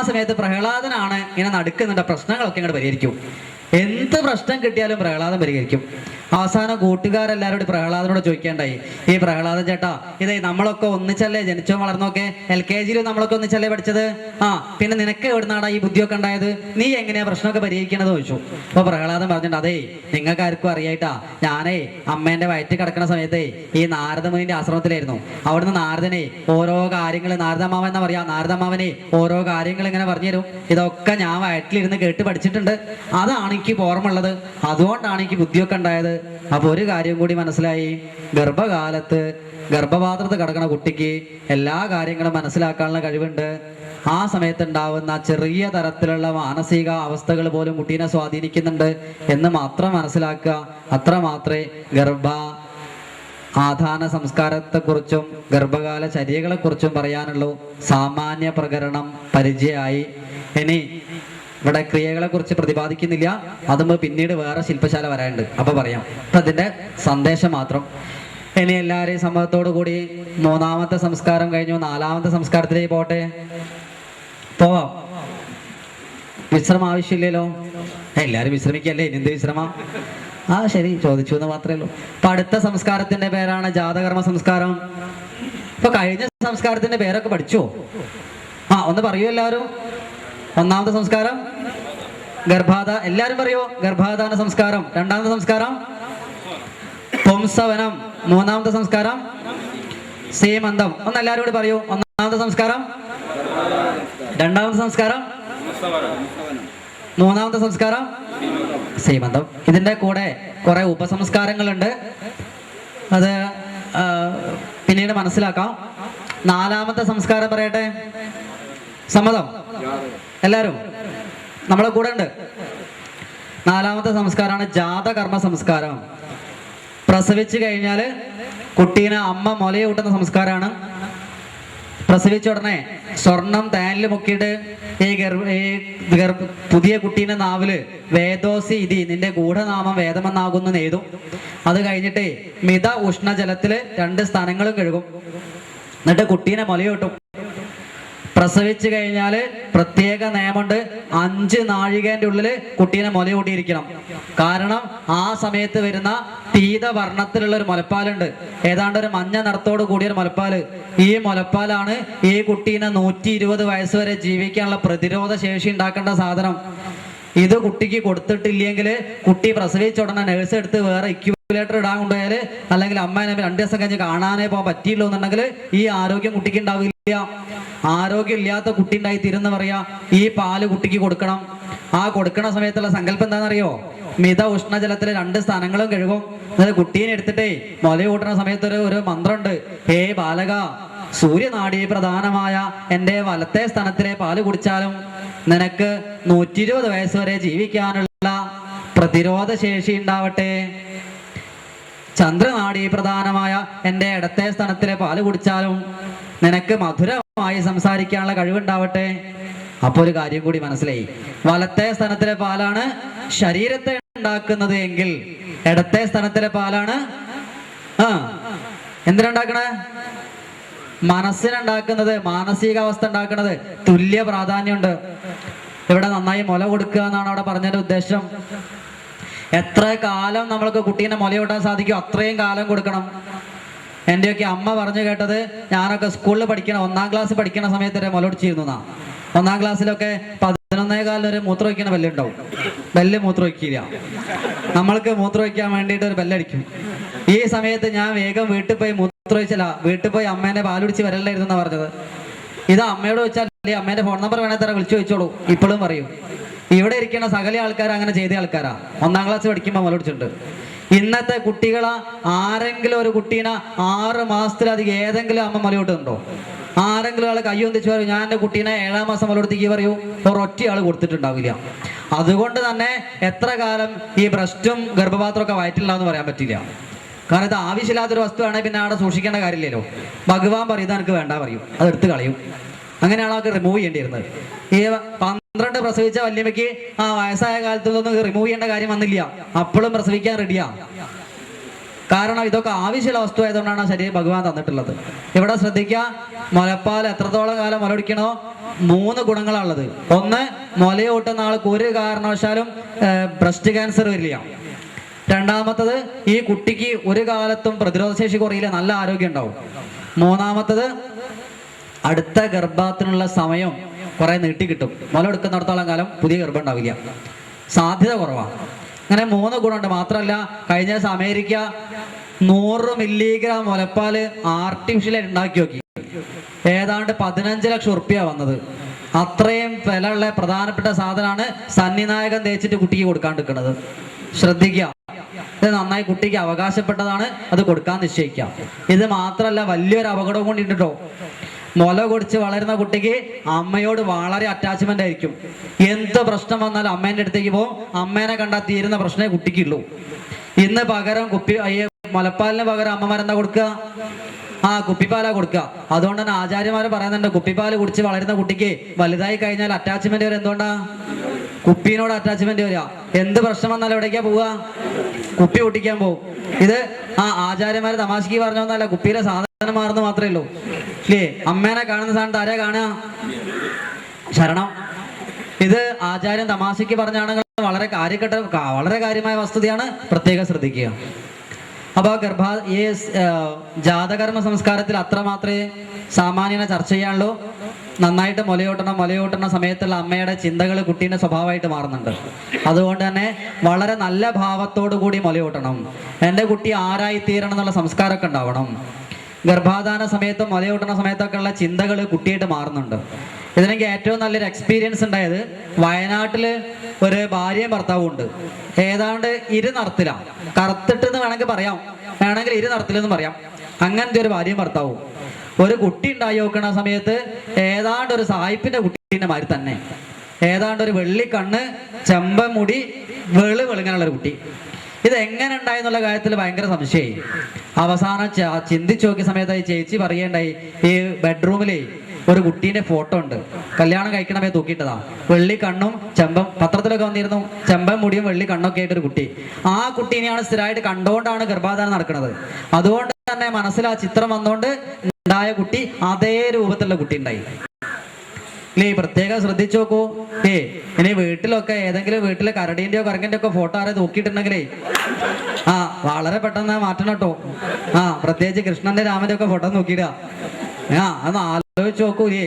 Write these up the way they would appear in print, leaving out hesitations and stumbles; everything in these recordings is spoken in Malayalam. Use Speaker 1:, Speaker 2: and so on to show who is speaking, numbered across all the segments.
Speaker 1: സമയത്ത് പ്രഹ്ലാദനാണ് ഇങ്ങനെ നടക്കുന്നുണ്ട്, പ്രശ്നങ്ങളൊക്കെ ഇങ്ങോട്ട് പരിഹരിക്കും. എന്ത് പ്രശ്നം കിട്ടിയാലും പ്രഹ്ലാദൻ പരിഹരിക്കും. അവസാനം കൂട്ടുകാരെല്ലാവരോടും പ്രഹ്ലാദനോട് ചോദിക്കേണ്ടായി, ഈ പ്രഹ്ലാദൻ ചേട്ടാ, ഇതേ നമ്മളൊക്കെ ഒന്നിച്ചല്ലേ ജനിച്ചോ വളർന്നോക്കെ, LKG നമ്മളൊക്കെ ഒന്നിച്ചല്ലേ പഠിച്ചത്, പിന്നെ നിനക്ക് എവിടുന്നാടാ ഈ ബുദ്ധിയൊക്കെ ഉണ്ടായത്, നീ എങ്ങനെയാ പ്രശ്നമൊക്കെ പരിഹരിക്കണത് ചോദിച്ചു. അപ്പൊ പ്രഹ്ലാദൻ പറഞ്ഞിട്ടുണ്ട്, അതേ നിങ്ങൾക്ക് ആർക്കും അറിയായിട്ടാ, ഞാനേ അമ്മേന്റെ വയറ്റിൽ കിടക്കുന്ന സമയത്തേ ഈ നാരദമുനിന്റെ ആശ്രമത്തിലായിരുന്നു. അവിടുന്ന് നാരദനെ ഓരോ കാര്യങ്ങൾ, നാരദമാവൻ എന്നാ പറയാ, നാരദമാവനെ ഓരോ കാര്യങ്ങൾ ഇങ്ങനെ പറഞ്ഞു തരും. ഇതൊക്കെ ഞാൻ വയറ്റിലിരുന്ന് കേട്ട് പഠിച്ചിട്ടുണ്ട്. അതാണ് എനിക്ക് ഓർമ്മയുള്ളത്, അതുകൊണ്ടാണ് എനിക്ക് ബുദ്ധിയൊക്കെ ഉണ്ടായത്. അപ്പൊ ഒരു കാര്യം കൂടി മനസ്സിലായി, ഗർഭകാലത്ത് ഗർഭപാത്രത്തിൽ കിടക്കുന്ന കുട്ടിക്ക് എല്ലാ കാര്യങ്ങളും മനസ്സിലാക്കാനുള്ള കഴിവുണ്ട്. ആ സമയത്ത് ഉണ്ടാവുന്ന ചെറിയ തരത്തിലുള്ള മാനസിക അവസ്ഥകൾ പോലും കുട്ടീനെ സ്വാധീനിക്കുന്നുണ്ട് എന്ന് മാത്രം മനസ്സിലാക്കുക. അത്ര മാത്രമേ ആധാന സംസ്കാരത്തെക്കുറിച്ചും ഗർഭകാല ചര്യകളെക്കുറിച്ചും പറയാനുള്ളൂ. സാമാന്യ പ്രകരണം പരിചയമായി. ഇനി ഇവിടെ ക്രിയകളെ കുറിച്ച് പ്രതിപാദിക്കുന്നില്ല, അതുമ്പോൾ പിന്നീട് വേറെ ശില്പശാല വരാനുണ്ട്, അപ്പൊ പറയാം. അപ്പൊ അതിന്റെ സന്ദേശം മാത്രം. ഇനി എല്ലാവരെയും സമ്മതത്തോടു കൂടി മൂന്നാമത്തെ സംസ്കാരം കഴിഞ്ഞു, നാലാമത്തെ സംസ്കാരത്തിലേക്ക് പോട്ടെ. പോവാം. വിശ്രമം ആവശ്യമില്ലല്ലോ, എല്ലാരും വിശ്രമിക്കല്ലേ, ഇനി എന്ത് വിശ്രമം? ശരി, ചോദിച്ചു എന്ന് മാത്രമേ ഉള്ളൂ. അപ്പൊ അടുത്ത സംസ്കാരത്തിന്റെ പേരാണ് ജാതകർമ്മ സംസ്കാരം. ഇപ്പൊ കഴിഞ്ഞ സംസ്കാരത്തിന്റെ പേരൊക്കെ പഠിച്ചോ? ഒന്ന് പറയൂ എല്ലാവരും. ഒന്നാമത്തെ സംസ്കാരം എല്ലാരും പറയോ? ഗർഭാധാന സംസ്കാരം. രണ്ടാമത്തെ സംസ്കാരം പുംസവനം. മൂന്നാമത്തെ സംസ്കാരം സീമന്തം. എല്ലാരും കൂടി പറയൂ. ഒന്നാമത്തെ സംസ്കാരം, രണ്ടാമത്തെ സംസ്കാരം, മൂന്നാമത്തെ സംസ്കാരം സീമന്തം. ഇതിന്റെ കൂടെ കുറെ ഉപസംസ്കാരങ്ങളുണ്ട്, അത് പിന്നീട് മനസ്സിലാക്കാം. നാലാമത്തെ സംസ്കാരം പറയട്ടെ. സമ്മതം? എല്ലാരും നമ്മളെ കൂടെ ഉണ്ട്. നാലാമത്തെ സംസ്കാരമാണ് ജാതകർമ്മ സംസ്കാരം. പ്രസവിച്ചു കഴിഞ്ഞാല് കുട്ടീനെ അമ്മ മുലയെ കൂട്ടുന്ന സംസ്കാരമാണ്. പ്രസവിച്ച ഉടനെ സ്വർണം തേനിൽ മുക്കിയിട്ട് പുതിയ കുട്ടീന്റെ നാവില് വേദോസി ഇതി, നിന്റെ ഗൂഢനാമം വേദമെന്നാകുന്നു എഴുതും. അത് കഴിഞ്ഞിട്ട് മിത ഉഷ്ണജലത്തില് 2 സ്ഥാനങ്ങളും കഴുകും. എന്നിട്ട് കുട്ടീനെ മുലയൂട്ടും. പ്രസവിച്ചു കഴിഞ്ഞാല് പ്രത്യേക നിയമമുണ്ട്, 5 നാഴികേന്റെ ഉള്ളില് കുട്ടീനെ മുലയൂട്ടിയിരിക്കണം. കാരണം ആ സമയത്ത് വരുന്ന പീതവർണ്ണത്തിലുള്ള ഒരു മുലപ്പാലുണ്ട്, ഏതാണ്ട് ഒരു മഞ്ഞ നിറത്തോട് കൂടിയൊരു മുലപ്പാല്. ഈ മുലപ്പാലാണ് ഈ കുട്ടീനെ 120 വയസ്സ് വരെ ജീവിക്കാനുള്ള പ്രതിരോധ ശേഷി ഉണ്ടാക്കേണ്ട സാധനം. ഇത് കുട്ടിക്ക് കൊടുത്തിട്ടില്ലെങ്കിൽ കുട്ടി പ്രസവിച്ച ഉടനെ നേഴ്സ് എടുത്ത് വേറെ ഇക്യുലേറ്റർ ഇടാൻ കൊണ്ടുപോയാല്, അല്ലെങ്കിൽ അമ്മേനെ 2 ദിവസം കഴിഞ്ഞ് കാണാനേ പോകാൻ പറ്റിയില്ലോ എന്നുണ്ടെങ്കിൽ ഈ ആരോഗ്യം കുട്ടിക്ക് ഉണ്ടാവില്ല. ആരോഗ്യം ഇല്ലാത്ത കുട്ടി ഉണ്ടായി തീരുന്ന പറയാ. ഈ പാല് കുട്ടിക്ക് കൊടുക്കണം. ആ കൊടുക്കണ സമയത്തുള്ള സങ്കല്പം എന്താണെന്നറിയോ? മിത ഉഷ്ണജലത്തില് 2 സ്ഥാനങ്ങളും കഴുകും. അതായത് കുട്ടീനെ എടുത്തിട്ടേ മുല കൂട്ടുന്ന സമയത്ത് ഒരു മന്ത്രമുണ്ട്. ഹേ ബാലക, സൂര്യനാഡി പ്രധാനമായ എൻ്റെ വലത്തെ സ്ഥാനത്തിലെ പാല് കുടിച്ചാലും നിനക്ക് 120 വയസ്സ് വരെ ജീവിക്കാനുള്ള പ്രതിരോധ ശേഷി ഉണ്ടാവട്ടെ. ചന്ദ്രനാഡി പ്രധാനമായ എൻ്റെ ഇടത്തെ സ്ഥാനത്തിലെ പാല് കുടിച്ചാലും നിനക്ക് മധുരമായി സംസാരിക്കാനുള്ള കഴിവുണ്ടാവട്ടെ. അപ്പൊ ഒരു കാര്യം കൂടി മനസ്സിലായി, വലത്തെ സ്ഥാനത്തിലെ പാലാണ് ശരീരത്തെ ഉണ്ടാക്കുന്നത് എങ്കിൽ ഇടത്തെ സ്ഥാനത്തിലെ പാലാണ് എന്തിനുണ്ടാക്കണേ? മനസ്സിനുണ്ടാക്കുന്നത്, മാനസികാവസ്ഥ ഉണ്ടാക്കുന്നത്. തുല്യ പ്രാധാന്യമുണ്ട്. ഇവിടെ നന്നായി മുല കൊടുക്കുക എന്നാണ് അവിടെ പറഞ്ഞതിന്റെ ഉദ്ദേശം. എത്ര കാലം നമ്മൾക്ക് കുട്ടീനെ മുലയൂട്ടാൻ സാധിക്കും അത്രയും കാലം കൊടുക്കണം. എൻ്റെയൊക്കെ അമ്മ പറഞ്ഞു കേട്ടത്, ഞാനൊക്കെ സ്കൂളിൽ പഠിക്കണം, 1ാം ക്ലാസ് പഠിക്കുന്ന സമയത്ത് വരെ മുലൊടിച്ചിരുന്നു. 1ാം ക്ലാസ്സിലൊക്കെ 11:15 ഒരു മൂത്രമൊഴിക്കുന്ന ബെല്ലുണ്ടാവും. ബെല്ല് മൂത്രമൊഴിക്കില്ല, നമ്മൾക്ക് മൂത്രമൊഴിക്കാൻ വേണ്ടിയിട്ട് ഒരു ബെല്ലടിക്കും. ഈ സമയത്ത് ഞാൻ വേഗം വീട്ടിൽ പോയി മൂത്രമൊഴിച്ചില്ല, വീട്ടിൽ പോയി അമ്മേനെ പാലുടിച്ച് വരല്ലായിരുന്നു എന്നാ പറഞ്ഞത്. ഇത് അമ്മയോട് വെച്ചാൽ അമ്മേന്റെ ഫോൺ നമ്പർ വേണേ തരാം, വിളിച്ചു ചോദിച്ചോളൂ. ഇപ്പോഴും പറയും. ഇവിടെ ഇരിക്കുന്ന സകല ആൾക്കാർ അങ്ങനെ ചെയ്ത ആൾക്കാരാ. 1ാം ക്ലാസ് പഠിക്കുമ്പോൾ മുലടിച്ചിട്ടുണ്ട്. ഇന്നത്തെ കുട്ടികളാ, ആരെങ്കിലും ഒരു കുട്ടീനെ 6 മാസത്തിലധികം ഏതെങ്കിലും അമ്മ മുലയൂട്ടുന്നുണ്ടോ? ആരെങ്കിലും ആളെ കയ്യൊന്നിച്ച് പറയും ഞാൻ എൻ്റെ കുട്ടീനെ 7ാം മാസം മുലയെടുത്തേക്ക് പറയൂ? ഒരൊറ്റ ആൾ കൊടുത്തിട്ടുണ്ടാവില്ല. അതുകൊണ്ട് തന്നെ എത്ര കാലം ഈ ബ്രസ്റ്റും ഗർഭപാത്രമൊക്കെ വയറ്റില്ലാന്ന് പറയാൻ പറ്റില്ല. കാരണം ഇത് ആവശ്യമില്ലാത്തൊരു വസ്തുവാണെങ്കിൽ പിന്നെ അവിടെ സൂക്ഷിക്കേണ്ട കാര്യമില്ലല്ലോ. ഭഗവാൻ പറയും ഇത് എനിക്ക് വേണ്ട പറയും, അത് എടുത്ത് കളയും. അങ്ങനെയാണ് അവർക്ക് റിമൂവ് ചെയ്യേണ്ടിയിരുന്നത്. ഈ 12 പ്രസവിച്ച വല്യമ്മയ്ക്ക് വയസ്സായ കാലത്തൊന്നും റിമൂവ് ചെയ്യേണ്ട കാര്യം വന്നില്ല, അപ്പോഴും പ്രസവിക്കാൻ റെഡിയാ. കാരണം ഇതൊക്കെ ആവശ്യമുള്ള വസ്തു ആയതുകൊണ്ടാണ് ശരീരം ഭഗവാൻ തന്നിട്ടുള്ളത്. ഇവിടെ ശ്രദ്ധിക്കുക, മുലപ്പാൽ എത്രത്തോളം കാലം മുലകുടിക്കണോ 3 ഗുണങ്ങളാണുള്ളത്. ഒന്ന്, മുലയൂട്ടുന്ന ആൾക്ക് ഒരു കാരണവശാലും ബ്രസ്റ്റ് ക്യാൻസർ വരില്ല. രണ്ടാമത്തത്, ഈ കുട്ടിക്ക് ഒരു കാലത്തും പ്രതിരോധശേഷി കുറയില്ല, നല്ല ആരോഗ്യം ഉണ്ടാവും. മൂന്നാമത്തത്, അടുത്ത ഗർഭത്തിനുള്ള സമയം കുറെ നീട്ടി കിട്ടും. മുല എടുക്കുന്നിടത്തോളം കാലം പുതിയ ഗർഭം ഉണ്ടാവില്ല, സാധ്യത കുറവാണ്. അങ്ങനെ 3 ഗുണമുണ്ട്. മാത്രമല്ല, കഴിഞ്ഞ ദിവസം അമേരിക്ക 100 മില്ലിഗ്രാം മുലപ്പാല് ആർട്ടിഫിഷ്യലായിട്ട് ഉണ്ടാക്കി നോക്കി. ഏതാണ്ട് 15 ലക്ഷം ഉറുപ്പ്യ വന്നത്. അത്രയും വിലയുള്ള പ്രധാനപ്പെട്ട സാധനമാണ് സന്നിനായകം തേച്ചിട്ട് കുട്ടിക്ക് കൊടുക്കാണ്ടിരിക്കുന്നത്. ശ്രദ്ധിക്കുക, ഇത് നന്നായി കുട്ടിക്ക് അവകാശപ്പെട്ടതാണ്, അത് കൊടുക്കാൻ നിശ്ചയിക്കാം. ഇത് മാത്രമല്ല, വലിയൊരു അപകടവും കൊണ്ടിട്ടോ. മുല കുടിച്ച് വളരുന്ന കുട്ടിക്ക് അമ്മയോട് വളരെ അറ്റാച്ച്മെന്റ് ആയിരിക്കും. എന്ത് പ്രശ്നം വന്നാലും അമ്മേന്റെ അടുത്തേക്ക് പോകും. അമ്മേനെ കണ്ടാൽ തീരുന്ന പ്രശ്നമേ കുട്ടിക്കുള്ളൂ. ഇന്ന് പകരം മുലപ്പാലിന് പകരം അമ്മമാരെന്താ കൊടുക്കുക? കുപ്പിപ്പാലാ കൊടുക്കുക. അതുകൊണ്ട് തന്നെ ആചാര്യമാര് പറയുന്നുണ്ട്, കുപ്പിപ്പാല് കുടിച്ച് വളരുന്ന കുട്ടിക്ക് വലുതായി കഴിഞ്ഞാൽ അറ്റാച്ച്മെന്റ് വരെ എന്തുകൊണ്ടാ? കുപ്പീനോട് അറ്റാച്ച്മെന്റ് വരിക. എന്ത് പ്രശ്നം വന്നാലും എവിടേക്കാ പോവുക? കുപ്പി പൊട്ടിക്കാൻ പോകും. ഇത് ആചാര്യമാര് തമാശക്ക് പറഞ്ഞൊന്നല്ല, കുപ്പിയിലെ സാധനം മാറുന്ന മാത്രമേ ഉള്ളൂ. ഇല്ലേ? അമ്മേനെ കാണുന്ന സാധനത്ത് ആരാ കാണുക? ശരണം. ഇത് ആചാര്യൻ തമാശക്ക് പറഞ്ഞാണെങ്കിൽ വളരെ വളരെ കാര്യമായ വസ്തുതയാണ്, പ്രത്യേകം ശ്രദ്ധിക്കുക. അപ്പൊ ഈ ജാതകർമ്മ സംസ്കാരത്തിൽ അത്ര മാത്രമേ സാമാന്യനെ ചർച്ച ചെയ്യാനുള്ളൂ. നന്നായിട്ട് മുലയൂട്ടുന്ന സമയത്തുള്ള അമ്മയുടെ ചിന്തകൾ കുട്ടീൻ്റെ സ്വഭാവമായിട്ട് മാറുന്നുണ്ട്. അതുകൊണ്ട് തന്നെ വളരെ നല്ല ഭാവത്തോടു കൂടി മുലയൂട്ടണം. എൻ്റെ കുട്ടി ആരായി തീരണം എന്നുള്ള സംസ്കാരമൊക്കെ ഉണ്ടാവണം. ഗർഭാധാന സമയത്തും മുലയൂട്ടുന്ന സമയത്തൊക്കെ ഉള്ള ചിന്തകൾ കുട്ടിയായിട്ട് മാറുന്നുണ്ട്. ഇതിനെനിക്ക് ഏറ്റവും നല്ലൊരു എക്സ്പീരിയൻസ് ഉണ്ടായത്, വയനാട്ടിൽ ഒരു ഭാര്യയും ഭർത്താവും ഉണ്ട്. ഏതാണ്ട് ഇരുനിറത്തിലാണ്, കറുത്തിട്ടെന്ന് വേണമെങ്കിൽ പറയാം, വേണമെങ്കിൽ ഇരുനിറത്തിലെന്ന് പറയാം. അങ്ങനത്തെ ഒരു ഭാര്യയും ഭർത്താവും. ഒരു കുട്ടി ഉണ്ടായി നോക്കുന്ന സമയത്ത് ഏതാണ്ട് ഒരു സായിപ്പിന്റെ കുട്ടീൻ്റെ മാതിരി തന്നെ, ഏതാണ്ട് ഒരു വെള്ളിക്കണ്ണ്, ചെമ്പൻ മുടി, വെളുങ്ങനെയുള്ള ഒരു കുട്ടി. ഇത് എങ്ങനെ ഉണ്ടായി എന്നുള്ള കാര്യത്തിൽ ഭയങ്കര സംശയമായി. അവസാനം ചിന്തിച്ചു നോക്കിയ സമയത്ത് ചേച്ചി പറയേണ്ടായി, ഈ ബെഡ്റൂമിലേ ഒരു കുട്ടീന്റെ ഫോട്ടോ ഉണ്ട്, കല്യാണം കഴിക്കണമേ തൂക്കിയിട്ടതാ. വെള്ളി കണ്ണും ചെമ്പം, പത്രത്തിലൊക്കെ വന്നിരുന്നു, ചെമ്പൻ മുടിയും വെള്ളി കണ്ണൊക്കെ ആയിട്ടൊരു കുട്ടി. ആ കുട്ടീനെയാണ് സ്ഥിരമായിട്ട് കണ്ടുകൊണ്ടാണ് ഗർഭാധാനം നടക്കുന്നത്. അതുകൊണ്ട് തന്നെ മനസ്സിൽ ആ ചിത്രം വന്നുകൊണ്ട് ഉണ്ടായ കുട്ടി അതേ രൂപത്തിലുള്ള കുട്ടി ഉണ്ടായി. ഇല്ലേ? പ്രത്യേകം ശ്രദ്ധിച്ചു നോക്കൂ. ഇനി വീട്ടിലൊക്കെ ഏതെങ്കിലും വീട്ടിലെ കരടീന്റെയോ കറങ്ങിന്റെ ഒക്കെ ഫോട്ടോ ആരെ തൂക്കിയിട്ടുണ്ടെങ്കിലേ വളരെ പെട്ടെന്ന് മാറ്റണം കേട്ടോ. പ്രത്യേകിച്ച് കൃഷ്ണന്റെ രാമന്റെ ഒക്കെ ഫോട്ടോ നോക്കിയിടുക. അതൊന്ന് ആലോചിച്ച് നോക്കൂലേ?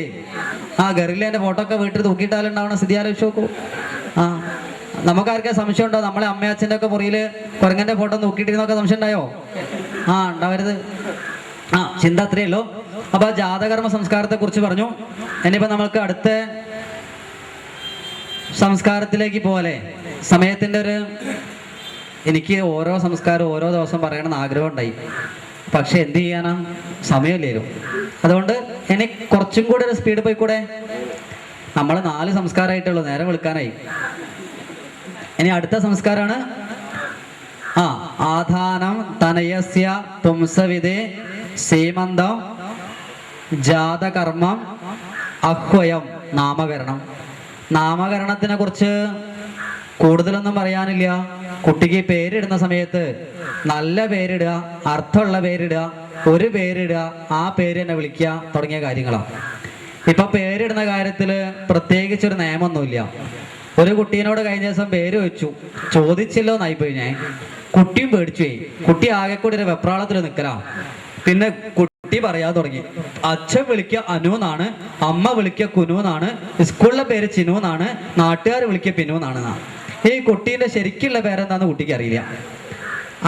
Speaker 1: ഗറിലേന്റെ ഫോട്ടോ ഒക്കെ വീട്ടിൽ തൂക്കിയിട്ടാലുണ്ടാവണ സ്ഥിതി ആലോചിച്ച് നോക്കൂ. നമുക്കാർക്കെ സംശയം ഉണ്ടോ? നമ്മളെ അമ്മയച്ഛൻ്റെ ഒക്കെ മുറിയില് കുരങ്ങന്റെ ഫോട്ടോ നോക്കിയിട്ടിരുന്നൊക്കെ സംശയം ഉണ്ടായോ? ഉണ്ടാവരുത്. ചിന്ത അത്രയേ ഉള്ളൂ. അപ്പൊ ജാതകർമ്മ സംസ്കാരത്തെ കുറിച്ച് പറഞ്ഞു. ഇനിയിപ്പോ നമുക്ക് അടുത്ത സംസ്കാരത്തിലേക്ക് പോലെ സമയത്തിന്റെ എനിക്ക് ഓരോ സംസ്കാരം ഓരോ ദിവസം പറയണമെന്ന് ആഗ്രഹം ഉണ്ടായി. പക്ഷെ എന്ത് ചെയ്യാനാ, സമയമില്ലേലും. അതുകൊണ്ട് ഇനി കുറച്ചും കൂടെ ഒരു സ്പീഡ് പോയിക്കൂടെ? നമ്മൾ 4 സംസ്കാരമായിട്ടുള്ളൂ, നേരെ വിളിക്കാനായി. ഇനി അടുത്ത സംസ്കാരമാണ് ആധാനം തനയസ്യ പുംസവിദേ സീമന്തം ജാതകർമ്മം അഹ്വയം നാമകരണം. നാമകരണത്തിനെ കുറിച്ച് കൂടുതലൊന്നും പറയാനില്ല. കുട്ടിക്ക് പേരിടുന്ന സമയത്ത് നല്ല പേരിടുക, അർത്ഥമുള്ള പേരിടുക, ഒരു പേരിടുക, ആ പേര് തന്നെ വിളിക്കുക തുടങ്ങിയ കാര്യങ്ങളാണ്. ഇപ്പൊ പേരിടുന്ന കാര്യത്തിൽ പ്രത്യേകിച്ചൊരു നിയമമൊന്നുമില്ല. ഒരു കുട്ടീനോട് കഴിഞ്ഞ ദിവസം പേര് വെച്ചു, ചോദിച്ചില്ലോ എന്നായിപ്പോയി ഞാൻ. കുട്ടിയും പേടിച്ചു പോയി. കുട്ടി ആകെ കൂടി ഒരു വെപ്രാളത്തിൽ നിൽക്കലാ. പിന്നെ കുട്ടി പറയാൻ തുടങ്ങി, അച്ഛൻ വിളിക്കുക അനു എന്നാണ്, അമ്മ വിളിക്കുക കുനു എന്നാണ്, സ്കൂളിലെ പേര് ചിനു എന്നാണ്, നാട്ടുകാർ വിളിക്കുക പിനു എന്നാണ്. ഈ കുട്ടീൻ്റെ ശരിക്കുള്ള പേരെന്താന്ന് കുട്ടിക്ക് അറിയില്ല.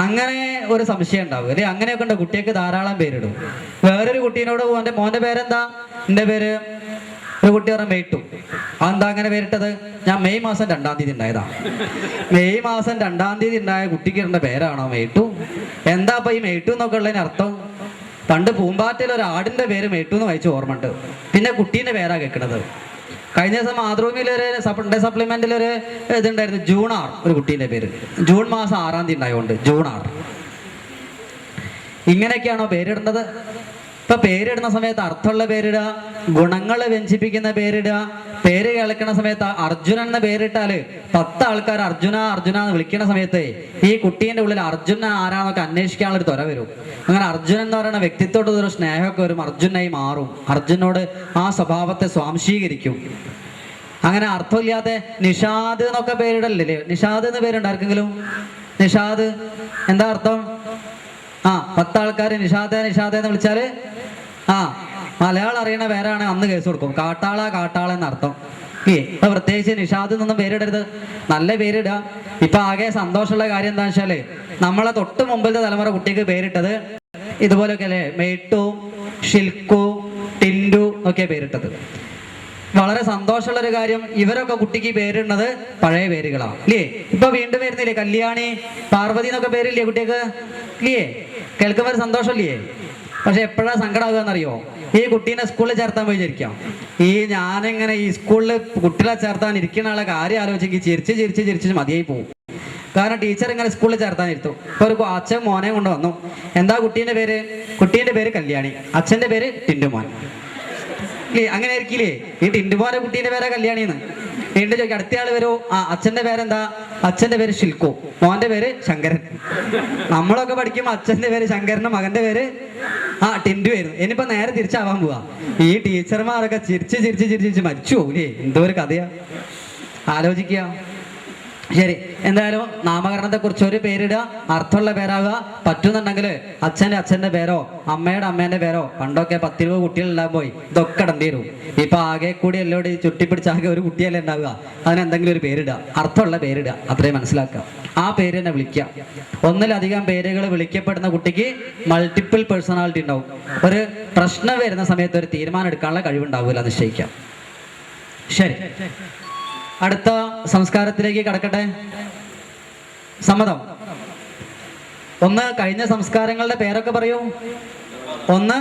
Speaker 1: അങ്ങനെ ഒരു സംശയം ഉണ്ടാവും അല്ലേ? അങ്ങനെയൊക്കെ ഉണ്ട്. കുട്ടിയൊക്കെ ധാരാളം പേരിടും. വേറൊരു കുട്ടീനോട് മോന്റെ പേരെന്താ? എൻ്റെ പേര്, ഒരു കുട്ടി പറഞ്ഞ മെയ്ട്ടു. അതെന്താ അങ്ങനെ പേരിട്ടത്? ഞാൻ മെയ് മാസം 2-ാം തീയതി ഉണ്ടായതാ. മെയ് മാസം 2-ാം തീയതി ഉണ്ടായ കുട്ടിക്ക് ഇടേണ്ട പേരാണോ മെയ്ട്ടു? എന്താ അപ്പൊ ഈ മെയ്ട്ടു എന്നൊക്കെ ഉള്ളതിന് അർത്ഥം? പണ്ട് പൂമ്പാറ്റയിൽ ഒരു ആടിന്റെ പേര് മെയ്ട്ടു എന്ന് വായിച്ച ഓർമ്മയുണ്ട്. പിന്നെ കുട്ടീന്റെ പേരാ കേൾക്കണത്. കഴിഞ്ഞ ദിവസം മാതൃഭൂമിയിലൊരു സപ്ലിമെന്റിലൊരു ഇതുണ്ടായിരുന്നു, ജൂൺ 6, ഒരു കുട്ടീന്റെ പേര്. ജൂൺ മാസം 6-ാം തീയതി ഉണ്ടായതുകൊണ്ട് ജൂൺ 6. ഇങ്ങനെയൊക്കെയാണോ പേരിടേണ്ടത്? ഇപ്പൊ പേരിടുന്ന സമയത്ത് അർത്ഥമുള്ള പേരിടുക, ഗുണങ്ങളെ വ്യഞ്ചിപ്പിക്കുന്ന പേരിടുക. പേര് കേൾക്കുന്ന സമയത്ത് അർജുനൻ എന്ന പേരിട്ടാല് 10 ആൾക്കാർ അർജുന അർജുന എന്ന് വിളിക്കുന്ന സമയത്ത് ഈ കുട്ടീന്റെ ഉള്ളിൽ അർജുന ആരാന്നൊക്കെ അന്വേഷിക്കാനുള്ള ഒരു ത്വര വരും. അങ്ങനെ അർജുനൻ എന്ന് പറയുന്ന വ്യക്തിത്വത്തോട് ഒരു സ്നേഹമൊക്കെ വരും, അർജുനായി മാറും, അർജുനോട് ആ സ്വഭാവത്തെ സ്വാംശീകരിക്കും. അങ്ങനെ അർത്ഥമില്ലാത്ത നിഷാദ് എന്നൊക്കെ പേരിടല്ലേ? നിഷാദ് എന്ന് പേരുണ്ടാർക്കെങ്കിലും? നിഷാദ് എന്താ അർത്ഥം? 10 ആൾക്കാർ നിഷാദ നിഷാദ എന്ന് വിളിച്ചാല് മലയാളം അറിയണ പേരാണ് അന്ന് കേസ് കൊടുക്കും. കാട്ടാള കാട്ടാള എന്നർത്ഥം. ഇപ്പൊ പ്രത്യേകിച്ച് നിഷാദ് എന്നൊന്നും പേരിടരുത്, നല്ല പേരിടുക. ഇപ്പൊ ആകെ സന്തോഷമുള്ള കാര്യം എന്താ വെച്ചാല് നമ്മളെ തൊട്ട് മുമ്പിലത്തെ തലമുറ കുട്ടിക്ക് പേരിട്ടത് ഇതുപോലൊക്കെ അല്ലേ? മേട്ടു, ഷിൽക്കു, ടിൻഡു ഒക്കെ പേരിട്ടത്. വളരെ സന്തോഷമുള്ള ഒരു കാര്യം, ഇവരൊക്കെ കുട്ടിക്ക് പേരിടുന്നത് പഴയ പേരുകളാണ് ഇല്ലേ? ഇപ്പൊ വീണ്ടും വരുന്നില്ലേ കല്യാണി, പാർവതി എന്നൊക്കെ പേരില്ലേ കുട്ടിക്ക് ഇല്ലേ? കേൾക്കുമ്പോൾ സന്തോഷമില്ലേ? പക്ഷെ എപ്പോഴാ സങ്കടമാകുകയെന്നറിയോ? ഈ കുട്ടീനെ സ്കൂളിൽ ചേർത്താൻ പോയി വിചാരിക്കാം. ഞാനിങ്ങനെ ഈ സ്കൂളിൽ കുട്ടികളെ ചേർത്താൻ ഇരിക്കുന്ന ആളെ കാര്യം ആലോചിച്ച് ചിരിച്ച് ചിരിച്ച് ചിരിച്ച് മതിയായി പോകും. കാരണം ടീച്ചർ ഇങ്ങനെ സ്കൂളിൽ ചേർത്താനിരുത്തും. ഇപ്പൊ ഒരു അച്ഛൻ മോനെ കൊണ്ട് വന്നു. എന്താ കുട്ടീന്റെ പേര്? കുട്ടീന്റെ പേര് കല്യാണി, അച്ഛന്റെ പേര് ടിൻഡുമോൻ. അങ്ങനെ ആയിരിക്കില്ലേ? ഈ ടിൻഡുമോനെ കുട്ടീന്റെ പേരാ കല്യാണിന്ന്. വീണ്ടും ചോദിക്കും, അടുത്തയാള് വരൂ, അച്ഛന്റെ പേരെന്താ? അച്ഛന്റെ പേര് ഷിൽക്കു, മോന്റെ പേര് ശങ്കരൻ. നമ്മളൊക്കെ പഠിക്കുമ്പോ അച്ഛന്റെ പേര് ശങ്കരനും മകന്റെ പേര് ടിൻഡു ആയിരുന്നു. ഇനിയിപ്പോ നേരെ തിരിച്ചാവാൻ പോവാ. ഈ ടീച്ചർമാരൊക്കെ ചിരിച്ച് ചിരിച്ച് ചിരിച്ച് മരിച്ചു പോകൂലേ? എന്തോ ഒരു കഥയാ, ആലോചിക്കുക. ശരി, എന്തായാലും നാമകരണത്തെ കുറിച്ച് ഒരു പേരിടുക, അർത്ഥമുള്ള പേരാകുക. പറ്റുന്നുണ്ടെങ്കിൽ അച്ഛന്റെ പേരോ അമ്മയുടെ അമ്മേന്റെ പേരോ. പണ്ടൊക്കെ 10-20 കുട്ടികളുണ്ടാകാൻ പോയി ഇതൊക്കെ ഇടേണ്ടി വരും. ഇപ്പൊ ആകെ കൂടി എല്ലോടി ചുട്ടിപ്പിടിച്ച് ആകെ ഒരു കുട്ടിയല്ലേ ഉണ്ടാവുക. അതിനെന്തെങ്കിലും ഒരു പേരിടുക, അർത്ഥമുള്ള പേരിടുക, അത്രയും മനസ്സിലാക്കുക. ആ പേര് തന്നെ വിളിക്കുക. ഒന്നിലധികം പേരുകൾ വിളിക്കപ്പെടുന്ന കുട്ടിക്ക് മൾട്ടിപ്പിൾ പേഴ്സണാലിറ്റി ഉണ്ടാവും. ഒരു പ്രശ്നം വരുന്ന സമയത്ത് ഒരു തീരുമാനം എടുക്കാനുള്ള കഴിവുണ്ടാവില്ല, നിശ്ചയിക്കാം. ശരി, അടുത്ത സംസ്കാരത്തിലേക്ക് കടക്കട്ടെ. സമ്മതം? ഒന്ന് കഴിഞ്ഞ സംസ്കാരങ്ങളുടെ പേരൊക്കെ പറയൂ. ഒന്ന്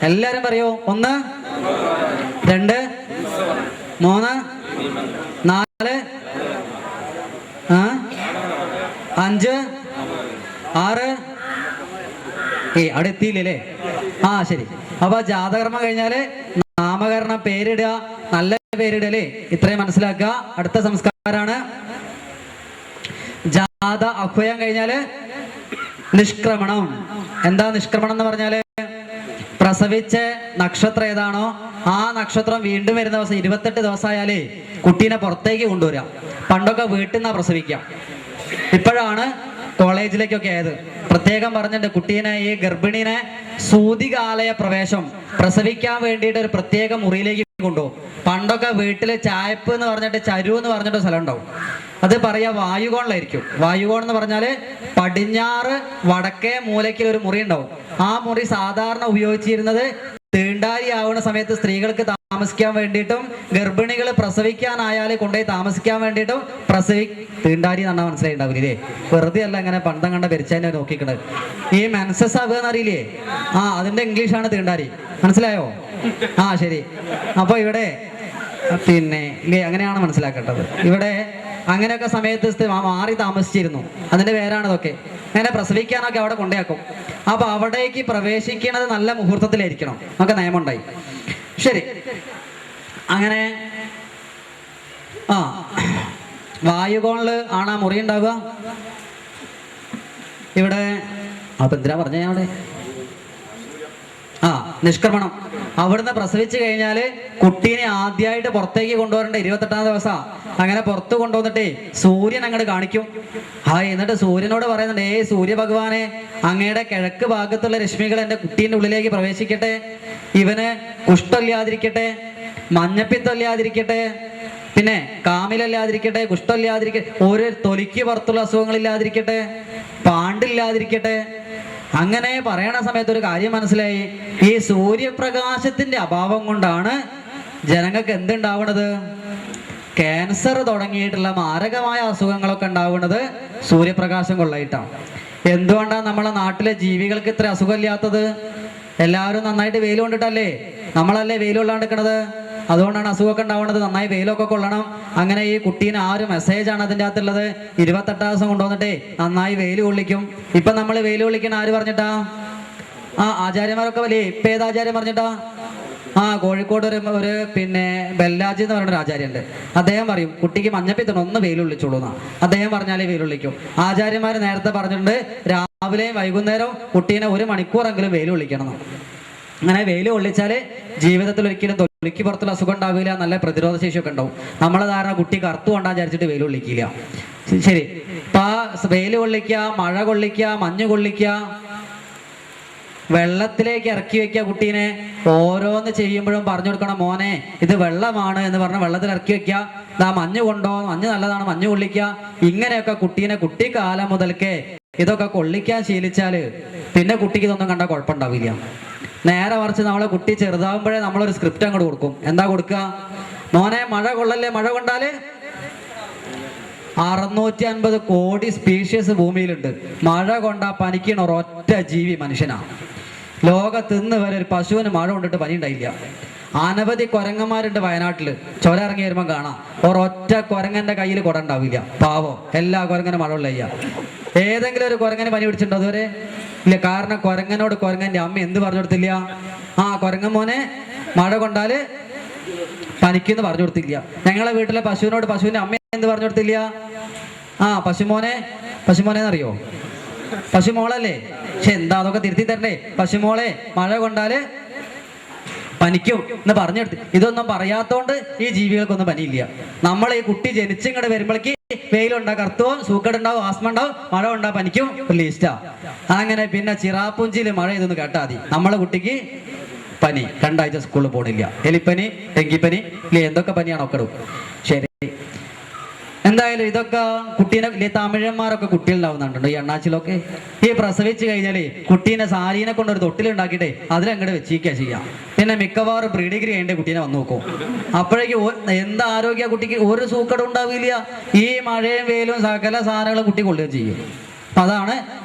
Speaker 1: എല്ലാരും പറയൂ. 1, 2, 3, 4, 5, 6. അവിടെ എത്തിയില്ലേ? ശരി. അപ്പൊ ജാതകർമ്മം കഴിഞ്ഞാല് നാമകരണം, പേരിടുക, നല്ല പേരിടല്ലേ, ഇത്രയും മനസ്സിലാക്കുക. അടുത്ത സംസ്കാരമാണ് ജാത അഹ്വയം കഴിഞ്ഞാല് നിഷ്ക്രമണം. എന്താ നിഷ്ക്രമണം എന്ന് പറഞ്ഞാല് പ്രസവിച്ച നക്ഷത്രം ഏതാണോ ആ നക്ഷത്രം വീണ്ടും വരുന്ന ദിവസം 28 ദിവസമായാലേ കുട്ടീനെ പുറത്തേക്ക് കൊണ്ടുവരാം. പണ്ടൊക്കെ വീട്ടിൽ നിന്നാ പ്രസവിക്കാം. ഇപ്പോഴാണ് കോളേജിലേക്കൊക്കെ ആയത്. പ്രത്യേകം പറഞ്ഞിട്ടുണ്ട്, കുട്ടീനെ ഈ ഗർഭിണീനെ സൂതികാലയ പ്രവേശം പ്രസവിക്കാൻ വേണ്ടിയിട്ട് ഒരു പ്രത്യേക മുറിയിലേക്ക് കൊണ്ടുപോകും. പണ്ടൊക്കെ വീട്ടില് ചായപ്പ് എന്ന് പറഞ്ഞിട്ട് ചരു എന്ന് പറഞ്ഞിട്ട് സ്ഥലം ഉണ്ടാവും. അത് പറയാ വായുകോണിലായിരിക്കും. വായുകോൺ എന്ന് പറഞ്ഞാല് പടിഞ്ഞാറ് വടക്കേ മൂലയ്ക്ക് ഒരു മുറി ഉണ്ടാവും. ആ മുറി സാധാരണ ഉപയോഗിച്ചിരുന്നത് തീണ്ടാരി ആവുന്ന സമയത്ത് സ്ത്രീകൾക്ക് താമസിക്കാൻ വേണ്ടിയിട്ടും ഗർഭിണികൾ പ്രസവിക്കാനായാലും കൊണ്ടുപോയി താമസിക്കാൻ വേണ്ടിയിട്ടും തീണ്ടാരി എന്ന് പറഞ്ഞാൽ മനസ്സിലായി ഉണ്ടാവില്ലേ? വെറുതെ അല്ല ഇങ്ങനെ പണ്ടം കണ്ട പെരിച്ചാനെ നോക്കിക്കണത്. ഈ മെൻസസ് ആവുക എന്നറിയില്ലേ? അതിന്റെ ഇംഗ്ലീഷാണ് തീണ്ടാരി. മനസ്സിലായോ? ശരി. അപ്പൊ ഇവിടെ അങ്ങനെയാണ് മനസ്സിലാക്കേണ്ടത്. ഇവിടെ അങ്ങനെയൊക്കെ സമയത്ത് മാറി താമസിച്ചിരുന്നു. അതിന്റെ പേരാണ് ഇതൊക്കെ. അങ്ങനെ പ്രസവിക്കാനൊക്കെ അവിടെ കൊണ്ടേക്കും. അപ്പൊ അവിടേക്ക് പ്രവേശിക്കുന്നത് നല്ല മുഹൂർത്തത്തിലായിരിക്കണം നമുക്ക് നിയമമുണ്ടായി. ശരി, അങ്ങനെ വായുകോണില് ആണ് ആ മുറി ഉണ്ടാവുക. ഇവിടെ അപ്പൊ എന്തിനാ പറഞ്ഞ അവിടെ നിഷ്ക്രമണം. അവിടുന്ന് പ്രസവിച്ചു കഴിഞ്ഞാല് കുട്ടീനെ ആദ്യമായിട്ട് പുറത്തേക്ക് കൊണ്ടുവരേണ്ട 28ാം ദിവസം. അങ്ങനെ പുറത്ത് കൊണ്ടുവന്നിട്ടേ സൂര്യൻ അങ്ങോട്ട് കാണിക്കും. എന്നിട്ട് സൂര്യനോട് പറയുന്നുണ്ട്, സൂര്യ ഭഗവാനെ, അങ്ങയുടെ കിഴക്ക് ഭാഗത്തുള്ള രശ്മികൾ എൻ്റെ കുട്ടീൻ്റെ ഉള്ളിലേക്ക് പ്രവേശിക്കട്ടെ. ഇവന് കുഷ്ഠമില്ലാതിരിക്കട്ടെ, മഞ്ഞപ്പിത്തമില്ലാതിരിക്കട്ടെ, പിന്നെ കാമിലല്ലാതിരിക്കട്ടെ, കുഷ്ഠമില്ലാതിരിക്കട്ടെ, ഒരു തൊലിക്ക് പുറത്തുള്ള അസുഖങ്ങളില്ലാതിരിക്കട്ടെ, പാണ്ടില്ലാതിരിക്കട്ടെ. അങ്ങനെ പറയണ സമയത്ത് ഒരു കാര്യം മനസ്സിലായി. ഈ സൂര്യപ്രകാശത്തിന്റെ അഭാവം കൊണ്ടാണ് ജനങ്ങൾക്ക് എന്തുണ്ടാവണത്? ക്യാൻസർ തുടങ്ങിയിട്ടുള്ള മാരകമായ അസുഖങ്ങളൊക്കെ ഉണ്ടാവുന്നത് സൂര്യപ്രകാശം കൊള്ളായിട്ടാണ്. എന്തുകൊണ്ടാണ് നമ്മളെ നാട്ടിലെ ജീവികൾക്ക് ഇത്ര അസുഖമില്ലാത്തത്? എല്ലാവരും നന്നായിട്ട് വെയിൽ കൊണ്ടിട്ടല്ലേ? നമ്മളല്ലേ വെയിൽ കൊള്ളാണ്ടിരിക്കണത്? അതുകൊണ്ടാണ് അസുഖമൊക്കെ ഉണ്ടാവുന്നത്. നന്നായി വെയിലൊക്കെ കൊള്ളണം. അങ്ങനെ ഈ കുട്ടീനെ മെസ്സേജാണ് അതിൻ്റെ അകത്തുള്ളത്. 28 ദിവസം കൊണ്ടുവന്നിട്ടേ നന്നായി വെയിൽ കൊള്ളിക്കും. ഇപ്പൊ നമ്മൾ വെയിൽ കൊള്ളിക്കണ ആര് പറഞ്ഞിട്ടാ? ആ ആചാര്യന്മാരൊക്കെ വലിയ ഇപ്പൊ ഏത് ആചാര്യം പറഞ്ഞിട്ടാ? കോഴിക്കോട് ഒരു പിന്നെ ബെല്ലാജി എന്ന് പറയുന്ന ഒരു ആചാര്യണ്ട്. അദ്ദേഹം പറയും കുട്ടിക്ക് മഞ്ഞപ്പിത്തം ഒന്ന് വെയിലുള്ളിച്ചോളൂ എന്നാ. അദ്ദേഹം പറഞ്ഞാലേ വെയിലുള്ളിക്കും. ആചാര്യന്മാർ നേരത്തെ പറഞ്ഞിട്ടുണ്ട് രാവിലെയും വൈകുന്നേരവും കുട്ടീനെ 1 മണിക്കൂറെങ്കിലും വെയിലുള്ളിക്കണം. അങ്ങനെ വെയിൽ കൊള്ളിച്ചാല് ജീവിതത്തിൽ ഒരിക്കലും തൊലിക്ക് പുറത്തുള്ള അസുഖം ഉണ്ടാവില്ല, നല്ല പ്രതിരോധ ശേഷിയൊക്കെ ഉണ്ടാവും. നമ്മളെ ധാരണ കുട്ടി കറുത്തു കൊണ്ടാന്ന് വിചാരിച്ചിട്ട് വെയിൽ കൊള്ളിക്കില്ല. ശരി, ഇപ്പൊ വെയിൽ കൊള്ളിക്കുക, മഴ കൊള്ളിക്കുക, മഞ്ഞ് കൊള്ളിക്കുക, വെള്ളത്തിലേക്ക് ഇറക്കി വെക്കുക കുട്ടീനെ. ഓരോന്ന് ചെയ്യുമ്പോഴും പറഞ്ഞു കൊടുക്കണം, മോനെ ഇത് വെള്ളമാണ് എന്ന് പറഞ്ഞ് വെള്ളത്തിൽ ഇറക്കി വെക്കുക. ഇതാ മഞ്ഞ് കൊണ്ടോ, മഞ്ഞ് നല്ലതാണ്, മഞ്ഞ് കൊള്ളിക്കുക. ഇങ്ങനെയൊക്കെ കുട്ടീനെ കുട്ടിക്കാലം മുതൽക്കേ ഇതൊക്കെ കൊള്ളിക്കാൻ ശീലിച്ചാല് പിന്നെ കുട്ടിക്ക് ഇതൊന്നും കണ്ടാൽ കുഴപ്പമുണ്ടാവില്ല. നേരെ മറിച്ച് നമ്മളെ കുട്ടി ചെറുതാവുമ്പോഴേ നമ്മളൊരു സ്ക്രിപ്റ്റ് അങ്ങോട്ട് കൊടുക്കും. എന്താ കൊടുക്കുക? മോനെ മഴ കൊള്ളല്ലേ, മഴ കൊണ്ടാല് 650 കോടി സ്പീഷ്യസ് ഭൂമിയിലുണ്ട്. മഴ കൊണ്ടാ പനിക്കണ ഒരൊറ്റ ജീവി മനുഷ്യനാണ്. ലോകത്ത് ഇന്ന് വരെ ഒരു പശുവിന് മഴ കൊണ്ടിട്ട് പനി ഉണ്ടായില്ല. അനവധി കുരങ്ങന്മാരുണ്ട് വയനാട്ടില്. ചുരം ഇറങ്ങി വരുമ്പോൾ കാണാം ഒരൊറ്റ കുരങ്ങന്റെ കയ്യിൽ കുട ഉണ്ടാവില്ല. പാവം, എല്ലാ കുരങ്ങനും മഴ കൊള്ളയ്യ. ഏതെങ്കിലും ഒരു കുരങ്ങനെ പനി പിടിച്ചിട്ടുണ്ടോ അതുവരെ? ഇല്ല. കാരണം കുരങ്ങനോട് കുരങ്ങന്റെ അമ്മ എന്ത് പറഞ്ഞു കൊടുത്തില്ല? കുരങ്ങൻ മോനെ മഴ കൊണ്ടാല് പനിക്കെന്ന് പറഞ്ഞു കൊടുത്തില്ല. ഞങ്ങളെ വീട്ടിലെ പശുവിനോട് പശുവിന്റെ അമ്മ എന്ത് പറഞ്ഞു കൊടുത്തില്ല? പശുമോനെന്നറിയോ? പശുമോളല്ലേ? പക്ഷെ എന്താ അതൊക്കെ തിരുത്തി തരണ്ടേ? പശുമോളെ മഴ കൊണ്ടാല് പനിക്കും എന്ന് പറഞ്ഞെടുത്ത്. ഇതൊന്നും പറയാത്തോണ്ട് ഈ ജീവികൾക്കൊന്നും പനിയില്ല. നമ്മൾ ഈ കുട്ടി ജനിച്ചിങ്ങോട്ട് വരുമ്പോഴേക്ക് വെയിലുണ്ടാവും, കറുത്തവും, സൂക്കടുണ്ടാവും, ആസ്മ ഉണ്ടാവും, മഴ ഉണ്ടാവും, പനിക്കും, ഒരു ലീസ്റ്റാ. അങ്ങനെ പിന്നെ ചിറാപ്പുഞ്ചിയിൽ മഴ ഇതൊന്ന് കേട്ടാ മതി, നമ്മളെ കുട്ടിക്ക് പനി, 2 ആഴ്ച സ്കൂളിൽ പോണില്ല. എലിപ്പനി, ഡെങ്കിപ്പനി, ഇല്ലേ എന്തൊക്കെ പനിയാണോ ഇടും. ശരി, എന്തായാലും ഇതൊക്കെ കുട്ടീനെ തമിഴന്മാരൊക്കെ കുട്ടികളുണ്ടാവുന്നുണ്ടോ ഈ എണ്ണാച്ചിലൊക്കെ? ഈ പ്രസവിച്ച് കഴിഞ്ഞാല് കുട്ടീനെ സാരീനെ കൊണ്ട് ഒരു തൊട്ടിലുണ്ടാക്കിയിട്ടേ അതിലങ്ങോട്ട് വെച്ചിരിക്കുക ചെയ്യാം. പിന്നെ മിക്കവാറും പ്രീ ഡിഗ്രി കഴിഞ്ഞ കുട്ടീനെ വന്നു നോക്കും. അപ്പോഴേക്ക് എന്താ ആരോഗ്യ കുട്ടിക്ക് ഒരു സൂക്കടും ഉണ്ടാവില്ല. ഈ മഴയും വെയിലും സകല സാധനങ്ങളും കുട്ടി കൊള്ളുകയും ചെയ്യും. അതാണ്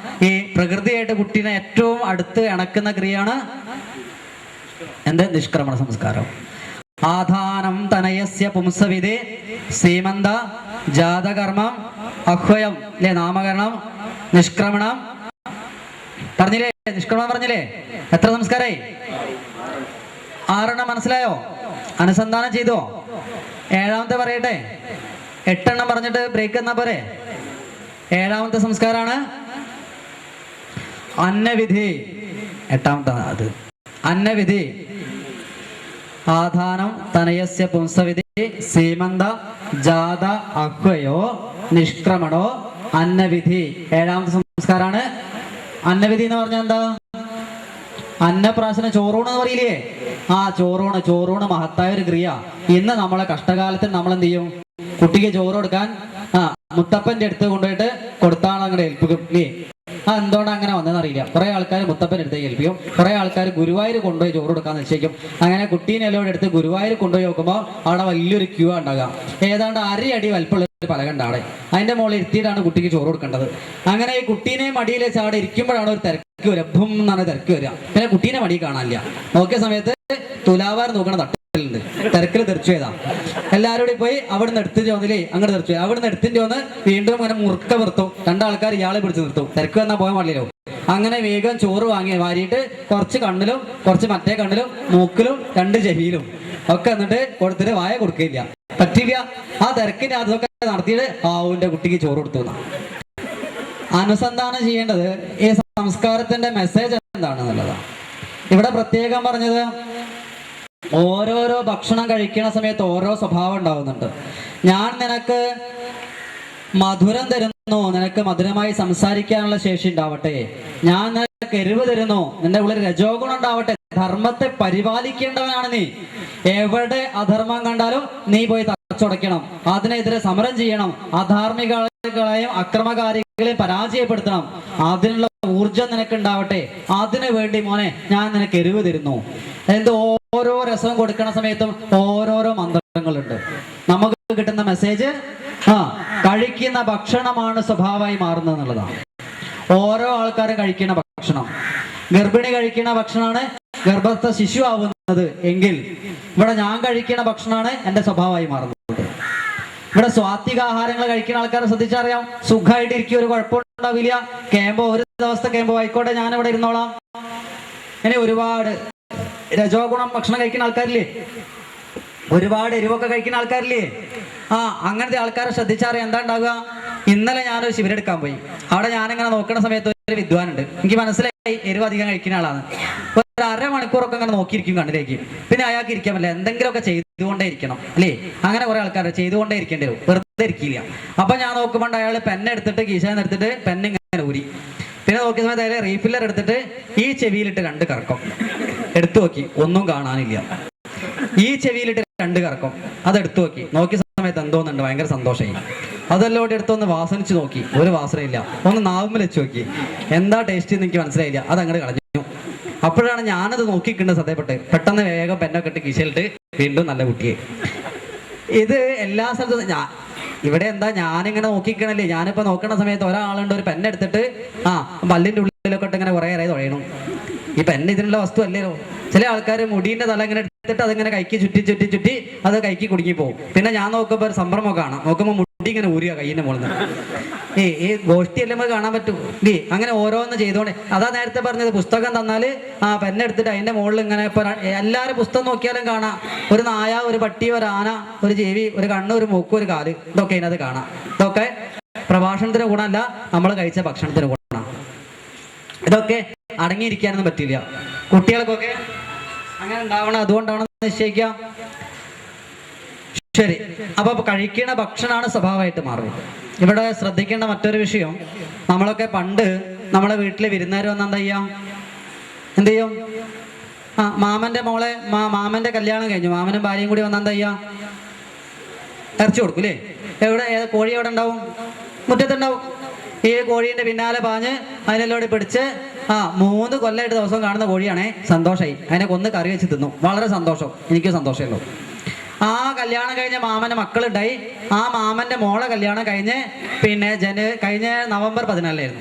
Speaker 1: ഈ പ്രകൃതിയായിട്ട് കുട്ടീനെ ഏറ്റവും അടുത്ത് ഇണക്കുന്ന ക്രിയയാണ് നിഷ്ക്രമണ സംസ്കാരം. ആധാനം തനയസ്യ പുംസവിധി സീമന്ത ജാതകർമ്മം അഹ്വയം, അല്ലെ? നാമകരണം, നിഷ്ക്രമണം പറഞ്ഞില്ലേ? നിഷ്ക്രമണം പറഞ്ഞില്ലേ? എത്ര സംസ്കാരമായി? 6 മനസ്സിലായോ? അനുസന്ധാനം ചെയ്തോ? 7ാമത്തെ പറയട്ടെ? 8 പറഞ്ഞിട്ട് ബ്രേക്ക് എന്നാ പോരെ? 7ാമത്തെ സംസ്കാരാണ് അന്നവിധി. 8ാമത്തെ അത് അന്നവിധി. ആധാനം തനയസ്യ പുംസവിധി സീമന്ത ജാത അഹ്വയോ നിഷ്ക്രമണോ അന്നവിധി. 7ാമത്തെ സംസ്കാരാണ് അന്നവിധി. എന്ന് പറഞ്ഞാൽ എന്താ? അന്നപ്രാശനം, ചോറൂണ് എന്ന് പറയില്ലേ? ചോറൂണ് മഹത്തായ ഒരു ക്രിയ. ഇന്ന് നമ്മളെ കഷ്ടകാലത്തിൽ നമ്മൾ എന്ത് ചെയ്യും? കുട്ടിക്ക് ചോറ് കൊടുക്കാൻ മുത്തപ്പന്റെ അടുത്ത് കൊണ്ടുപോയിട്ട് കൊടുത്താണ് അങ്ങോട്ട് ഏൽപ്പിക്കും, ഇല്ലേ? എന്തുകൊണ്ട് അങ്ങനെ വന്നതെന്നറിയില്ല. കുറെ ആൾക്കാർ മുത്തപ്പൻ്റെ അടുത്ത് ഏൽപ്പിക്കും, കുറെ ആൾക്കാർ ഗുരുവായൂർ കൊണ്ടുപോയി ചോറ് കൊടുക്കാൻ നിശ്ചയിക്കും. അങ്ങനെ കുട്ടീനെ എല്ലാം എടുത്ത് ഗുരുവായൂർ കൊണ്ടുപോയി നോക്കുമ്പോൾ അവിടെ വലിയൊരു ക്യൂ ഉണ്ടാകാം. ഏതാണ്ട് 1.5 അടി വലിപ്പമുള്ള ഒരു പലകണ്ട് അവിടെ. അതിന്റെ മുകളിൽ ഇരുത്തിയിട്ടാണ് കുട്ടിക്ക് ചോറ് കൊടുക്കേണ്ടത്. അങ്ങനെ ഈ കുട്ടീനെ മടിയിൽ വെച്ച് അവിടെ ഇരിക്കുമ്പോഴാണ് ഒരു തിരക്ക് വരിക. ഭം എന്നാണ് തിരക്ക് വരിക. പിന്നെ കുട്ടീനെ മടി കാണാനില്ല. നോക്കിയ സമയത്ത് തുലാവാർ നോക്കണ തട്ടലുണ്ട്. തിരക്കിൽ തെറിച്ചു പോയതാ. എല്ലാവരും കൂടി പോയി അവിടുന്ന് എടുത്തിട്ട് വന്നില്ലേ അങ്ങോട്ട് തെറിച്ചു. അവിടുന്ന് എടുത്തിട്ട് വന്ന് വീണ്ടും അങ്ങനെ മുറുക്ക നിർത്തും. 2 ആൾക്കാർ ഇയാളെ പിടിച്ച് നിർത്തും. തിരക്ക് വന്നാൽ പോകാൻ പാടില്ലല്ലോ. അങ്ങനെ വേഗം ചോറ് വാരിയിട്ട് കുറച്ച് കണ്ണിലും കുറച്ച് മറ്റേ കണ്ണിലും മൂക്കിലും 2 ചെവിയിലും ഒക്കെ എന്നിട്ട് കൊടുത്തിട്ട് വായ കൊടുക്കില്ല. പറ്റില്ല. ആ തിരക്കിന് അതൊക്കെ നടത്തിയിട്ട് ആവുന്റെ കുട്ടിക്ക് ചോറ് കൊടുത്തു. അനുസന്ധാനം ചെയ്യേണ്ടത് ഈ സംസ്കാരത്തിന്റെ മെസ്സേജ് എന്താണെന്നുള്ളതാണ്. ഇവിടെ പ്രത്യേകം പറഞ്ഞത് ഓരോരോ ഭക്ഷണം കഴിക്കുന്ന സമയത്ത് ഓരോ സ്വഭാവം ഉണ്ടാവുന്നുണ്ട്. ഞാൻ നിനക്ക് മധുരം തരുന്നു, നിനക്ക് മധുരമായി സംസാരിക്കാനുള്ള ശേഷി ഉണ്ടാവട്ടെ. ഞാൻ നിനക്ക് എരിവ് തരുന്നു, നിന്റെ ഉള്ളിൽ രജോഗുണം ഉണ്ടാവട്ടെ. ധർമ്മത്തെ പരിപാലിക്കേണ്ടവനാണ് നീ. എവിടെ അധർമ്മം കണ്ടാലും നീ പോയി തച്ചുടയ്ക്കണം, അതിനെതിരെ സമരം ചെയ്യണം, അധാർമികളെയും അക്രമകാരികളെയും പരാജയപ്പെടുത്തണം. അതിനുള്ള ഊർജം നിനക്ക് ഉണ്ടാവട്ടെ. അതിനു വേണ്ടി മോനെ ഞാൻ നിനക്ക് എരിവ് തരുന്നു. ഓരോ രസവും കൊടുക്കണ സമയത്തും ഓരോരോ മന്ത്രങ്ങളുണ്ട്. നമുക്ക് കിട്ടുന്ന മെസ്സേജ് കഴിക്കുന്ന ഭക്ഷണമാണ് സ്വഭാവമായി മാറുന്നത് എന്നുള്ളതാണ്. ഓരോ ആൾക്കാരും കഴിക്കുന്ന ഭക്ഷണം, ഗർഭിണി കഴിക്കുന്ന ഭക്ഷണമാണ് ഗർഭസ്ഥ ശിശു ആവുന്നത് എങ്കിൽ ഇവിടെ ഞാൻ കഴിക്കുന്ന ഭക്ഷണമാണ് എന്റെ സ്വഭാവമായി മാറുന്നത്. ഇവിടെ സ്വാത്വികാഹാരങ്ങൾ കഴിക്കുന്ന ആൾക്കാരെ ശ്രദ്ധിച്ചറിയാം, സുഖമായിട്ട് ഇരിക്കും, ഒരു കുഴപ്പമുണ്ടാവില്ല. ഒരു ദിവസത്തെ ക്യാമ്പോ ആയിക്കോട്ടെ, ഞാൻ ഇവിടെ ഇരുന്നോളാം. ഇനി ഒരുപാട് രജോ ഗുണം ഭക്ഷണം കഴിക്കുന്ന ആൾക്കാരില്ലേ, ഒരുപാട് എരിവൊക്കെ കഴിക്കുന്ന ആൾക്കാരില്ലേ, അങ്ങനത്തെ ആൾക്കാരെ ശ്രദ്ധിച്ചറിയാം എന്താ ഉണ്ടാവുക. ഇന്നലെ ഞാനൊരു ശിബിരെടുക്കാൻ പോയി. അവിടെ ഞാനിങ്ങനെ നോക്കുന്ന സമയത്ത് ഒരു വിദ്വാനുണ്ട്. എനിക്ക് മനസ്സിലായി എരിവ് അധികം കഴിക്കുന്ന ആളാണ്. ഒരു അരമണിക്കൂറൊക്കെ അങ്ങനെ നോക്കിയിരിക്കും കണ്ണിലേക്ക്. പിന്നെ അയാൾക്ക് ഇരിക്കാൻ പറ്റില്ല, എന്തെങ്കിലുമൊക്കെ ചെയ്തുകൊണ്ടേ ഇരിക്കണം അല്ലേ. അങ്ങനെ കുറെ ആൾക്കാർ ചെയ്തുകൊണ്ടേ ഇരിക്കേണ്ടി വരും, വെറുതെ ഇരിക്കില്ല. അപ്പൊ ഞാൻ നോക്കുമ്പോൾ അയാൾ പെണ്ണെടുത്തിട്ട് കീശാന്ന് എടുത്തിട്ട് പെണ്ണിങ്ങനെ ഊരി. പിന്നെ നോക്കിയ സമയത്ത് അയാൾ റീഫില്ലർ എടുത്തിട്ട് ഈ ചെവിയിലിട്ട് 2 കറക്കം എടുത്തു നോക്കി, ഒന്നും കാണാനില്ല. ഈ ചെവിയിലിട്ട് 2 കറക്കം അതെടുത്തു നോക്കിയ സമയത്ത് എന്തോന്നുണ്ട്, ഭയങ്കര സന്തോഷമായി. അതെല്ലാം കൂടി എടുത്തൊന്ന് വാസനിച്ച് നോക്കി, ഒരു വാസനയില്ല. ഒന്ന് നാവുമ്മൽ വെച്ച് നോക്കി, എന്താ ടേസ്റ്റ് എന്ന് എനിക്ക് മനസ്സിലായില്ല, അത് അങ്ങോട്ട് കളഞ്ഞു. അപ്പോഴാണ് ഞാനത് നോക്കിക്കുന്നത് സത്യപ്പെട്ട് പെട്ടെന്ന് വേഗം പെന്നൊക്കെ ഇട്ട് കീശയിലിട്ട് വീണ്ടും നല്ല കുട്ടിയെ. ഇത് എല്ലാ സ്ഥലത്തും ഇവിടെ എന്താ ഞാനിങ്ങനെ നോക്കിക്കണല്ലേ. ഞാനിപ്പോ നോക്കണ സമയത്ത് ഒരാളുണ്ട് ഒരു പെന്നെടുത്തിട്ട് പല്ലിന്റെ ഉള്ളിലൊക്കെ ഇട്ട് ഇങ്ങനെ കുറെ നേരം തുഴയണം. ഈ പെണ്ണ് ഇതിനുള്ള വസ്തു അല്ലല്ലോ. ചില ആൾക്കാർ മുടീന്റെ തല ഇങ്ങനെ എടുത്തിട്ട് അതിങ്ങനെ കൈക്ക് ചുറ്റി അത് കൈക്ക് കുടുങ്ങി പോകും. പിന്നെ ഞാൻ നോക്കുമ്പോ ഒരു സംഭ്രമൊക്കെ കാണാം. നോക്കുമ്പോ മുടി ഇങ്ങനെ ഊരിക കയ്യിന്റെ മുകളിൽ നിന്ന്. ഈ ഗോഷ്ടി എല്ലാം കാണാൻ പറ്റും. അങ്ങനെ ഓരോന്ന് ചെയ്തോണ്ടേ. അതാ നേരത്തെ പറഞ്ഞത്, പുസ്തകം തന്നാല് പെന്നെടുത്തിട്ട് അതിന്റെ മുകളിൽ ഇങ്ങനെ ഇപ്പൊ എല്ലാരും പുസ്തകം നോക്കിയാലും കാണാം, ഒരു നായ, ഒരു പട്ടി, ഒരു ആന, ഒരു ചെവി, ഒരു കണ്ണ്, ഒരു മൂക്ക്, ഒരു കാല്, ഇതൊക്കെ ഇതിനകത്ത് കാണാം. ഇതൊക്കെ പ്രഭാഷണത്തിന് ഗുണമല്ല, നമ്മൾ കഴിച്ച ഭക്ഷണത്തിന് ഗുണമാണ്. ഇതൊക്കെ അടങ്ങിയിരിക്കാനൊന്നും പറ്റില്ല. കുട്ടികൾക്കൊക്കെ അങ്ങനെ ഉണ്ടാവണം, അതുകൊണ്ടാണെന്ന് നിശ്ചയിക്കാം. ശരി, അപ്പൊ കഴിക്കുന്ന ഭക്ഷണമാണ് സ്വഭാവമായിട്ട് മാറുന്നത്. ഇവിടെ ശ്രദ്ധിക്കേണ്ട മറ്റൊരു വിഷയം, നമ്മളൊക്കെ പണ്ട് നമ്മളെ വീട്ടില് വിരുന്നുകാർ വന്നാൽ എന്ത് ചെയ്യും? മാമന്റെ മോളെ മാമന്റെ കല്യാണം കഴിഞ്ഞു, മാമനും ഭാര്യയും കൂടി വന്നാൽ എന്താ ചെയ്യാ? ഇറച്ചി കൊടുക്കും അല്ലേ? എവിടെ കോഴി എവിടെ ഉണ്ടാവും? മുറ്റത്തുണ്ടാവും. ഈ കോഴീന്റെ പിന്നാലെ പാഞ്ഞ് അതിനെല്ലോടി പിടിച്ച് 3 കൊല്ലമായിട്ട് ദിവസം കാണുന്ന കോഴിയാണേ. സന്തോഷമായി, അതിനെ കൊന്ന് കറി വെച്ച് തിന്നു. വളരെ സന്തോഷം, എനിക്ക് സന്തോഷമല്ലോ. കല്യാണം കഴിഞ്ഞ മാമന്റെ മക്കളുണ്ടായി. മാമന്റെ മോളെ കല്യാണം കഴിഞ്ഞ് പിന്നെ കഴിഞ്ഞ നവംബർ 14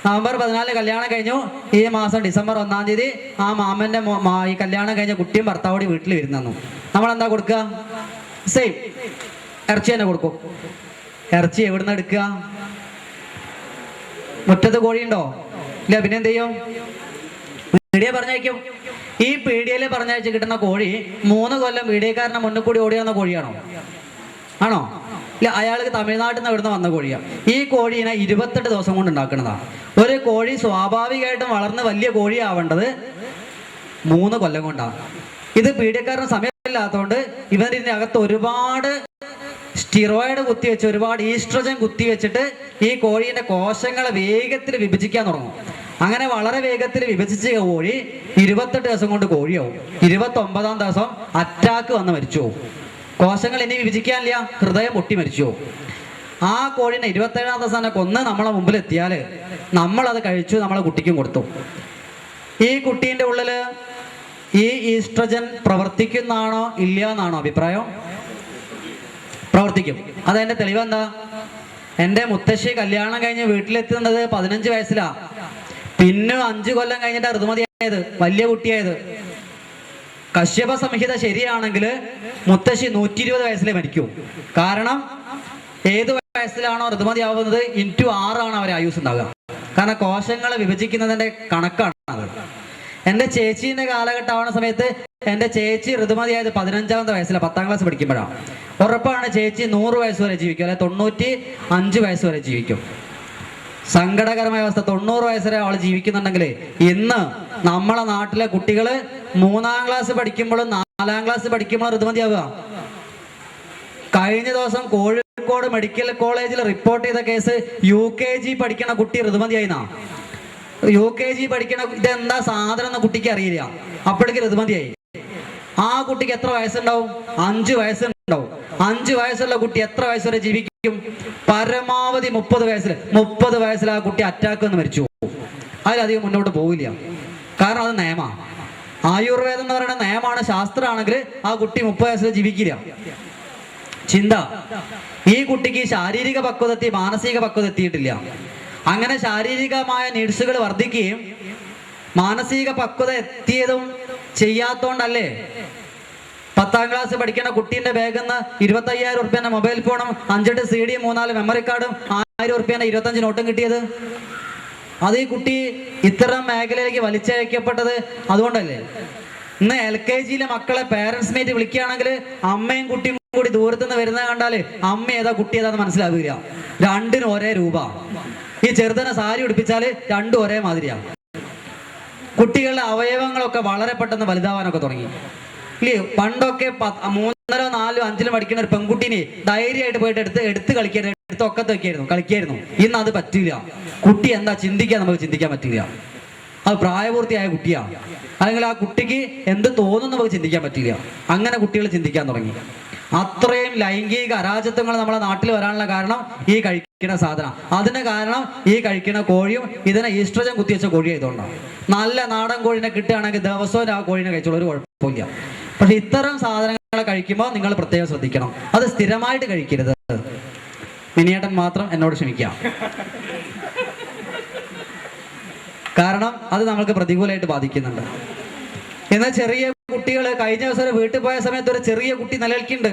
Speaker 1: നവംബർ 14 കല്യാണം കഴിഞ്ഞു. ഈ മാസം ഡിസംബർ 1-ാം തീയതി മാമന്റെ ഈ കല്യാണം കഴിഞ്ഞ കുട്ടിയും ഭർത്താവോടി വീട്ടിൽ വരുന്നു. നമ്മളെന്താ കൊടുക്കുക? സെയിം ഇറച്ചി തന്നെ കൊടുക്കും. ഇറച്ചി എവിടുന്ന് എടുക്കുക? മുറ്റത്ത് കോഴിയുണ്ടോ? ഇല്ല. പിന്നെ എന്ത് ചെയ്യും? പീടിയ പറഞ്ഞയക്കും. ഈ പീടിയയില് പറഞ്ഞയച്ച് കിട്ടുന്ന കോഴി 3 കൊല്ലം പീടിയക്കാരനെ മുന്നിൽ കൂടി ഓടി വന്ന കോഴിയാണോ? ആണോ? ഇല്ല, അയാൾക്ക് തമിഴ്നാട്ടിൽ നിന്ന് ഇവിടുന്ന് വന്ന കോഴിയാണ്. ഈ കോഴീനെ 28 ദിവസം കൊണ്ട് ഉണ്ടാക്കുന്നതാണ്. ഒരു കോഴി സ്വാഭാവികമായിട്ടും വളർന്ന് വലിയ കോഴിയാവേണ്ടത് 3 കൊല്ലം കൊണ്ടാണ്. ഇത് പീഡിയക്കാരന് സമയമില്ലാത്തതുകൊണ്ട് ഇതിന്റെ അകത്ത് ഒരുപാട് സ്റ്റിറോയിഡ് കുത്തിവെച്ച്, ഒരുപാട് ഈസ്ട്രജൻ കുത്തിവെച്ചിട്ട് ഈ കോഴീന്റെ കോശങ്ങളെ വേഗത്തിൽ വിഭജിക്കാൻ തുടങ്ങും. അങ്ങനെ വളരെ വേഗത്തിൽ വിഭജിച്ച കോഴി 28 ദിവസം കൊണ്ട് കോഴിയാവും. 29-ാം ദിവസം അറ്റാക്ക് വന്ന് മരിച്ചു പോകും. കോശങ്ങൾ ഇനി വിഭജിക്കാനില്ല, ഹൃദയം പൊട്ടി മരിച്ചു പോകും. ആ കോഴിനെ 27-ാം ദിവസം കൊന്ന് നമ്മളെ മുമ്പിൽ എത്തിയാല് നമ്മളത് കഴിച്ചു, നമ്മളെ കുട്ടിക്കും കൊടുത്തു. ഈ കുട്ടീൻ്റെ ഉള്ളില് ഈ ഈസ്ട്രജൻ പ്രവർത്തിക്കുന്നതാണോ ഇല്ല എന്നാണോ അഭിപ്രായം? പ്രവർത്തിക്കും. അതെന്റെ തെളിവെന്താ? എൻ്റെ മുത്തശ്ശി കല്യാണം കഴിഞ്ഞ് വീട്ടിലെത്തുന്നത് 15 വയസ്സിലാ. പിന്നെ 5 കൊല്ലം കഴിഞ്ഞിട്ട് ഋതുമതിയായത്, വലിയ കുട്ടിയായത്. കശ്യപ സംഹിത ശരിയാണെങ്കിൽ മുത്തശ്ശി 120 വയസ്സിലേ മരിക്കൂ. കാരണം ഏത് വയസ്സിലാണോ ഋതുമതിയാവുന്നത് × 6 അവരെ ആയുസ് ഉണ്ടാവുക. കാരണം കോശങ്ങളെ വിഭജിക്കുന്നതിന്റെ കണക്കാണ് അത്. എൻ്റെ ചേച്ചീൻ്റെ കാലഘട്ടമാവുന്ന സമയത്ത് എൻ്റെ ചേച്ചി ഋതുമതിയായത് 15-ാമത്തെ വയസ്സിലാണ്, 10-ാം ക്ലാസ് പഠിക്കുമ്പോഴാണ്. ഉറപ്പാണ് ചേച്ചി 100 വയസ്സ് വരെ ജീവിക്കും, അല്ലെ 95 വയസ്സ് വരെ ജീവിക്കും. സങ്കടകരമായ അവസ്ഥ. 90 വയസ്സ് വരെ അവൾ ജീവിക്കുന്നുണ്ടെങ്കിൽ ഇന്ന് നമ്മളെ നാട്ടിലെ കുട്ടികൾ 3-ാം ക്ലാസ് പഠിക്കുമ്പോഴും 4-ാം ക്ലാസ് പഠിക്കുമ്പോഴും ഋതുമതിയാവുക. കഴിഞ്ഞ ദിവസം കോഴിക്കോട് മെഡിക്കൽ കോളേജിൽ റിപ്പോർട്ട് ചെയ്ത കേസ്, UKG പഠിക്കണ കുട്ടി ഋതുമതിയായിന്നാ. UKG പഠിക്കണ ഇതെന്താ സാധനം എന്ന് കുട്ടിക്ക് അറിയില്ല, അപ്പോഴേക്ക് ഋതുമതിയായി. ആ കുട്ടിക്ക് എത്ര വയസ്സുണ്ടാവും? 5 വയസ്സുണ്ടാവും. 5 വയസ്സുള്ള കുട്ടി എത്ര വയസ്സ് വരെ ജീവിക്കും? പരമാവധി 30 വയസ്സിൽ. 30 വയസ്സിൽ ആ കുട്ടി അറ്റാക്ക് വന്ന് മരിച്ചു പോകും. അതിലധികം മുന്നോട്ട് പോവില്ല. കാരണം അത് നിയമമാണ്. ആയുർവേദം എന്ന് പറയുന്ന നിയമമാണ്, ശാസ്ത്രമാണെങ്കിൽ ആ കുട്ടി 30 വയസ്സിൽ ജീവിക്കില്ല. ചിന്ത, ഈ കുട്ടിക്ക് ശാരീരിക പക്വത എത്തി, മാനസിക പക്വത എത്തിയിട്ടില്ല. അങ്ങനെ ശാരീരികമായ നീഡ്സുകൾ വർദ്ധിക്കുകയും മാനസിക പക്വത എത്തിയതും ചെയ്യാത്തോണ്ടല്ലേ 10-ാം ക്ലാസ് പഠിക്കുന്ന കുട്ടീന്റെ ബാഗിൽ നിന്ന് 25,000 ഉറുപ്പ്യന്റെ മൊബൈൽ ഫോണും 5-8 CD 3-4 മെമ്മറി കാർഡും 1000 ഉറുപ്പ്യന്റെ 25 നോട്ടും കിട്ടിയത്? അത് ഈ കുട്ടി ഇത്തരം മേഖലയിലേക്ക് വലിച്ചയക്കപ്പെട്ടത് അതുകൊണ്ടല്ലേ? ഇന്ന് LKG മക്കളെ പേരൻസ് മീറ്റ് വിളിക്കുകയാണെങ്കിൽ അമ്മയും കുട്ടിയും കൂടി ദൂരത്തുനിന്ന് വരുന്നത് കണ്ടാല് അമ്മ ഏതാ കുട്ടി ഏതാന്ന് മനസ്സിലാവില്ല. രണ്ടിനും ഒരേ രൂപ. ഈ ചെറുതനെ സാരി ഉടുപ്പിച്ചാല് രണ്ടും ഒരേ മാതിരിയാണ്. കുട്ടികളുടെ അവയവങ്ങളൊക്കെ വളരെ പെട്ടെന്ന് വലുതാവാനൊക്കെ തുടങ്ങി ഇല്ലേ? പണ്ടൊക്കെ 3, 4, 5 പഠിക്കുന്ന ഒരു പെൺകുട്ടീനെ ധൈര്യമായിട്ട് പോയിട്ട് എടുത്ത് കളിക്കായിരുന്നു, എടുത്തൊക്കത്ത് വെക്കായിരുന്നു, കളിക്കായിരുന്നു. ഇന്ന് അത് പറ്റില്ല. കുട്ടി എന്താ ചിന്തിക്കാൻ നമുക്ക് ചിന്തിക്കാൻ പറ്റില്ല. അത് പ്രായപൂർത്തിയായ കുട്ടിയാണ്, അല്ലെങ്കിൽ ആ കുട്ടിക്ക് എന്ത് തോന്നുന്നു നമുക്ക് ചിന്തിക്കാൻ പറ്റില്ല. അങ്ങനെ കുട്ടികൾ ചിന്തിക്കാൻ തുടങ്ങി. അത്രയും ലൈംഗിക അരാജത്വങ്ങൾ നമ്മളെ നാട്ടിൽ വരാനുള്ള കാരണം ഈ കഴിക്കുന്ന സാധനം. അതിന് കാരണം ഈ കഴിക്കുന്ന കോഴിയും ഇതിനെ ഈസ്ട്രജൻ കുത്തിവെച്ച കോഴി ആയതുകൊണ്ടാണ്. നല്ല നാടൻ കോഴിനെ കിട്ടുകയാണെങ്കിൽ ദിവസവും ആ കോഴിനെ കഴിച്ചോളൂ, ഒരു കുഴപ്പമില്ല. പക്ഷെ ഇത്തരം സാധനങ്ങളെ കഴിക്കുമ്പോൾ നിങ്ങൾ പ്രത്യേകം ശ്രദ്ധിക്കണം. അത് സ്ഥിരമായിട്ട് കഴിക്കരുത്. മിനിയേട്ടൻ മാത്രം എന്നോട് ക്ഷമിക്കാം, കാരണം അത് നമ്മൾക്ക് പ്രതികൂലമായിട്ട് ബാധിക്കുന്നുണ്ട്. എന്നാൽ ചെറിയ കുട്ടികൾ, കഴിഞ്ഞ ദിവസം വീട്ടിൽ പോയ സമയത്ത് ഒരു ചെറിയ കുട്ടി നിലനിൽക്കുന്നുണ്ട്.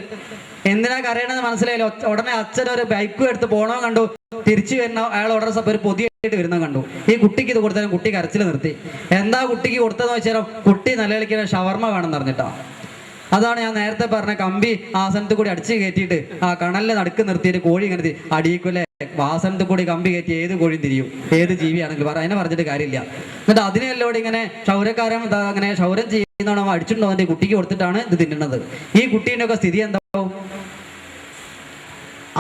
Speaker 1: എന്തിനാ കരയണമെന്ന് മനസ്സിലായില്ല. ഉടനെ അച്ഛൻ ഒരു ബൈക്കും എടുത്ത് പോണോ കണ്ടു, തിരിച്ചു വരുന്ന അയാൾ ഉടനെ ഒരു പൊതിയായിട്ട് വരുന്ന കണ്ടു. ഈ കുട്ടിക്ക് ഇത് കൊടുത്താലും കുട്ടി കരച്ചിൽ നിർത്തി. എന്താ കുട്ടിക്ക് കൊടുത്തതെന്ന് വെച്ചാൽ കുട്ടി നിലനിൽക്കുന്ന ഷവർമ്മ വേണമെന്ന് പറഞ്ഞിട്ടാ. അതാണ് ഞാൻ നേരത്തെ പറഞ്ഞ കമ്പി ആസനത്തിൽ കൂടി അടിച്ച് കയറ്റിയിട്ട് ആ കണലിൽ നടുക്ക് നിർത്തിയിട്ട് കോഴി ഇങ്ങനെ അടിയിക്കൂലെ. വാസനത്തിൽ കൂടി കമ്പി കയറ്റി ഏത് കോഴിയും തിരിയും, ഏത് ജീവിയാണെങ്കിലും. അതിനെ പറഞ്ഞിട്ട് കാര്യമില്ല. എന്നിട്ട് അതിനെല്ലാം ഇങ്ങനെ ക്ഷൗരക്കാരൻ അങ്ങനെ ക്ഷൗരം ചെയ്യുന്നതാണോ അടിച്ചിട്ടുണ്ടോ അതിന്റെ കുട്ടിക്ക് കൊടുത്തിട്ടാണ് ഇത് തിന്നുന്നത്. ഈ കുട്ടീൻ്റെ ഒക്കെ സ്ഥിതി എന്താവും?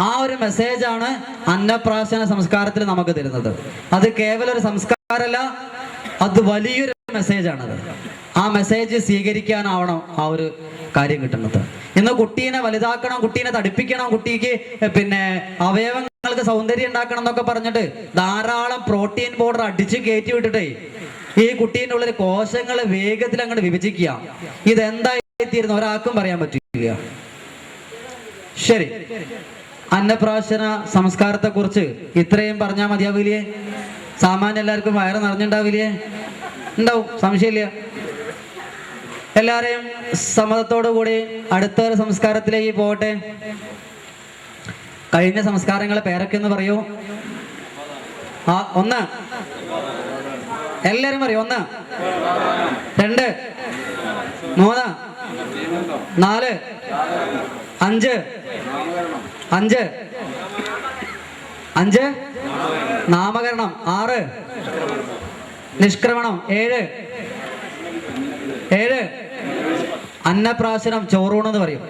Speaker 1: ആ ഒരു മെസ്സേജാണ് അന്നപ്രാശന സംസ്കാരത്തിൽ നമുക്ക് തരുന്നത്. അത് കേവലം ഒരു സംസ്കാരമല്ല, അത് വലിയൊരു മെസ്സേജാണത്. ആ മെസ്സേജ് സ്വീകരിക്കാനാവണം ആ ഒരു കാര്യം കിട്ടുന്നത്. ഇന്ന് കുട്ടീനെ വലുതാക്കണം, കുട്ടീനെ തടിപ്പിക്കണം, കുട്ടിക്ക് അവയവങ്ങൾക്ക് സൗന്ദര്യം ഉണ്ടാക്കണം എന്നൊക്കെ പറഞ്ഞിട്ട് ധാരാളം പ്രോട്ടീൻ പൗഡർ അടിച്ച് കയറ്റി വിട്ടിട്ടേ ഈ കുട്ടീൻ്റെ ഉള്ളിൽ കോശങ്ങൾ വേഗത്തിൽ അങ്ങോട്ട് വിഭജിക്കുക. ഇതെന്തായിത്തീരുന്നു ഒരാൾക്കും പറയാൻ പറ്റില്ല. ശരി, അന്നപ്രാശന സംസ്കാരത്തെ കുറിച്ച് ഇത്രയും പറഞ്ഞാൽ മതിയാവില്ലേ? സാമാന്യം എല്ലാവർക്കും വയറ് നിറഞ്ഞിട്ടുണ്ടാവില്ലേ? ഉണ്ടാവും, സംശയമില്ല. എല്ലാരെയും സമ്മതത്തോടു കൂടി അടുത്തൊരു സംസ്കാരത്തിലേക്ക് പോകട്ടെ. കഴിഞ്ഞ സംസ്കാരങ്ങളെ പേരൊക്കെ എന്ന് പറയൂ. ഒന്ന്, എല്ലാരും പറയൂ. 1, 2, 3, 4, 5. 5 നാമകരണം. 6 നിഷ്ക്രമണം. 7 അന്നപ്രാശനം, ചോറൂണെന്ന് പറയും.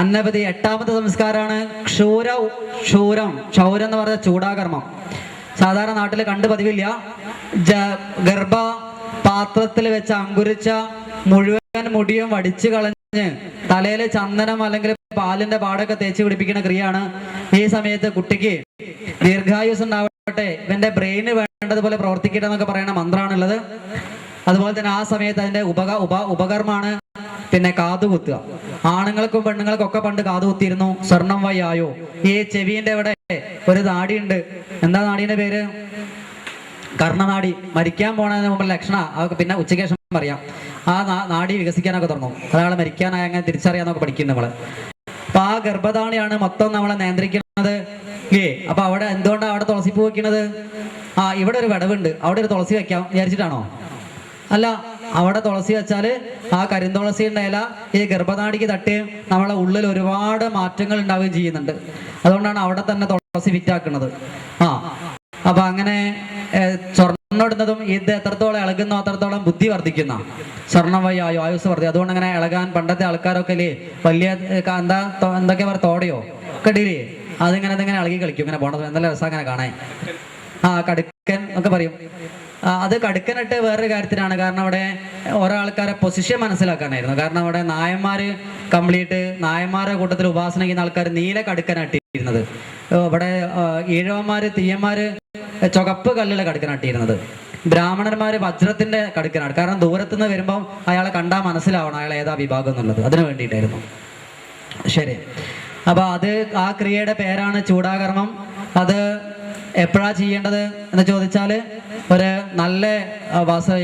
Speaker 1: അന്നപതി 8ാമത്തെ സംസ്കാരമാണ് ക്ഷൗരം എന്ന് പറഞ്ഞ ചൂടാകർമ്മം. സാധാരണ നാട്ടിൽ കണ്ടു പതിവില്ല. ഗർഭ പാത്രത്തിൽ വെച്ച് അങ്കുരിച്ച മുഴുവൻ മുടിയും വടിച്ചു കളഞ്ഞ് തലയിൽ ചന്ദനം അല്ലെങ്കിൽ പാലിന്റെ പാടൊക്കെ തേച്ച് പിടിപ്പിക്കുന്ന ക്രിയയാണ്. ഈ സമയത്ത് കുട്ടിക്ക് ദീർഘായുസ് ഉണ്ടാവട്ടെ, ഇവന്റെ ബ്രെയിന് വേണ്ടതുപോലെ പ്രവർത്തിക്കട്ടെ എന്നൊക്കെ പറയുന്ന മന്ത്രമാണുള്ളത്. അതുപോലെ തന്നെ ആ സമയത്ത് അതിന്റെ ഉപകർമാണ് കാതുകുത്തുക. ആണുങ്ങൾക്കും പെണ്ണുങ്ങൾക്കും ഒക്കെ പണ്ട് കാതുകുത്തിയിരുന്നു. സ്വർണം വയ്യായോ. ഈ ചെവിന്റെ ഇവിടെ ഒരു നാടിയുണ്ട്. എന്താ നാടിയുടെ പേര്? കർണനാടി. മരിക്കാൻ പോണതിന് മുമ്പ് ലക്ഷണം അതൊക്കെ പിന്നെ ഉച്ചയ്ക്ക് ശേഷം പറയാം. ആ നാടി വികസിക്കാനൊക്കെ തുടങ്ങും. ഒരാളെ മരിക്കാനായി അങ്ങനെ തിരിച്ചറിയാന്നൊക്കെ പഠിക്കും നമ്മള്. അപ്പൊ ആ ഗർഭധാണിയാണ് മൊത്തം നമ്മളെ നിയന്ത്രിക്കുന്നത്. അപ്പൊ അവിടെ എന്തുകൊണ്ടാണ് അവിടെ തുളസിപ്പൂ വെക്കുന്നത്? ഇവിടെ ഒരു വിടവുണ്ട്, അവിടെ ഒരു തുളസി വെക്കാം വിചാരിച്ചിട്ടാണോ? അല്ല, അവിടെ തുളസി വെച്ചാല് ആ കരിന്തുളസിയുടെ ഇല ഈ ഗർഭനാടിക്ക് തട്ടുകയും നമ്മളെ ഉള്ളിൽ ഒരുപാട് മാറ്റങ്ങൾ ഉണ്ടാവുകയും ചെയ്യുന്നുണ്ട്. അതുകൊണ്ടാണ് അവിടെ തന്നെ തുളസി ഫിറ്റാക്കുന്നത്. അപ്പൊ അങ്ങനെ സ്വർണ്ണം ഇടുന്നതും ഇത് എത്രത്തോളം ഇളകുന്നോ അത്രത്തോളം ബുദ്ധി വർദ്ധിക്കുന്ന സ്വർണ്ണം വഴി ആയുസ് വർദ്ധിക്കും. അതുകൊണ്ട് അങ്ങനെ ഇളകാൻ പണ്ടത്തെ ആൾക്കാരൊക്കെ അല്ലേ വലിയ എന്തൊക്കെ പറ തോടയോ ഒക്കെ ഇടില്ലേ, അതിങ്ങനെ ഇളകി കളിക്കും. ഇങ്ങനെ പോണത് നല്ല രസം അങ്ങനെ കാണാൻ. കടുക്കൻ ഒക്കെ പറയും. അത് കടുക്കനിട്ട് വേറൊരു കാര്യത്തിനാണ്. കാരണം അവിടെ ഓരോ ആൾക്കാരെ പൊസിഷൻ മനസ്സിലാക്കാനായിരുന്നു. കാരണം അവിടെ നായന്മാരുടെ കൂട്ടത്തിൽ ഉപാസന ചെയ്യുന്ന ആൾക്കാർ നീല കടുക്കനാട്ടിയിരുന്നത്. ഇവിടെ ഈഴവന്മാര് തീയന്മാര് ചുവപ്പ് കല്ലിലെ കടുക്കനാട്ടിയിരുന്നത്. ബ്രാഹ്മണന്മാര് വജ്രത്തിന്റെ കടുക്കനാണ്. കാരണം ദൂരത്തുനിന്ന് വരുമ്പോൾ അയാളെ കണ്ടാൽ മനസ്സിലാവണം അയാൾ ഏതാ വിഭാഗം എന്നുള്ളത്. അതിനു വേണ്ടിയിട്ടായിരുന്നു. ശരി, അപ്പൊ ആ ക്രിയയുടെ പേരാണ് ചൂടാകർമ്മം. അത് എപ്പോഴാ ചെയ്യേണ്ടത് എന്ന് ചോദിച്ചാൽ ഒരു നല്ല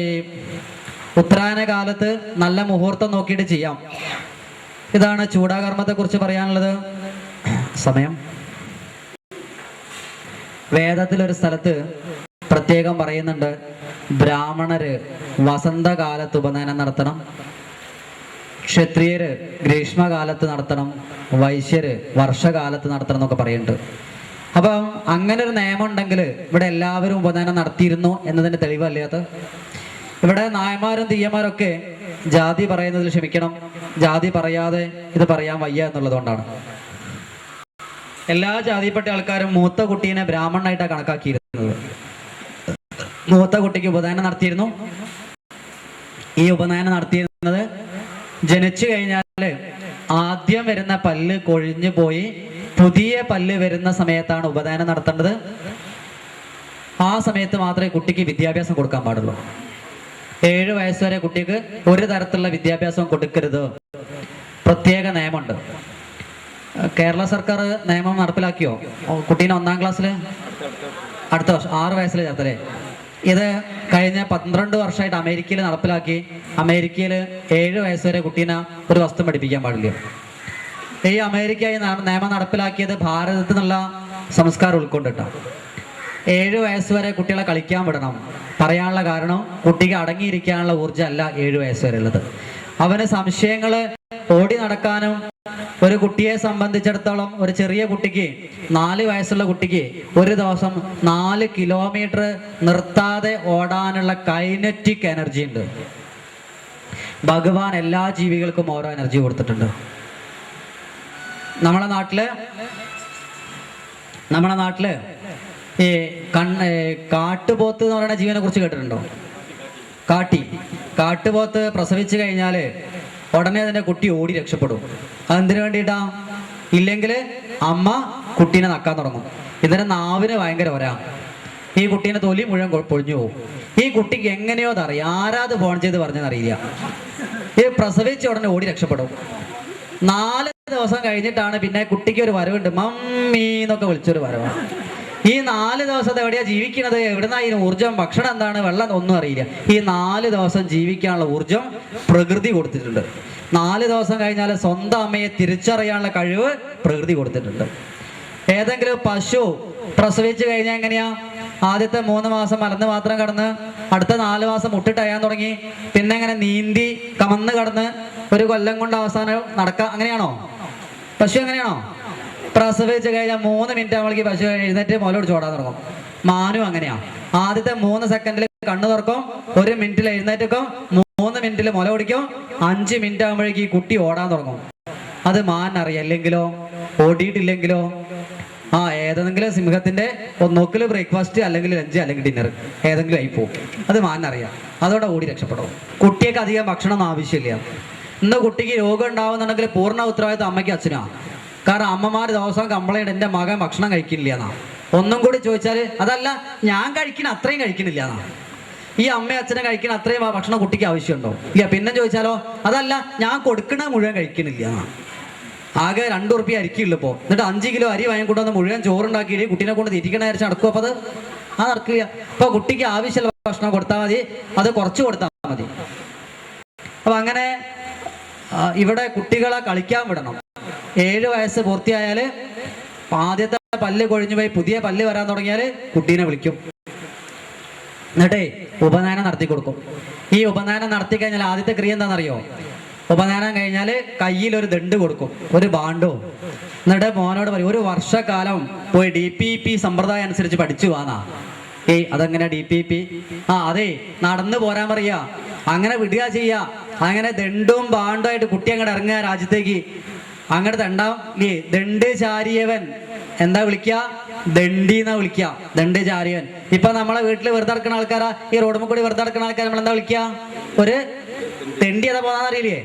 Speaker 1: ഈ ഉത്തരായന കാലത്ത് നല്ല മുഹൂർത്തം നോക്കിയിട്ട് ചെയ്യാം. ഇതാണ് ചൂടാകർമ്മത്തെ കുറിച്ച് പറയാനുള്ളത്. സമയം വേദത്തിലൊരു സ്ഥലത്ത് പ്രത്യേകം പറയുന്നുണ്ട്, ബ്രാഹ്മണര് വസന്തകാലത്ത് ഉപനയനം നടത്തണം, ക്ഷത്രിയര് ഗ്രീഷ്മകാലത്ത് നടത്തണം, വൈശ്യര് വർഷകാലത്ത് നടത്തണം എന്നൊക്കെ പറയുന്നുണ്ട്. അപ്പം അങ്ങനെ ഒരു നിയമം ഉണ്ടെങ്കിൽ ഇവിടെ എല്ലാവരും ഉപനയനം നടത്തിയിരുന്നു എന്നതിന് തെളിവല്ലേ അത്? ഇവിടെ നായന്മാരും തീയന്മാരും ഒക്കെ ജാതി പറയുന്നതിൽ ക്ഷമിക്കണം, ജാതി പറയാതെ ഇത് പറയാൻ വയ്യ എന്നുള്ളത് കൊണ്ടാണ്. എല്ലാ ജാതിപ്പെട്ട ആൾക്കാരും മൂത്ത കുട്ടീനെ ബ്രാഹ്മണനായിട്ടാണ് കണക്കാക്കിയിരുന്നത്. മൂത്ത കുട്ടിക്ക് ഉപനയനം നടത്തിയിരുന്നു. ഈ ഉപനയനം നടത്തിയിരുന്നത് ജനിച്ചു കഴിഞ്ഞാൽ ആദ്യം വരുന്ന പല്ല് കൊഴിഞ്ഞു പോയി പുതിയ പല്ല് വരുന്ന സമയത്താണ് ഉപനയനം നടത്തേണ്ടത്. ആ സമയത്ത് മാത്രമേ കുട്ടിക്ക് വിദ്യാഭ്യാസം കൊടുക്കാൻ പാടുള്ളൂ. 7 വയസ്സ് വരെ കുട്ടിക്ക് ഒരു തരത്തിലുള്ള വിദ്യാഭ്യാസം കൊടുക്കരുത്. പ്രത്യേക നിയമമുണ്ട്. കേരള സർക്കാർ നിയമം നടപ്പിലാക്കിയോ? കുട്ടീനെ 1-ാം ക്ലാസ്സിൽ അടുത്ത വർഷം 6 വയസ്സിൽ ചേർത്തല്ലേ? ഇത് കഴിഞ്ഞ 12 വർഷമായിട്ട് അമേരിക്കയിൽ നടപ്പിലാക്കി. അമേരിക്കയിൽ 7 വയസ്സ് വരെ കുട്ടീനെ ഒരു വസ്തു പഠിപ്പിക്കാൻ പാടില്ല. ഈ അമേരിക്കയിൽ നിയമം നടപ്പിലാക്കിയത് ഭാരതത്തിൽ നിന്നുള്ള സംസ്കാരം ഉൾക്കൊണ്ടിട്ടാണ്. 7 വയസ്സ് വരെ കുട്ടികളെ കളിക്കാൻ വിടണം. പറയാനുള്ള കാരണം, കുട്ടിക്ക് അടങ്ങിയിരിക്കാനുള്ള ഊർജ്ജം അല്ല 7 വയസ്സ് വരെ ഉള്ളത്. അവന് സംശയങ്ങൾ ഓടി നടക്കാനും, ഒരു കുട്ടിയെ സംബന്ധിച്ചിടത്തോളം ഒരു ചെറിയ കുട്ടിക്ക് 4 വയസ്സുള്ള കുട്ടിക്ക് ഒരു ദിവസം 4 കിലോമീറ്റർ നിർത്താതെ ഓടാനുള്ള കൈനറ്റിക് എനർജി ഉണ്ട്. ഭഗവാൻ എല്ലാ ജീവികൾക്കും ഓരോ എനർജി കൊടുത്തിട്ടുണ്ട്. നമ്മളെ നാട്ടില് ഈ കാട്ടുപോത്ത് എന്ന് പറയുന്ന ജീവനെ കുറിച്ച് കേട്ടിട്ടുണ്ടോ? കാട്ടുപോത്ത് പ്രസവിച്ചു കഴിഞ്ഞാൽ ഉടനെ അതിന്റെ കുട്ടി ഓടി രക്ഷപ്പെടും. അതെന്തിനു വേണ്ടിയിട്ടാ? ഇല്ലെങ്കിൽ അമ്മ കുട്ടീനെ നക്കാൻ തുടങ്ങും. ഇതിന്റെ നാവിന് ഭയങ്കര ഒരാ. ഈ കുട്ടീനെ തൊലി മുഴുവൻ പൊഴിഞ്ഞു പോകും. ഈ കുട്ടിക്ക് എങ്ങനെയോ അതറിയാം, ആരാത് ഫോൺ ചെയ്ത് പറഞ്ഞതെന്നറിയില്ല. ഈ പ്രസവിച്ച ഉടനെ ഓടി രക്ഷപ്പെടും. 4 ദിവസം കഴിഞ്ഞിട്ടാണ് പിന്നെ കുട്ടിക്ക് ഒരു വരവുണ്ട്, മമ്മി എന്നൊക്കെ വിളിച്ചൊരു വരവാണ്. ഈ 4 ദിവസത്തെ എവിടെയാ ജീവിക്കുന്നത്? എവിടുന്ന ഈ ഊർജം? ഭക്ഷണം എന്താണ്, വെള്ളം ഒന്നും അറിയില്ല. ഈ 4 ദിവസം ജീവിക്കാനുള്ള ഊർജം പ്രകൃതി കൊടുത്തിട്ടുണ്ട്. 4 ദിവസം കഴിഞ്ഞാൽ സ്വന്തം അമ്മയെ തിരിച്ചറിയാനുള്ള കഴിവ് പ്രകൃതി കൊടുത്തിട്ടുണ്ട്. ഏതെങ്കിലും പശു പ്രസവിച്ചു കഴിഞ്ഞാൽ എങ്ങനെയാ? ആദ്യത്തെ 3 മാസം മലന്ന് മാത്രം കടന്ന് അടുത്ത 4 മാസം മുട്ടിട്ട് അയാൻ തുടങ്ങി, പിന്നെ ഇങ്ങനെ നീന്തി കമന്ന് കടന്ന് ഒരു കൊല്ലം കൊണ്ട് അവസാനം നടക്കാം. അങ്ങനെയാണോ പശു? അങ്ങനെയാണോ? പ്രസവിച്ച് കഴിഞ്ഞാൽ 3 മിനിറ്റ് ആവുമ്പോഴേക്ക് പശു എഴുന്നേറ്റ് മുലയോട് ചോടാൻ തുടങ്ങും. മാനും അങ്ങനെയാ. ആദ്യത്തെ 3 സെക്കൻഡിൽ കണ്ണു തുറക്കും, 1 മിനിറ്റിൽ എഴുന്നേറ്റും, 3 മിനിറ്റിൽ മുല ഓടിക്കും, 5 മിനിറ്റ് ആകുമ്പോഴേക്ക് ഈ കുട്ടി ഓടാൻ തുടങ്ങും. അത് മാനറിയാം. അല്ലെങ്കിലോ, ഓടിയിട്ടില്ലെങ്കിലോ, ഏതെങ്കിലും സിംഹത്തിന്റെ ഒന്നോക്കില് ബ്രേക്ക്ഫാസ്റ്റ്, അല്ലെങ്കിൽ ലഞ്ച്, അല്ലെങ്കിൽ ഡിന്നർ ഏതെങ്കിലും ആയി പോകും. അത് മാനറിയാം. അതോടെ ഓടി രക്ഷപ്പെടും. കുട്ടിയൊക്കെ അധികം ഭക്ഷണം ആവശ്യമില്ല. ഇന്ന് കുട്ടിക്ക് രോഗം ഉണ്ടാവുന്നുണ്ടെങ്കിൽ പൂർണ്ണ ഉത്തരവാദിത്വം അമ്മയ്ക്ക് അച്ഛനാണ്. കാരണം അമ്മമാർ ദിവസം കംപ്ലൈന്റ്, എൻ്റെ മകൻ ഭക്ഷണം കഴിക്കുന്നില്ല എന്നാ. ഒന്നും കൂടി ചോദിച്ചാൽ അതല്ല, ഞാൻ കഴിക്കുന്ന അത്രയും കഴിക്കുന്നില്ല എന്നാ. ഈ അമ്മയും അച്ഛനെ കഴിക്കുന്ന അത്രയും ഭക്ഷണം കുട്ടിക്ക് ആവശ്യമുണ്ടോ? ഇല്ല. പിന്നെ ചോദിച്ചാലോ, അതല്ല, ഞാൻ കൊടുക്കണ മുഴുവൻ കഴിക്കുന്നില്ല എന്നാ. ആകെ 2 ഉറുപ്പ്യ അരിക്കുള്ളൂ ഇപ്പോൾ. എന്നിട്ട് 5 കിലോ അരി വാങ്ങിക്കൊണ്ടുവന്ന് മുഴുവൻ ചോറുണ്ടാക്കി കുട്ടീനെ കൊണ്ട് തിരിക്കണ വിചാരിച്ച് നടക്കും. അപ്പോൾ അത് നടക്കില്ല. അപ്പോൾ കുട്ടിക്ക് ആവശ്യമുള്ള ഭക്ഷണം കൊടുത്താൽ മതി, അത് കുറച്ച് കൊടുത്താൽ മതി. അപ്പം അങ്ങനെ ഇവിടെ കുട്ടികളെ കളിക്കാൻ വിടണം. 7 വയസ്സ് പൂർത്തിയായാൽ ആദ്യത്തെ പല്ല് കൊഴിഞ്ഞു പോയി പുതിയ പല്ല് വരാൻ തുടങ്ങിയാൽ കുട്ടീനെ വിളിക്കും. എന്നിട്ടേ ഉപനയനം നടത്തി കൊടുക്കും. ഈ ഉപനയനം നടത്തി കഴിഞ്ഞാൽ ആദ്യത്തെ ക്രിയ എന്താണെന്നറിയോ? ഉപനയനം കഴിഞ്ഞാൽ കയ്യിൽ ഒരു ദണ്ട് കൊടുക്കും, ഒരു ബാണ്ടോ. എന്നിട്ട് മോനോട് പറയും, 1 വർഷക്കാലം പോയി DPP സമ്പ്രദായം അനുസരിച്ച് പഠിച്ചു വാന്നാ. അതെങ്ങനെ DPP? അതെ, നടന്നു പോരാൻ പറയാ. അങ്ങനെ വിടുക ചെയ്യാ. അങ്ങനെ ദണ്ടും ബാണ്ടും ആയിട്ട് കുട്ടി അങ്ങോട്ട് ഇറങ്ങുക രാജ്യത്തേക്ക്. അങ്ങോട്ട് ദണ്ട് ചാരിയവൻ എന്താ വിളിക്കുക? ദണ്ഡി എന്നാ വിളിക്കുക. ദണ്ട് ചാരിയവൻ. ഇപ്പൊ നമ്മളെ വീട്ടിൽ വെറുതെ നടക്കുന്ന ആൾക്കാരാ, ഈ റോഡുമ്മ കൂടി വെറുതെ നടക്കുന്ന ആൾക്കാർ നമ്മൾ എന്താ വിളിക്കുക? ഒരു തെണ്ടി അതാ പോകാൻ അറിയില്ലേ?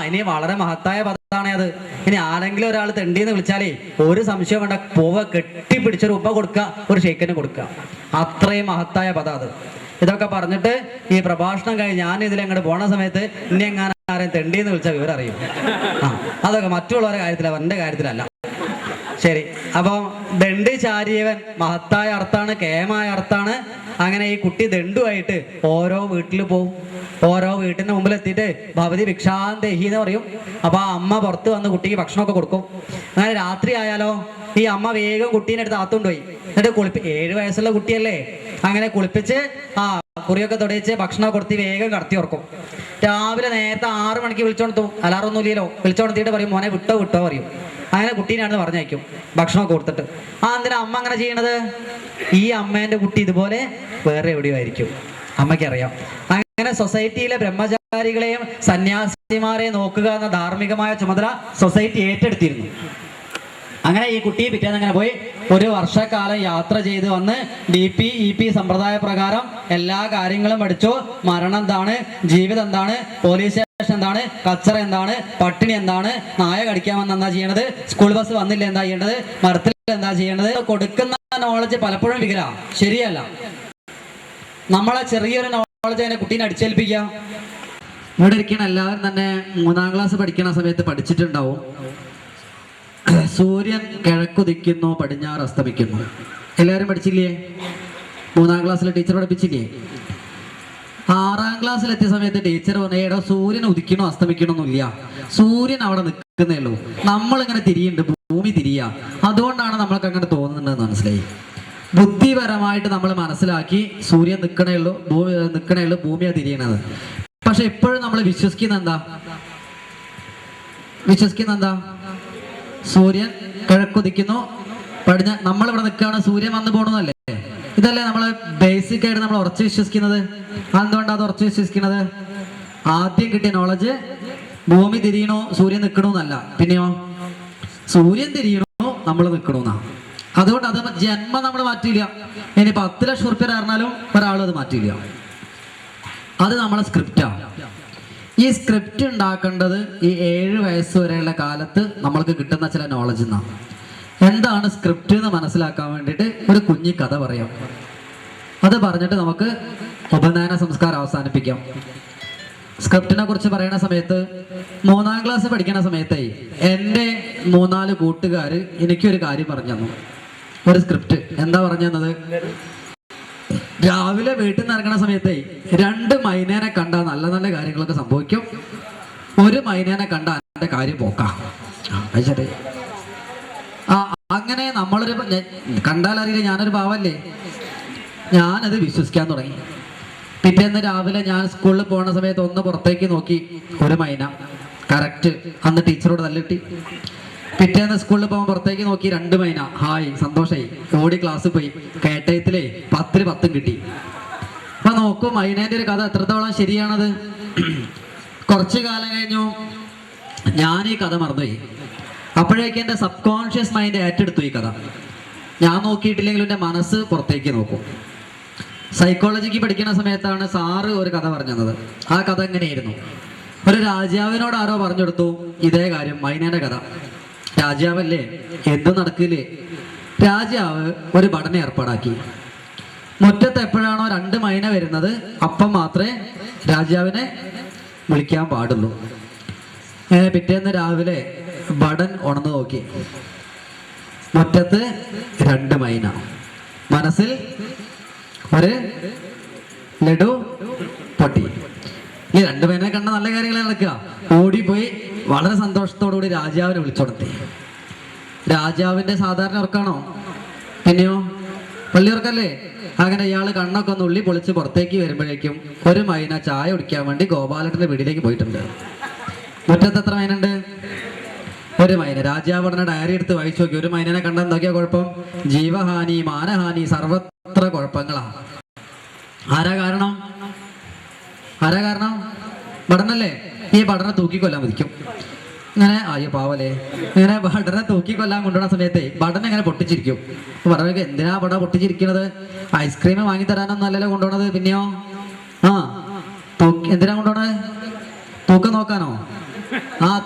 Speaker 1: ഇനി വളരെ മഹത്തായ പദമാണ് അത്. ഇനി ആരെങ്കിലും ഒരാൾ തെണ്ടി എന്ന് വിളിച്ചാലേ ഒരു സംശയം വേണ്ട, പോവ കെട്ടിപ്പിടിച്ചൊരു ഉപ്പ കൊടുക്കുക, ഒരു ഷെയ്ക്കിന് കൊടുക്കുക. അത്രയും മഹത്തായ പദം അത്. ഇതൊക്കെ പറഞ്ഞിട്ട് ഈ പ്രഭാഷണം കഴിഞ്ഞ് ഞാൻ ഇതിലങ്ങോട്ട് പോണ സമയത്ത് ഇനി എങ്ങനെ ആരെയും തെണ്ടി എന്ന് വിളിച്ചാൽ വിവരം അറിയും. അതൊക്കെ മറ്റുള്ളവരുടെ കാര്യത്തിലാണ്, എൻ്റെ കാര്യത്തിലല്ല. ശരി. അപ്പം ദണ്ട് ചാരിയവൻ മഹത്തായ അർത്ഥാണ്, കേമായ അർത്ഥാണ്. അങ്ങനെ ഈ കുട്ടി ദണ്ടുമായിട്ട് ഓരോ വീട്ടിൽ പോവും. ഓരോ വീട്ടിന്റെ മുമ്പിൽ എത്തിയിട്ട് ഭവതി ഭിക്ഷാന്തേഹി എന്ന് പറയും. അപ്പൊ ആ അമ്മ പുറത്ത് വന്ന് കുട്ടിക്ക് ഭക്ഷണമൊക്കെ കൊടുക്കും. അങ്ങനെ രാത്രി ആയാലോ ഈ അമ്മ വേഗം കുട്ടീനെ എടുത്ത് അകത്തുകൊണ്ടുപോയി. എന്നിട്ട് 7 വയസ്സുള്ള കുട്ടിയല്ലേ, അങ്ങനെ കുളിപ്പിച്ച് കുറിയൊക്കെ തൊടിയിച്ച് ഭക്ഷണം കൊടുത്ത് വേഗം കടത്തി ഓർക്കും. രാവിലെ നേരത്തെ 6 മണിക്ക് വിളിച്ചോണ്ടു, അലാറൊന്നും ഇല്ലല്ലോ, വിളിച്ചോണ്ടിട്ട് പറയും മോനെ വിട്ടോ പറയും. അങ്ങനെ കുട്ടീനാണെന്ന് പറഞ്ഞയക്കും ഭക്ഷണം കൊടുത്തിട്ട്. എന്തിനാ അമ്മ അങ്ങനെ ചെയ്യണത്? ഈ അമ്മേന്റെ കുട്ടി ഇതുപോലെ വേറെ എവിടെയോ ആയിരിക്കും, അമ്മയ്ക്കറിയാം. അങ്ങനെ സൊസൈറ്റിയിലെ ബ്രഹ്മചാരികളെയും സന്യാസിമാരെയും നോക്കുക എന്ന ധാർമ്മികമായ ചുമതല സൊസൈറ്റി ഏറ്റെടുത്തിരുന്നു. അങ്ങനെ ഈ കുട്ടി പിറ്റേന്ന് അങ്ങനെ പോയി 1 വർഷക്കാലം യാത്ര ചെയ്ത് വന്ന് DP EP സമ്പ്രദായ പ്രകാരം എല്ലാ കാര്യങ്ങളും പഠിച്ചു. മരണം എന്താണ്, ജീവിതം എന്താണ്, പോലീസ് സ്റ്റേഷൻ എന്താണ്, കച്ചറ എന്താണ്, പട്ടിണി എന്താണ്, നായ കടിക്കാൻ വന്ന് എന്താ ചെയ്യണത്, സ്കൂൾ ബസ് വന്നില്ല എന്താ ചെയ്യേണ്ടത്, മരത്തിൽ എന്താ ചെയ്യേണ്ടത്. കൊടുക്കുന്ന നോളജ് പലപ്പോഴും ശരിയല്ല. നമ്മളെ ചെറിയൊരു നോളജ് അതിനെ കുട്ടീനെ അടിച്ചേൽപ്പിക്കുക. ഇവിടെ ഇരിക്കുന്ന എല്ലാവരും തന്നെ 3ാം ക്ലാസ് പഠിക്കുന്ന സമയത്ത് പഠിച്ചിട്ടുണ്ടാവും. സൂര്യൻ കിഴക്കുദിക്കുന്നു, പടിഞ്ഞാറ് അസ്തമിക്കുന്നു. എല്ലാവരും പഠിച്ചില്ലേ? 3ാം ക്ലാസ്സിലെ ടീച്ചർ പഠിപ്പിച്ചില്ലേ? 6ാം ക്ലാസ്സിലെത്തിയ സമയത്ത് ടീച്ചർ പറഞ്ഞ സൂര്യൻ ഉദിക്കണോ അസ്തമിക്കണമെന്നില്ല, സൂര്യൻ അവിടെ നിൽക്കുന്നേ ഉള്ളൂ, നമ്മളിങ്ങനെ തിരിയുന്നുണ്ട്, ഭൂമി തിരിയാ, അതുകൊണ്ടാണ് നമ്മൾക്ക് അങ്ങനെ തോന്നുന്നുണ്ടെന്ന് മനസ്സിലായി. ബുദ്ധിപരമായിട്ട് നമ്മൾ മനസ്സിലാക്കി സൂര്യൻ നിൽക്കണേ ഉള്ളൂ, ഭൂമിയാ തിരിയണത്. പക്ഷെ എപ്പോഴും നമ്മൾ വിശ്വസിക്കുന്ന എന്താ? സൂര്യൻ കിഴക്കുദിക്കുന്നു, നമ്മളിവിടെ നിൽക്കുകയാണ്, സൂര്യൻ വന്നു പോകണമെന്നല്ലേ? ഇതല്ലേ നമ്മള് ബേസിക് ആയിട്ട് നമ്മൾ ഉറച്ചു വിശ്വസിക്കുന്നത്. അതെന്തുകൊണ്ടാണ് അത് ഉറച്ചു വിശ്വസിക്കുന്നത്? ആദ്യം കിട്ടിയ നോളജ് ഭൂമി തിരിയണോ സൂര്യൻ നിൽക്കണമെന്നല്ല, പിന്നെയോ സൂര്യൻ തിരിയണോ നമ്മൾ നിൽക്കണമെന്നാ. അതുകൊണ്ട് അത് ജന്മം നമ്മൾ മാറ്റില്ല. ഇനി 10 ലക്ഷം ഉറുപ്പിക അറിഞ്ഞാലും ഒരാളും അത് മാറ്റില്ല. അത് നമ്മളെ സ്ക്രിപ്റ്റാണ്. ഈ സ്ക്രിപ്റ്റ് ഉണ്ടാക്കേണ്ടത് ഈ 7 വയസ്സ് വരെയുള്ള കാലത്ത് നമ്മൾക്ക് കിട്ടുന്ന ചില നോളജ് എന്നാണ്. എന്താണ് സ്ക്രിപ്റ്റ് എന്ന് മനസ്സിലാക്കാൻ വേണ്ടിയിട്ട് ഒരു കുഞ്ഞി കഥ പറയാം. അത് പറഞ്ഞിട്ട് നമുക്ക് ഉപനയന സംസ്കാരം അവസാനിപ്പിക്കാം. സ്ക്രിപ്റ്റിനെ കുറിച്ച് പറയുന്ന സമയത്ത് 3ാം ക്ലാസ് പഠിക്കുന്ന സമയത്തേ എൻ്റെ 3-4 കൂട്ടുകാര് എനിക്കൊരു കാര്യം പറഞ്ഞു തന്നു. ഒരു സ്ക്രിപ്റ്റ് എന്താ പറഞ്ഞു തന്നത്? രാവിലെ വീട്ടിൽ നിന്ന് ഇറങ്ങുന്ന സമയത്തേ 2 മൈനേനെ കണ്ടാൽ നല്ല നല്ല കാര്യങ്ങളൊക്കെ സംഭവിക്കും, 1 മൈനേനെ കണ്ടാൽ എൻ്റെ കാര്യം പോക്കാം. ശരി. അങ്ങനെ നമ്മളൊരു കണ്ടാൽ അറിയില്ല, ഞാനൊരു പാവല്ലേ, ഞാനത് വിശ്വസിക്കാൻ തുടങ്ങി. പിറ്റേന്ന് രാവിലെ ഞാൻ സ്കൂളിൽ പോകുന്ന സമയത്ത് ഒന്ന് പുറത്തേക്ക് നോക്കി, 1 മൈന കറക്റ്റ്. അന്ന് ടീച്ചറോട് തല്ലിട്ടി. പിറ്റേന്ന് സ്കൂളിൽ പോകുമ്പോൾ പുറത്തേക്ക് നോക്കി, 2 മൈന. ഹായ്, സന്തോഷായി, ഓടി ക്ലാസ്സിൽ പോയി. കേട്ടയത്തിലേ 10-ൽ 10 കിട്ടി. അപ്പൊ നോക്കൂ, മൈനേന്റെ ഒരു കഥ എത്രത്തോളം ശരിയാണത്. കുറച്ചു കാലം കഴിഞ്ഞു ഞാൻ ഈ കഥ മറന്നുപോയി. അപ്പോഴേക്കും എൻ്റെ സബ് കോൺഷ്യസ് മൈൻഡ് ഏറ്റെടുത്തു ഈ കഥ. ഞാൻ നോക്കിയിട്ടില്ലെങ്കിലും എൻ്റെ മനസ്സ് പുറത്തേക്ക് നോക്കും. സൈക്കോളജിക്ക് പഠിക്കുന്ന സമയത്താണ് സാറ് ഒരു കഥ പറഞ്ഞു തന്നത്. ആ കഥ എങ്ങനെയായിരുന്നു? ഒരു രാജാവിനോട് ആരോ പറഞ്ഞെടുത്തു ഇതേ കാര്യം, മൈനേന്റെ കഥ. രാജാവല്ലേ, എന്തും നടക്കില്ലേ. രാജാവ് ഒരു ഭടനെ ഏർപ്പാടാക്കി. മുറ്റത്ത് എപ്പോഴാണോ 2 മൈന വരുന്നത് അപ്പം മാത്രമേ രാജാവിനെ വിളിക്കാൻ പാടുള്ളൂ. പിറ്റേന്ന് രാവിലെ ഭടൻ ഉണർന്നു നോക്കി, മുറ്റത്ത് 2 മൈന, മനസ്സിൽ ഒരു ലഡു പൊട്ടി. ഈ 2 മൈനെ കണ്ട നല്ല കാര്യങ്ങൾ നടക്കുക. ഓടിപ്പോയി വളരെ സന്തോഷത്തോടുകൂടി രാജാവിനെ വിളിച്ചുണർത്തി. രാജാവിന്റെ സാധാരണ ഉറക്കാണോ? പിന്നെയോ പള്ളി ഉറക്കല്ലേ? അങ്ങനെ ഇയാൾ കണ്ണൊക്കെ ഒന്ന് ഉള്ളി പൊളിച്ച് പുറത്തേക്ക് വരുമ്പോഴേക്കും 1 മൈന ചായ കുടിക്കാൻ വേണ്ടി ഗോപാലന്റെ വീട്ടിലേക്ക് പോയിട്ടുണ്ട്. മുറ്റത്ത് എത്ര മൈനുണ്ട്? 1 മൈന. രാജാവ് ഉടനെ ഡയറി എടുത്ത് വായിച്ചു നോക്കി. 1 മൈനനെ കണ്ട എന്തൊക്കെയാ കുഴപ്പം? ജീവഹാനി, മാനഹാനി, സർവത്ര കുഴപ്പങ്ങളാ. ആരാ കാരണം? ഭടനല്ലേ? ഈ ഭടനെ തൂക്കിക്കൊല്ലാൻ മതിക്കും. ഇങ്ങനെ അയ്യോ പാവല്ലേ, ഇങ്ങനെ ഭടനെ തൂക്കിക്കൊല്ലാൻ കൊണ്ടുപോകുന്ന സമയത്തെ ഭടൻ ഇങ്ങനെ പൊട്ടിച്ചിരിക്കും. ഭടനൊക്കെ എന്തിനാ ഭട പൊട്ടിച്ചിരിക്കുന്നത്? ഐസ്ക്രീം വാങ്ങി തരാനൊന്നും അല്ലല്ലോ കൊണ്ടുപോണത്. പിന്നെയോ എന്തിനാ കൊണ്ടുപോണത്? തൂക്കം നോക്കാനോ?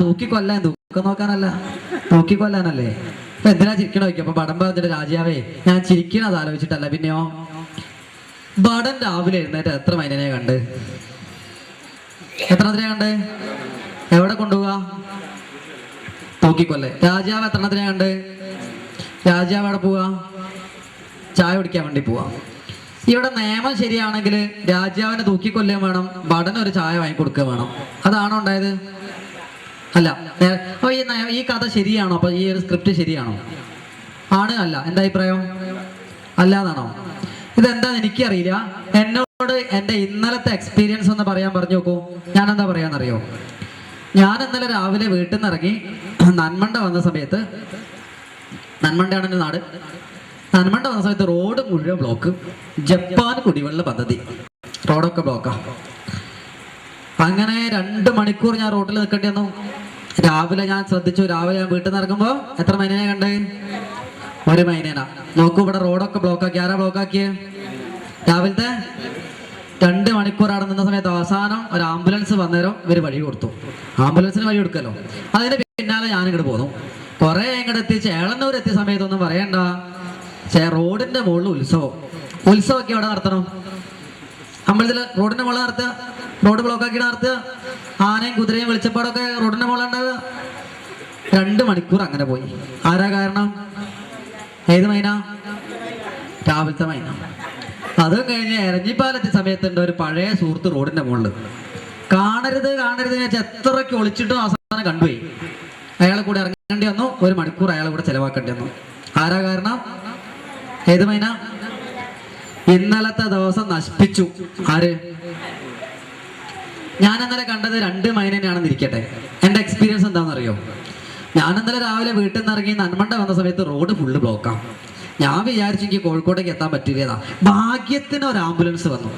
Speaker 1: തൂക്കിക്കൊല്ലാൻ, തൂക്കം നോക്കാനല്ല, തൂക്കിക്കൊല്ലാനല്ലേ. അപ്പൊ എന്തിനാ ചിരിക്കണ വയ്ക്കും? അപ്പൊ ഭടൻ പറഞ്ഞിട്ട് രാജാവേ ഞാൻ ചിരിക്കണത് ആലോചിച്ചിട്ടല്ല. പിന്നെയോ ഭടൻ രാവിലെ എഴുന്നേറ്റ് എത്ര മൈനനെ കണ്ട്? എത്രത്തിനെ കണ്ട്? എവിടെ കൊണ്ടുപോവാ? തൂക്കിക്കൊല്ലേ. രാജാവ് എത്രത്തിനെ കണ്ട്? രാജാവ് എവിടെ പോവാ? ചായ കുടിക്കാൻ വേണ്ടി പോവാ. ഇവിടെ നിയമം ശരിയാണെങ്കിൽ രാജാവിനെ തൂക്കിക്കൊല്ലുകയും വേണം, ഭടന് ഒരു ചായ വാങ്ങിക്കൊടുക്കുക വേണം. അതാണോ ഉണ്ടായത്? അല്ല. അപ്പൊ ഈ കഥ ശരിയാണോ? അപ്പൊ ഈ ഒരു സ്ക്രിപ്റ്റ് ശരിയാണോ? ആണ് അല്ല? എന്താ അഭിപ്രായം? അല്ലാതാണോ? ഇതെന്താന്ന് എനിക്കറിയില്ല. എന്നോട് എൻ്റെ ഇന്നലത്തെ എക്സ്പീരിയൻസ് ഒന്ന് പറയാൻ പറഞ്ഞു നോക്കൂ. ഞാൻ എന്താ പറയാന്നറിയോ? ഞാൻ ഇന്നലെ രാവിലെ വീട്ടിൽ നിന്ന് ഇറങ്ങി നന്മണ്ട വന്ന സമയത്ത്, നന്മണ്ടയാണ് എൻ്റെ നാട്, നന്മണ്ട വന്ന സമയത്ത് റോഡ് മുഴുവൻ ബ്ലോക്ക്. ജപ്പാൻ കുടിവെള്ള പദ്ധതി, റോഡൊക്കെ ബ്ലോക്കാ. അങ്ങനെ 2 മണിക്കൂർ ഞാൻ റോഡിൽ നിൽക്കേണ്ടി വന്നു. രാവിലെ ഞാൻ ശ്രദ്ധിച്ചു, രാവിലെ ഞാൻ വീട്ടിൽ നിന്ന് ഇറങ്ങുമ്പോൾ എത്ര മൈനേനെ കണ്ടേ? 1 മൈനേന. നോക്കൂ, ഇവിടെ റോഡൊക്കെ ബ്ലോക്കാക്കി. ആരാ ബ്ലോക്കാക്കിയേ? രാവിലത്തെ 2 മണിക്കൂർ അവിടെ നിന്ന സമയത്ത് അവസാനം ഒരു ആംബുലൻസ് വന്നേരം ഇവർ വഴി കൊടുത്തു. ആംബുലൻസിന് വഴി കൊടുക്കല്ലോ. അതിന് പിന്നാലെ ഞാൻ ഇങ്ങോട്ട് പോന്നു. കുറെ ഇങ്ങോട്ട് എത്തി ചേളന്നൂർ എത്തിയ സമയത്തൊന്നും പറയണ്ട, റോഡിന്റെ മുകളിൽ ഉത്സവമൊക്കെ അവിടെ നടത്തണം. അമ്പലത്തില് റോഡിന്റെ മുകളിൽ നടത്തുക, റോഡ് ബ്ലോക്കാക്കി നടത്തുക, ആനയും കുതിരയും വെളിച്ചപ്പാടൊക്കെ റോഡിന്റെ മുകളിൽ ഉണ്ടാവുക. 2 മണിക്കൂർ അങ്ങനെ പോയി. ആരാ കാരണം? ഏത് മൈന? രാവിലത്തെ മൈന. അതും കഴിഞ്ഞ് എരഞ്ഞിപ്പാലെത്തിയ സമയത്തുണ്ട് ഒരു പഴയ സുഹൃത്ത് റോഡിന്റെ മുകളിൽ. കാണരുത് വെച്ചാൽ എത്രയ്ക്ക് ഒളിച്ചിട്ടും അവസാനം കണ്ടുപോയി. അയാളെ കൂടെ ഇറങ്ങേണ്ടി വന്നു. 1 മണിക്കൂർ അയാളെ കൂടെ ചെലവാക്കേണ്ടി വന്നു. ആരാ കാരണം? ഏത് മൈന? ഇന്നലത്തെ ദിവസം നശിപ്പിച്ചു. ആര്? ഞാൻ ഇന്നലെ കണ്ടത് 2 മൈനനെയാണെന്ന് ഇരിക്കട്ടെ. എൻ്റെ എക്സ്പീരിയൻസ് എന്താണെന്നറിയോ? ഞാൻ ഇന്നലെ രാവിലെ വീട്ടിൽ നിന്ന് ഇറങ്ങി നന്മണ്ട വന്ന സമയത്ത് റോഡ് ഫുള്ള് ബ്ലോക്കാണ്. ഞാൻ വിചാരിച്ചു എനിക്ക് കോഴിക്കോട്ടേക്ക് എത്താൻ പറ്റില്ലതാ. ഭാഗ്യത്തിന് ഒരു ആംബുലൻസ് വന്നു.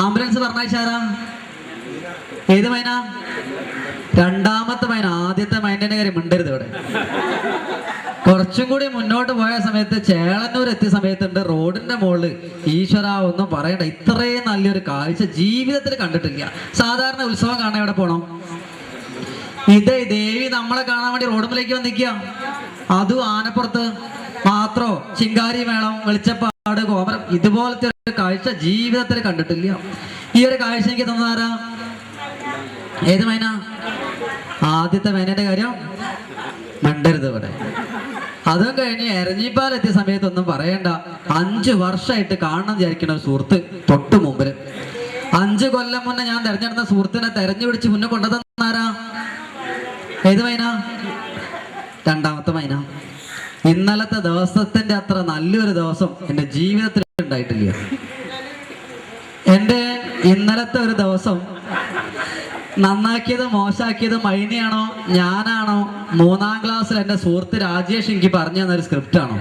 Speaker 1: ആംബുലൻസ് പറഞ്ഞാച്ചാരാ? ഏത് മൈന? 2ാമത്തെ മൈന. ആദ്യത്തെ മൈനന്റെ കാര്യം മിണ്ടരുത് ഇവിടെ. കുറച്ചും കൂടി മുന്നോട്ട് പോയ സമയത്ത് ചേളന്നൂർ എത്തിയ സമയത്തുണ്ട് റോഡിന്റെ മുകളിൽ. ഈശ്വര, ഒന്നും പറയണ്ട, ഇത്രയും നല്ലൊരു കാഴ്ച ജീവിതത്തിൽ കണ്ടിട്ടില്ല. സാധാരണ ഉത്സവം കാണാൻ എവിടെ പോണം? ഇത് ദേവി നമ്മളെ കാണാൻ വേണ്ടി റോഡുമ്പിലേക്ക് വന്നിക്കുക. അതും ആനപ്പുറത്ത് മാത്രോ, ചിങ്കാരി മേളം, വെളിച്ചപ്പാട്, കോമരം, ഇതുപോലത്തെ ഒരു കാഴ്ച ജീവിതത്തിൽ കണ്ടിട്ടില്ല. ഈ ഒരു കാഴ്ച എനിക്ക് തന്നതാരാ? ഏത് മൈന? ആദ്യത്തെ മൈനന്റെ കാര്യം മിണ്ടരുത് ഇവിടെ. അതും കഴിഞ്ഞ് എരഞ്ഞിപ്പാലെത്തിയ സമയത്തൊന്നും പറയണ്ട, 5 വർഷമായിട്ട് കാണണം വിചാരിക്കുന്ന ഒരു സുഹൃത്ത് തൊട്ട് മുമ്പില്. 5 കൊല്ലം മുന്നേ ഞാൻ തെരഞ്ഞെടുത്ത സുഹൃത്തിനെ തെരഞ്ഞു പിടിച്ച് മുന്നേ കൊണ്ടുതന്നാരാ? ഏത് മൈന? 2ാമത്തെ മൈന. ഇന്നലത്തെ ദിവസത്തിന്റെ അത്ര നല്ലൊരു ദിവസം എൻ്റെ ജീവിതത്തിൽ ഉണ്ടായിട്ടില്ല. എൻ്റെ ഇന്നലത്തെ ഒരു ദിവസം നന്നാക്കിയത് മോശമാക്കിയത് മൈനയാണോ ഞാനാണോ? 3ാം ക്ലാസ്സിൽ എൻ്റെ സുഹൃത്ത് രാജേഷ് എനിക്ക് പറഞ്ഞു തന്നൊരു സ്ക്രിപ്റ്റാണോ?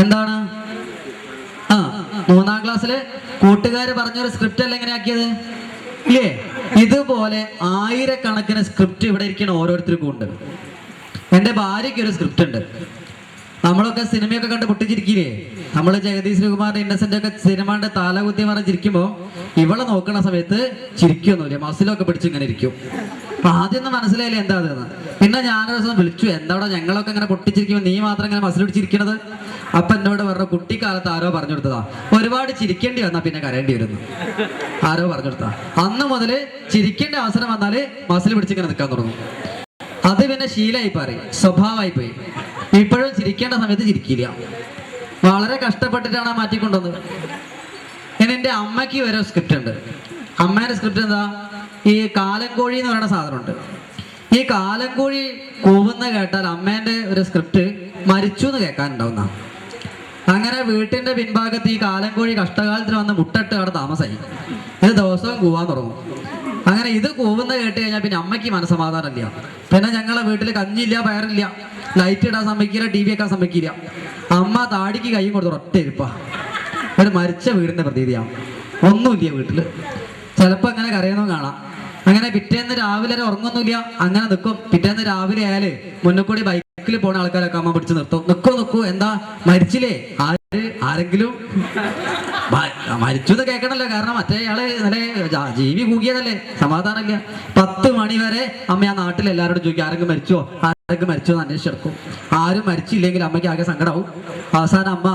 Speaker 1: എന്താണ്? 3ാം ക്ലാസ്സില് കൂട്ടുകാര് പറഞ്ഞൊരു സ്ക്രിപ്റ്റ് അല്ല എങ്ങനെയാക്കിയത് ഇല്ലേ? ഇതുപോലെ 1000കണക്കിന് സ്ക്രിപ്റ്റ് ഇവിടെ ഇരിക്കുന്ന ഓരോരുത്തർക്കും ഉണ്ട്. എൻ്റെ ഭാര്യയ്ക്ക് ഒരു സ്ക്രിപ്റ്റ് ഉണ്ട്. നമ്മളൊക്കെ സിനിമയൊക്കെ കണ്ട് പൊട്ടിച്ചിരിക്കില്ലേ? നമ്മൾ ജഗദീഷ് ശ്രീകുമാറിന്റെ ഇന്നസെന്റ് ഒക്കെ സിനിമയുടെ തലകുത്തി ചിരിക്കുമ്പോൾ ഇവളെ നോക്കുന്ന സമയത്ത് ചിരിക്കൊന്നുമില്ല, മസിലൊക്കെ പിടിച്ച് ഇങ്ങനെ ഇരിക്കും. അപ്പൊ ആദ്യമൊന്നും മനസ്സിലായില്ല എന്താ അതെന്ന്. പിന്നെ ഞാനൊരു ദിവസം വിളിച്ചു, എന്താവിടെ ഞങ്ങളൊക്കെ ഇങ്ങനെ പൊട്ടിച്ചിരിക്കുമ്പോൾ നീ മാത്രം ഇങ്ങനെ മസിൽ പിടിച്ചിരിക്കണത്? അപ്പൊ എന്നോട് പറഞ്ഞു, കുട്ടിക്കാലത്ത് ആരോ പറഞ്ഞു കൊടുത്തതാ, ഒരുപാട് ചിരിക്കേണ്ടി വന്നാൽ പിന്നെ കരയേണ്ടി വരുന്നു. ആരോ പറഞ്ഞു കൊടുത്താ. അന്ന് മുതൽ ചിരിക്കേണ്ട അവസരം വന്നാല് മസിൽ പിടിച്ചിങ്ങനെ നിൽക്കാൻ തുടങ്ങും. അത് പിന്നെ ശീലമായി പോയി, സ്വഭാവമായി പോയി. ഇപ്പോഴും ചിരിക്കേണ്ട സമയത്ത് ചിരിക്കില്ല. വളരെ കഷ്ടപ്പെട്ടിട്ടാണ് മാറ്റിക്കൊണ്ടുവന്നത്. ഇനി എൻ്റെ അമ്മയ്ക്ക് വരെ സ്ക്രിപ്റ്റ് ഉണ്ട്. അമ്മേൻ്റെ സ്ക്രിപ്റ്റ് എന്താ? ഈ കാലംകോഴി എന്ന് പറയുന്ന സാധനമുണ്ട്. ഈ കാലംകോഴി കൂവുന്ന കേട്ടാൽ അമ്മേൻ്റെ ഒരു സ്ക്രിപ്റ്റ് മരിച്ചു എന്ന് കേൾക്കാനുണ്ടാവുന്ന. അങ്ങനെ വീട്ടിന്റെ പിൻഭാഗത്ത് ഈ കാലംകോഴി കഷ്ടകാലത്തിൽ വന്ന് മുട്ടിട്ട് അവിടെ താമസമായി. ഇത് ദിവസവും കൂവാൻ തുടങ്ങും. അങ്ങനെ ഇത് കൂവുന്ന കേട്ട് കഴിഞ്ഞാൽ പിന്നെ അമ്മയ്ക്ക് മനസ്സമാധാനമില്ല. പിന്നെ ഞങ്ങളെ വീട്ടിൽ കഞ്ഞില്ല, പയറില്ല, ലൈറ്റ് ഇടാൻ സമ്മതിക്കില്ല, TV വെക്കാൻ സമ്മതിക്കില്ല. അമ്മ താടിക്ക് കൈയും കൊടുത്ത് ഒറ്റ ഇരിപ്പാ. ഒരു മരിച്ച വീടിന്റെ പ്രതീതിയാണ്. ഒന്നുമില്ല വീട്ടില്. ചിലപ്പോൾ അങ്ങനെ കരയുന്നതും കാണാം. അങ്ങനെ പിറ്റേന്ന് രാവിലെ ഉറങ്ങൊന്നുമില്ല, അങ്ങനെ നിൽക്കും. പിറ്റേന്ന് രാവിലെ ആയാല് മുന്നിൽ കൂടി ബൈക്കിൽ പോണ ആൾക്കാരൊക്കെ അമ്മ പിടിച്ച് നിർത്തും. നിക്കൂ എന്താ മരിച്ചില്ലേ? ആരെങ്കിലും മരിച്ചു എന്ന് കേൾക്കണല്ലോ, കാരണം മറ്റേ ആള് നല്ല ജീവി കൂകിയതല്ലേ, സമാധാനമില്ല. 10 മണി വരെ അമ്മ ആ നാട്ടിൽ എല്ലാവരോടും ചോദിക്കും, ആരെങ്കിലും മരിച്ചോ എന്ന് അന്വേഷിച്ചെടുക്കും. ആരും മരിച്ചില്ലെങ്കിൽ അമ്മയ്ക്ക് ആകെ സങ്കടമാവും. അവസാനം അമ്മ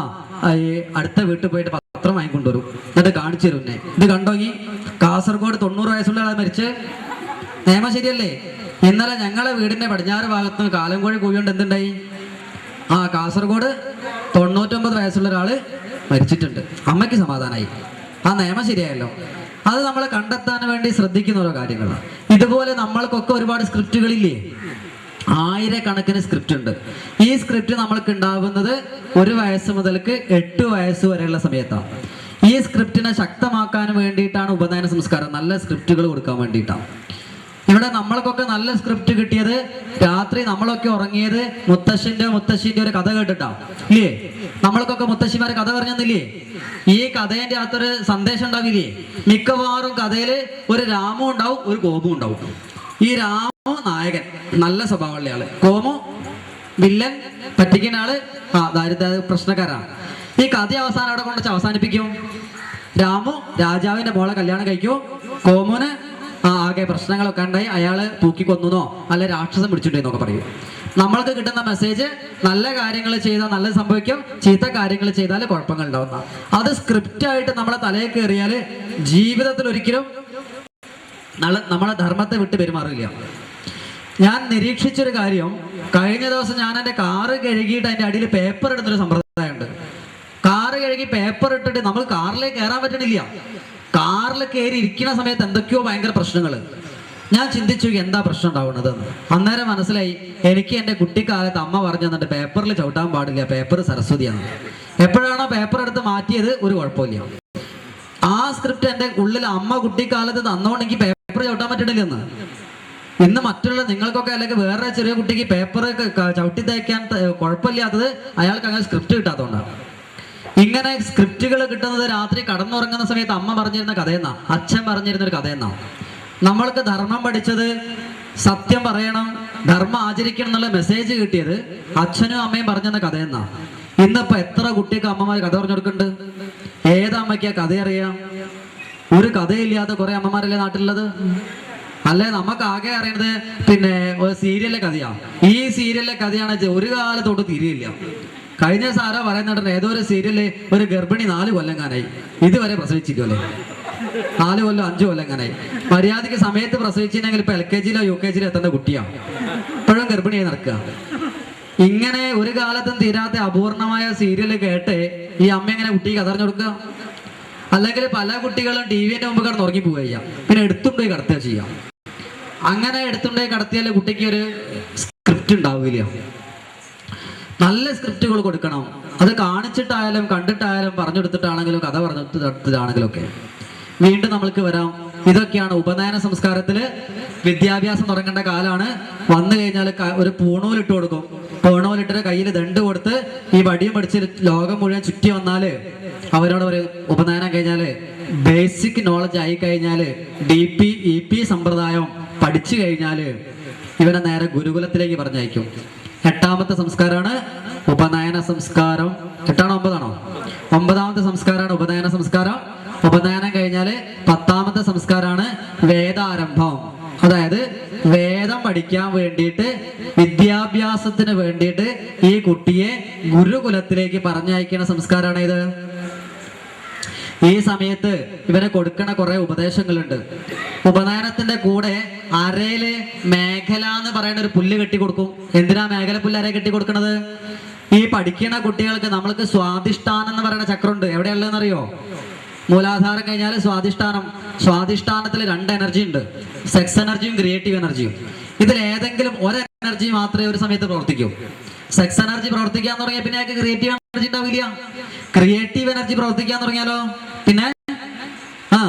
Speaker 1: അടുത്ത വീട്ടിൽ പോയിട്ട് പത്രം വാങ്ങിക്കൊണ്ടുവരും, എന്നിട്ട് കാണിച്ചു തരും. ഇത് കണ്ടോങ്ങി കാസർഗോഡ് 90 വയസ്സുള്ള ആളെ മരിച്ച്. നിയമം ശരിയല്ലേ? ഇന്നലെ ഞങ്ങളെ വീടിന്റെ പടിഞ്ഞാറ് ഭാഗത്ത് കാലംകോഴി കൂവിയോണ്ട് എന്തുണ്ടായി? കാസർഗോഡ് 99 വയസ്സുള്ള ഒരാള് മരിച്ചിട്ടുണ്ട്. അമ്മയ്ക്ക് സമാധാനമായി. ആ നിയമം ശരിയായല്ലോ. അത് നമ്മളെ കണ്ടെത്താൻ വേണ്ടി ശ്രദ്ധിക്കുന്ന ഓരോ കാര്യങ്ങളാണ്. ഇതുപോലെ നമ്മൾക്കൊക്കെ ഒരുപാട് സ്ക്രിപ്റ്റുകളില്ലേ? ആയിരക്കണക്കിന് സ്ക്രിപ്റ്റ് ഉണ്ട്. ഈ സ്ക്രിപ്റ്റ് നമ്മൾക്ക് ഉണ്ടാവുന്നത് 1 വയസ്സ് മുതൽക്ക് 8 വയസ്സ് വരെയുള്ള സമയത്താണ്. ഈ സ്ക്രിപ്റ്റിനെ ശക്തമാക്കാൻ വേണ്ടിയിട്ടാണ് ഉപനയന സംസ്കാരം, നല്ല സ്ക്രിപ്റ്റുകൾ കൊടുക്കാൻ വേണ്ടിയിട്ടാണ്. ഇവിടെ നമ്മൾക്കൊക്കെ നല്ല സ്ക്രിപ്റ്റ് കിട്ടിയത് രാത്രി നമ്മളൊക്കെ ഉറങ്ങിയത് മുത്തശ്ശീന്റെ ഒരു കഥ കേട്ടിട്ടാണ് ഇല്ലേ? നമ്മൾക്കൊക്കെ മുത്തശ്ശിമാരെ കഥ പറഞ്ഞില്ലേ? ഈ കഥേന്റെ അകത്തൊരു സന്ദേശം ഉണ്ടാവില്ലേ? മിക്കവാറും കഥയില് ഒരു രാമു ഉണ്ടാവും, ഒരു കോപു ഉണ്ടാവും. ഈ രാമു നായകൻ, നല്ല സ്വഭാവമുള്ള ആള്, കോമു വില്ലൻ, പറ്റിക്കുന്ന ആള്, ദാരിദ്ര്യ പ്രശ്നക്കാരാണ്. ഈ കഥ അവസാനം അവിടെ കൊണ്ട് അവസാനിപ്പിക്കും. രാമു രാജാവിന്റെ മോളെ കല്യാണം കഴിക്കും, കോമുന് ആകെ പ്രശ്നങ്ങളൊക്കെ ഉണ്ടായി, അയാള് തൂക്കിക്കൊന്നോ അല്ലെ രാക്ഷസം പിടിച്ചിട്ടുണ്ടെന്നൊക്കെ പറയും. നമ്മൾക്ക് കിട്ടുന്ന മെസ്സേജ് നല്ല കാര്യങ്ങൾ ചെയ്താൽ നല്ലത് സംഭവിക്കും, ചീത്ത കാര്യങ്ങൾ ചെയ്താൽ കുഴപ്പങ്ങൾ ഉണ്ടാവുന്ന. അത് സ്ക്രിപ്റ്റായിട്ട് നമ്മളെ തലയിൽ കയറിയാല് ജീവിതത്തിൽ ഒരിക്കലും നമ്മളെ ധർമ്മത്തെ വിട്ട് പെരുമാറില്ല. ഞാൻ നിരീക്ഷിച്ചൊരു കാര്യം, കഴിഞ്ഞ ദിവസം ഞാൻ എൻ്റെ കാറ് കഴുകിയിട്ട് അതിൻ്റെ അടിയിൽ പേപ്പർ ഇടുന്നൊരു സമ്പ്രദായമുണ്ട്. കാറ് കഴുകി പേപ്പർ ഇട്ടിട്ട് നമ്മൾ കാറിലേക്ക് കയറാൻ പറ്റണില്ല. കാറിൽ കയറി ഇരിക്കുന്ന സമയത്ത് എന്തൊക്കെയോ ഭയങ്കര പ്രശ്നങ്ങൾ. ഞാൻ ചിന്തിച്ചു എന്താ പ്രശ്നം ഉണ്ടാവുന്നത്. അന്നേരം മനസ്സിലായി, എനിക്ക് എൻ്റെ കുട്ടിക്കാലത്ത് അമ്മ പറഞ്ഞു തന്നിട്ട് പേപ്പറിൽ ചവിട്ടാൻ പാടില്ല, പേപ്പർ സരസ്വതിയാണ്. എപ്പോഴാണോ പേപ്പർ എടുത്ത് മാറ്റിയത് ഒരു കുഴപ്പമില്ല. ആ സ്ക്രിപ്റ്റ് എൻ്റെ ഉള്ളിൽ അമ്മ കുട്ടിക്കാലത്ത് തന്നോണ്ട് എനിക്ക് പേപ്പർ ചവിട്ടാൻ പറ്റണില്ലെന്ന്. ഇന്ന് മറ്റുള്ള നിങ്ങൾക്കൊക്കെ അല്ലെങ്കിൽ വേറെ ചെറിയ കുട്ടിക്ക് പേപ്പർ ചവിട്ടി തയ്ക്കാൻ കുഴപ്പമില്ലാത്തത് അയാൾക്ക് അങ്ങനെ സ്ക്രിപ്റ്റ് കിട്ടാത്തതുകൊണ്ടാണ്. ഇങ്ങനെ സ്ക്രിപ്റ്റുകൾ കിട്ടുന്നത് രാത്രി കടന്നുറങ്ങുന്ന സമയത്ത് അമ്മ പറഞ്ഞിരുന്ന കഥയെന്നാ, അച്ഛൻ പറഞ്ഞിരുന്നൊരു കഥയെന്നാ. നമ്മൾക്ക് ധർമ്മം പഠിച്ചത് സത്യം പറയണം, ധർമ്മം ആചരിക്കണം എന്നുള്ള മെസ്സേജ് കിട്ടിയത് അച്ഛനും അമ്മയും പറഞ്ഞെന്ന കഥയെന്നാ. ഇന്നിപ്പോ എത്ര കുട്ടിക്ക് അമ്മമാർ കഥ പറഞ്ഞു കൊടുക്കുന്നുണ്ട്? ഏതമ്മയ്ക്കാ കഥ അറിയാം? ഒരു കഥയില്ലാത്ത കുറെ അമ്മമാരല്ലേ നാട്ടിലുള്ളത്? അല്ലെ നമുക്ക് ആകെ അറിയണത് പിന്നെ സീരിയലിലെ കഥയാ. ഈ സീരിയലിലെ കഥയാണ് ഒരു കാലത്തോട്ട് തിരിയില്ല. കഴിഞ്ഞ സാറോ പറയുന്നുണ്ട്, ഏതോ ഒരു സീരിയല് ഒരു ഗർഭിണി 4 കൊല്ലങ്ങാനായി, ഇതുവരെ പ്രസവിച്ചിരിക്കുമല്ലേ? 4 കൊല്ലം 5 കൊല്ലങ്ങാനായി. മര്യാദയ്ക്ക് സമയത്ത് പ്രസവിച്ചില്ലെങ്കിൽ ഇപ്പൊ LKG UKG എത്തേണ്ട കുട്ടിയാണ്, ഇപ്പോഴും ഗർഭിണിയായി നടക്കുക. ഇങ്ങനെ ഒരു കാലത്തും തീരാത്ത അപൂർണമായ സീരിയല് കേട്ട് ഈ അമ്മ എങ്ങനെ കുട്ടിക്ക് കഥ പറഞ്ഞു കൊടുക്കുക? അല്ലെങ്കിൽ പല കുട്ടികളും ടിവിന്റെ മുമ്പ് കിടന്ന് ഉറങ്ങി പോവുക, പിന്നെ എടുത്തുകൊണ്ടുപോയി കടത്തുക ചെയ്യാം. അങ്ങനെ എടുത്തുകൊണ്ടുപോയി കടത്തിയാൽ കുട്ടിക്ക് ഒരു സ്ക്രിപ്റ്റ് ഉണ്ടാവില്ല. നല്ല സ്ക്രിപ്റ്റുകൾ കൊടുക്കണം. അത് കാണിച്ചിട്ടായാലും കണ്ടിട്ടായാലും പറഞ്ഞു കൊടുത്തിട്ടാണെങ്കിലും കഥ പറഞ്ഞിട്ടാണെങ്കിലും ഒക്കെ. വീണ്ടും നമ്മൾക്ക് വരാം. ഇതൊക്കെയാണ് ഉപനയന സംസ്കാരത്തില് വിദ്യാഭ്യാസം തുടങ്ങേണ്ട കാലാണ്. വന്നു കഴിഞ്ഞാൽ ഒരു പൂണൂലിട്ട് കൊടുക്കും. പൂണൂലിട്ടിട്ട് കയ്യിൽ ദണ്ട് കൊടുത്ത് ഈ വടിയും പഠിച്ച് ലോകം മുഴുവൻ ചുറ്റി വന്നാല് അവരോട് ഒരു ഉപനയനം കഴിഞ്ഞാല് ബേസിക് നോളജ് ആയി കഴിഞ്ഞാല് DP EP സമ്പ്രദായം പഠിച്ചു കഴിഞ്ഞാല് ഇവനെ നേരെ ഗുരുകുലത്തിലേക്ക് പറഞ്ഞയക്കും. 8ാമത്തെ സംസ്കാരമാണ് ഉപനയന സംസ്കാരം. 8ആണോ 9ആണോ? 9ാമത്തെ സംസ്കാരമാണ് ഉപനയന സംസ്കാരം. ഉപനയനം കഴിഞ്ഞാല് 10ാമത്തെ സംസ്കാരമാണ് വേദാരംഭം. അതായത് വേദം പഠിക്കാൻ വേണ്ടിയിട്ട്, വിദ്യാഭ്യാസത്തിന് വേണ്ടിയിട്ട് ഈ കുട്ടിയെ ഗുരുകുലത്തിലേക്ക് പറഞ്ഞയക്കുന്ന സംസ്കാരമാണ് ഇത്. ഈ സമയത്ത് ഇവന് കൊടുക്കണ കുറെ ഉപദേശങ്ങളുണ്ട്. ഉപനയനത്തിന്റെ കൂടെ അരയില് മേഖല എന്ന് പറയുന്ന ഒരു പുല്ല് കെട്ടി കൊടുക്കും. എന്തിനാ മേഖല പുല്ല് അരയെ കെട്ടി കൊടുക്കണത്? ഈ പഠിക്കുന്ന കുട്ടികൾക്ക് നമ്മൾക്ക് സ്വാധിഷ്ഠാനം എന്ന് പറയുന്ന ചക്രമുണ്ട്. എവിടെയുള്ളതെന്ന് അറിയോ? മൂലാധാരം കഴിഞ്ഞാൽ സ്വാധിഷ്ഠാനം. സ്വാധിഷ്ഠാനത്തിൽ 2 എനർജി ഉണ്ട്, സെക്സ് എനർജിയും ക്രിയേറ്റീവ് എനർജിയും. ഇതിൽ ഏതെങ്കിലും ഒരു എനർജി മാത്രമേ ഒരു സമയത്ത് പ്രവർത്തിക്കൂ. സെക്സ് എനർജി പ്രവർത്തിക്കാൻ തുടങ്ങിയ പിന്നെ ക്രിയേറ്റീവ് എനർജി ഉണ്ടാവില്ല. ക്രിയേറ്റീവ് എനർജി പ്രവർത്തിക്കാൻ തുടങ്ങിയാലോ പിന്നെ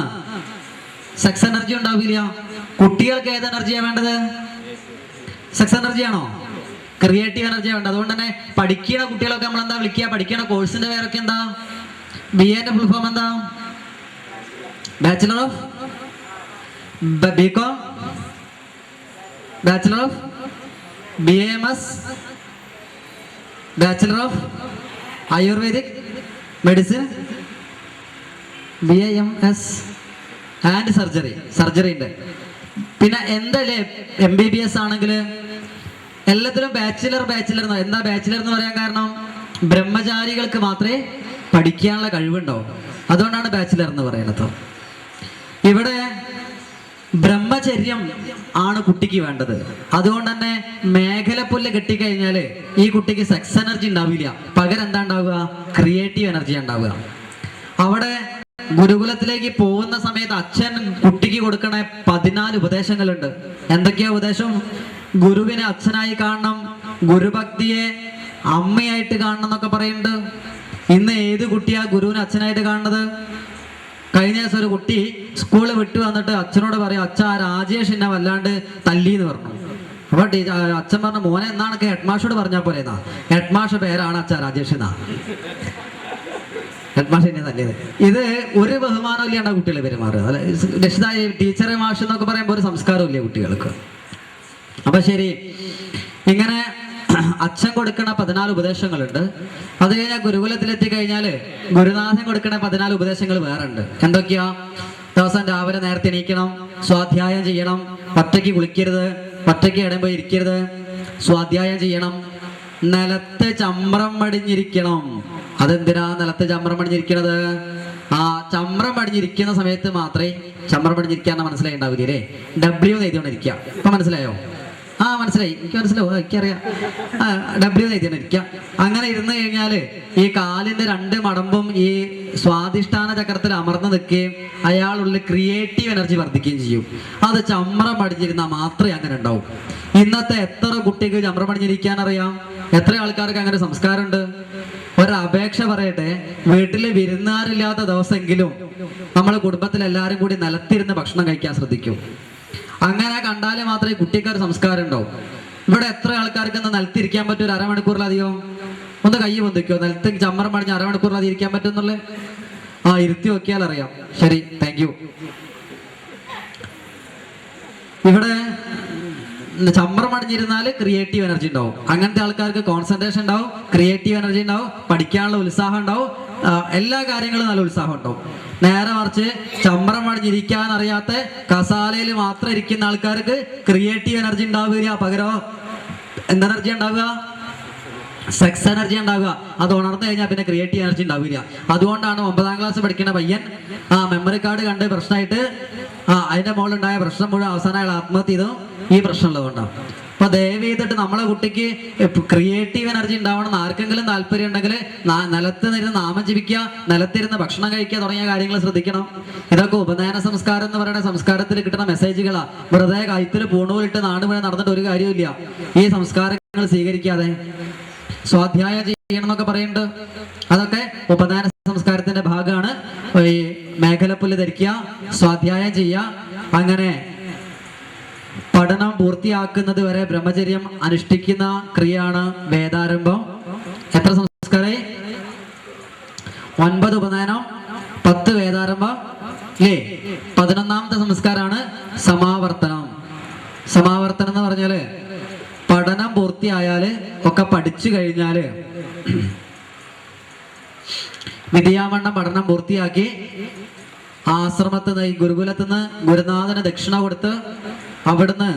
Speaker 1: സെക്സ് എനർജി ഉണ്ടാവില്ല. കുട്ടികൾക്ക് ഏത് എനർജിയാണ് വേണ്ടത്? സെക്സ് എനർജിയാണോ? ക്രിയേറ്റീവ് എനർജിയാണ് വേണ്ടത്. അതുകൊണ്ട് തന്നെ പഠിക്കുന്ന കുട്ടികളൊക്കെ നമ്മൾ എന്താ വിളിക്കുക? പഠിക്കുന്ന കോഴ്സിന്റെ പേരൊക്കെ എന്താ? BA ഫുൾ ഫോം എന്താ? Bachelor of BCom, bachelor of BAMS, bachelor of ayurvedic medicine, BAMS and surgery ഉണ്ട്. പിന്നെ എന്തല്ലേ MBBS ആണെങ്കിൽ എല്ലാത്തിലും ബാച്ചിലർ. എന്താ ബാച്ചിലർ എന്ന് പറയാൻ കാരണം? ബ്രഹ്മചാരികൾക്ക് മാത്രമേ പഠിക്കാനുള്ള കഴിവുണ്ടാവും. അതുകൊണ്ടാണ് ബാച്ചിലർ എന്ന് പറയുന്നത്. ഇവിടെ ബ്രഹ്മചര്യം ആണ് കുട്ടിക്ക് വേണ്ടത്. അതുകൊണ്ട് തന്നെ മേഖലപ്പുല്ല് കെട്ടിക്കഴിഞ്ഞാല് ഈ കുട്ടിക്ക് സെക്സ് എനർജി ഉണ്ടാവില്ല. പകരം എന്താ ഉണ്ടാവുക? ക്രിയേറ്റീവ് എനർജി ഉണ്ടാവുക. അവിടെ ഗുരുകുലത്തിലേക്ക് പോകുന്ന സമയത്ത് അച്ഛൻ കുട്ടിക്ക് കൊടുക്കണ 14 ഉപദേശങ്ങളുണ്ട്. എന്തൊക്കെയാ ഉപദേശം? ഗുരുവിനെ അച്ഛനായി കാണണം, ഗുരുഭക്തിയെ അമ്മയായിട്ട് കാണണം എന്നൊക്കെ പറയുന്നുണ്ട്. ഇന്ന് ഏത് കുട്ടിയാ ഗുരുവിനെ അച്ഛനായിട്ട് കാണുന്നത്? കഴിഞ്ഞ ദിവസം ഒരു കുട്ടി സ്കൂളിൽ വിട്ടു വന്നിട്ട് അച്ഛനോട് പറയും, അച്ഛ രാജേഷ് എന്നെ വല്ലാണ്ട് തല്ലി എന്ന് പറഞ്ഞു. അപ്പൊ അച്ഛൻ പറഞ്ഞു, മോനെ എന്നാണ് ഹെഡ് മാഷോട് പറഞ്ഞാൽ പോലെ എന്നാ, ഹെഡ് മാഷ പേരാണ് അച്ഛ രാജേഷ് എന്നാ, ഹെഡ് മാഷ് എന്നെ തല്ലിയത്. ഇത് ഒരു ബഹുമാനം ഇല്ലാണ്ട കുട്ടികൾ പെരുമാറുക. അല്ല, രക്ഷിതായി ടീച്ചറെ മാഷ് എന്നൊക്കെ പറയുമ്പോൾ ഒരു സംസ്കാരം ഇല്ല കുട്ടികൾക്ക്. അപ്പൊ ശരി, ഇങ്ങനെ അച്ഛൻ കൊടുക്കണ 14 ഉപദേശങ്ങളുണ്ട്. അത് കഴിഞ്ഞാൽ ഗുരുകുലത്തിലെത്തി കഴിഞ്ഞാല് ഗുരുനാഥൻ കൊടുക്കണ 14 ഉപദേശങ്ങൾ വേറെ ഉണ്ട്. എന്തൊക്കെയാ? ദിവസം രാവിലെ നേരത്തെ എണീക്കണം, സ്വാധ്യായം ചെയ്യണം, ഒറ്റയ്ക്ക് കുളിക്കരുത്, ഒറ്റയ്ക്ക് ഇടം പോയി ഇരിക്കരുത്, സ്വാധ്യായം ചെയ്യണം, നിലത്ത് ചമ്രം പടിഞ്ഞിരിക്കണം. അതെന്തിനാ നിലത്ത് ചമ്രം പടിഞ്ഞിരിക്കണത്? ആ ചമ്രം പടിഞ്ഞിരിക്കുന്ന സമയത്ത് മാത്രമേ, ചമ്രം പടിഞ്ഞിരിക്കാന്ന് മനസ്സിലായിണ്ടാവില്ലേ, W എഴുതിക്കൊണ്ടിരിക്കുക. ഇപ്പൊ മനസ്സിലായോ? ആ മനസ്സിലായി, എനിക്ക് മനസ്സിലാവും, എനിക്കറിയാം. W എഴുതിക്കൊണ്ടിരിക്കുക. അങ്ങനെ ഇരുന്ന് കഴിഞ്ഞാല് ഈ കാലിന്റെ 2 മടമ്പും ഈ സ്വാധിഷ്ഠാന ചക്രത്തിൽ അമർന്നു നിൽക്കുകയും അയാളുള്ളിൽ ക്രിയേറ്റീവ് എനർജി വർദ്ധിക്കുകയും ചെയ്യും. അത് ചമ്രം പടിഞ്ഞിരുന്നാൽ മാത്രമേ അങ്ങനെ ഉണ്ടാവും. ഇന്നത്തെ എത്ര കുട്ടിക്ക് ചമ്രം പടിഞ്ഞിരിക്കാൻ അറിയാം? എത്ര ആൾക്കാർക്ക് അങ്ങനെ സംസ്കാരമുണ്ട്? ഒരപേക്ഷ പറയട്ടെ, വീട്ടില് വിരുന്നുകാരില്ലാത്ത ദിവസമെങ്കിലും നമ്മളെ കുടുംബത്തിൽ എല്ലാവരും കൂടി നിലത്തിരുന്ന് ഭക്ഷണം കഴിക്കാൻ ശ്രദ്ധിക്കും. അങ്ങനെ കണ്ടാലേ മാത്രമേ കുട്ടിക്ക് ഒരു സംസ്കാരം ഉണ്ടാവും. ഇവിടെ എത്ര ആൾക്കാർക്ക് നിലത്തിരിക്കാൻ പറ്റും? ഒരു അരമണിക്കൂറിലധികം? ഒന്ന് കൈ പൊന്തിക്കോ, നിലത്ത് ചമ്മരം പടിഞ്ഞ് അരമണിക്കൂറിലധികം ഇരിക്കാൻ പറ്റുന്നുള്ളേ? ആ, ഇരുത്തി നോക്കിയാൽ അറിയാം. ശരി, താങ്ക് യു. ഇവിടെ ചമ്മരം പടിഞ്ഞിരുന്നാല് ക്രിയേറ്റീവ് എനർജി ഉണ്ടാവും. അങ്ങനത്തെ ആൾക്കാർക്ക് കോൺസെൻട്രേഷൻ ഉണ്ടാവും, ക്രിയേറ്റീവ് എനർജി ഉണ്ടാവും, പഠിക്കാനുള്ള ഉത്സാഹം ഉണ്ടാവും, എല്ലാ കാര്യങ്ങളും നല്ല ഉത്സാഹം ഉണ്ടാവും. നേരെ മറിച്ച് ചമ്രം പടിഞ്ഞിരിക്കാൻ അറിയാത്ത കസാലയിൽ മാത്രം ഇരിക്കുന്ന ആൾക്കാർക്ക് ക്രിയേറ്റീവ് എനർജി ഉണ്ടാവില്ല. പകരം എന്ത് എനർജി ഉണ്ടാവുക? സെക്സ് എനർജി ഉണ്ടാവുക. അത് ഉണർന്നു കഴിഞ്ഞാൽ പിന്നെ ക്രിയേറ്റീവ് എനർജി ഉണ്ടാവില്ല. അതുകൊണ്ടാണ് 9ാം ക്ലാസ് പഠിക്കുന്ന പയ്യൻ മെമ്മറി കാർഡ് കണ്ട് പ്രശ്നമായിട്ട് അതിന്റെ മുകളിലുണ്ടായ പ്രശ്നം മുഴുവൻ അവസാനം അയാൾ ആത്മഹത്യ ചെയ്തു. ഈ പ്രശ്നമുള്ളതുകൊണ്ടാണ്. അപ്പൊ ദയവ് ചെയ്തിട്ട് നമ്മളെ കുട്ടിക്ക് ക്രിയേറ്റീവ് എനർജി ഉണ്ടാവണം. ആർക്കെങ്കിലും താല്പര്യം ഉണ്ടെങ്കിൽ നിലത്ത് ഇരുന്ന് നാമം ജപിക്കുക, നിലത്തിരുന്ന് ഭക്ഷണം കഴിക്കുക തുടങ്ങിയ കാര്യങ്ങൾ ശ്രദ്ധിക്കണം. ഇതൊക്കെ ഉപനയന സംസ്കാരം എന്ന് പറയുന്ന സംസ്കാരത്തിൽ കിട്ടുന്ന മെസ്സേജുകളാ. വെറുതെ കൈത്തിൽ പൂണൂലിട്ട് നാട് മുഴുവൻ നടന്നിട്ട് ഒരു കാര്യമില്ല. ഈ സംസ്കാരങ്ങൾ സ്വീകരിക്കാതെ സ്വാധ്യായം ചെയ്യണം എന്നൊക്കെ പറയുന്നുണ്ട്. അതൊക്കെ ഉപനയന സംസ്കാരത്തിന്റെ ഭാഗമാണ്. ഈ മേഖലപ്പുല്ല് ധരിക്കുക, സ്വാധ്യായം ചെയ്യുക, അങ്ങനെ പഠനം പൂർത്തിയാക്കുന്നത് വരെ ബ്രഹ്മചര്യം അനുഷ്ഠിക്കുന്ന ക്രിയയാണ് വേദാരംഭം. എത്ര സംസ്കാരമായി? 9 ഉപനയനം, 10 വേദാരംഭം അല്ലേ? 11ാമത്തെ സംസ്കാരമാണ് സമാവർത്തനം. സമാവർത്തനം എന്ന് പറഞ്ഞാല് പഠനം പൂർത്തിയായാല്, ഒക്കെ പഠിച്ചു കഴിഞ്ഞാല്, വിദ്യാമണ്ണം പഠനം പൂർത്തിയാക്കി ആശ്രമത്തിൽ നിന്ന്, ഈ ഗുരുകുലത്തിൽ നിന്ന് ഗുരുനാഥന് ദക്ഷിണ കൊടുത്ത് അവിടുന്ന്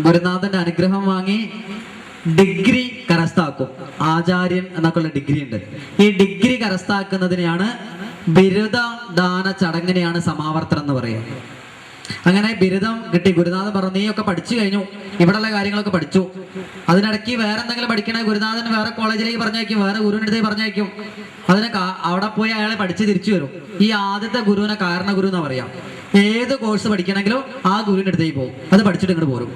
Speaker 1: ഗുരുനാഥന്റെ അനുഗ്രഹം വാങ്ങി ഡിഗ്രി കരസ്ഥാക്കും. ആചാര്യൻ എന്നൊക്കെയുള്ള ഡിഗ്രി ഉണ്ട്. ഈ ഡിഗ്രി കരസ്ഥാക്കുന്നതിനെയാണ് ബിരുദദാന ചടങ്ങിനെയാണ് സമാവർത്തനം എന്ന് പറയുക. അങ്ങനെ ബിരുദം കിട്ടി. ഗുരുനാഥൻ പറഞ്ഞു, നീയൊക്കെ പഠിച്ചു കഴിഞ്ഞു, ഇവിടെയുള്ള കാര്യങ്ങളൊക്കെ പഠിച്ചു, അതിനിടയ്ക്ക് വേറെ എന്തെങ്കിലും പഠിക്കണേ ഗുരുനാഥൻ വേറെ കോളേജിലേക്ക് പറഞ്ഞയക്കും, വേറെ ഗുരുവിൻ്റെ അടുത്തേക്ക് പറഞ്ഞയക്കും. അവിടെ പോയി അയാളെ പഠിച്ച് തിരിച്ചു വരും. ഈ ആദ്യത്തെ ഗുരുവിനെ കാരണഗുരു എന്ന് പറയാം. ഏത് കോഴ്സ് പഠിക്കണമെങ്കിലും ആ ഗുരുവിൻ്റെ അടുത്തേക്ക് പോകും, അത് പഠിച്ചിട്ട് ഇങ്ങോട്ട് പോരും.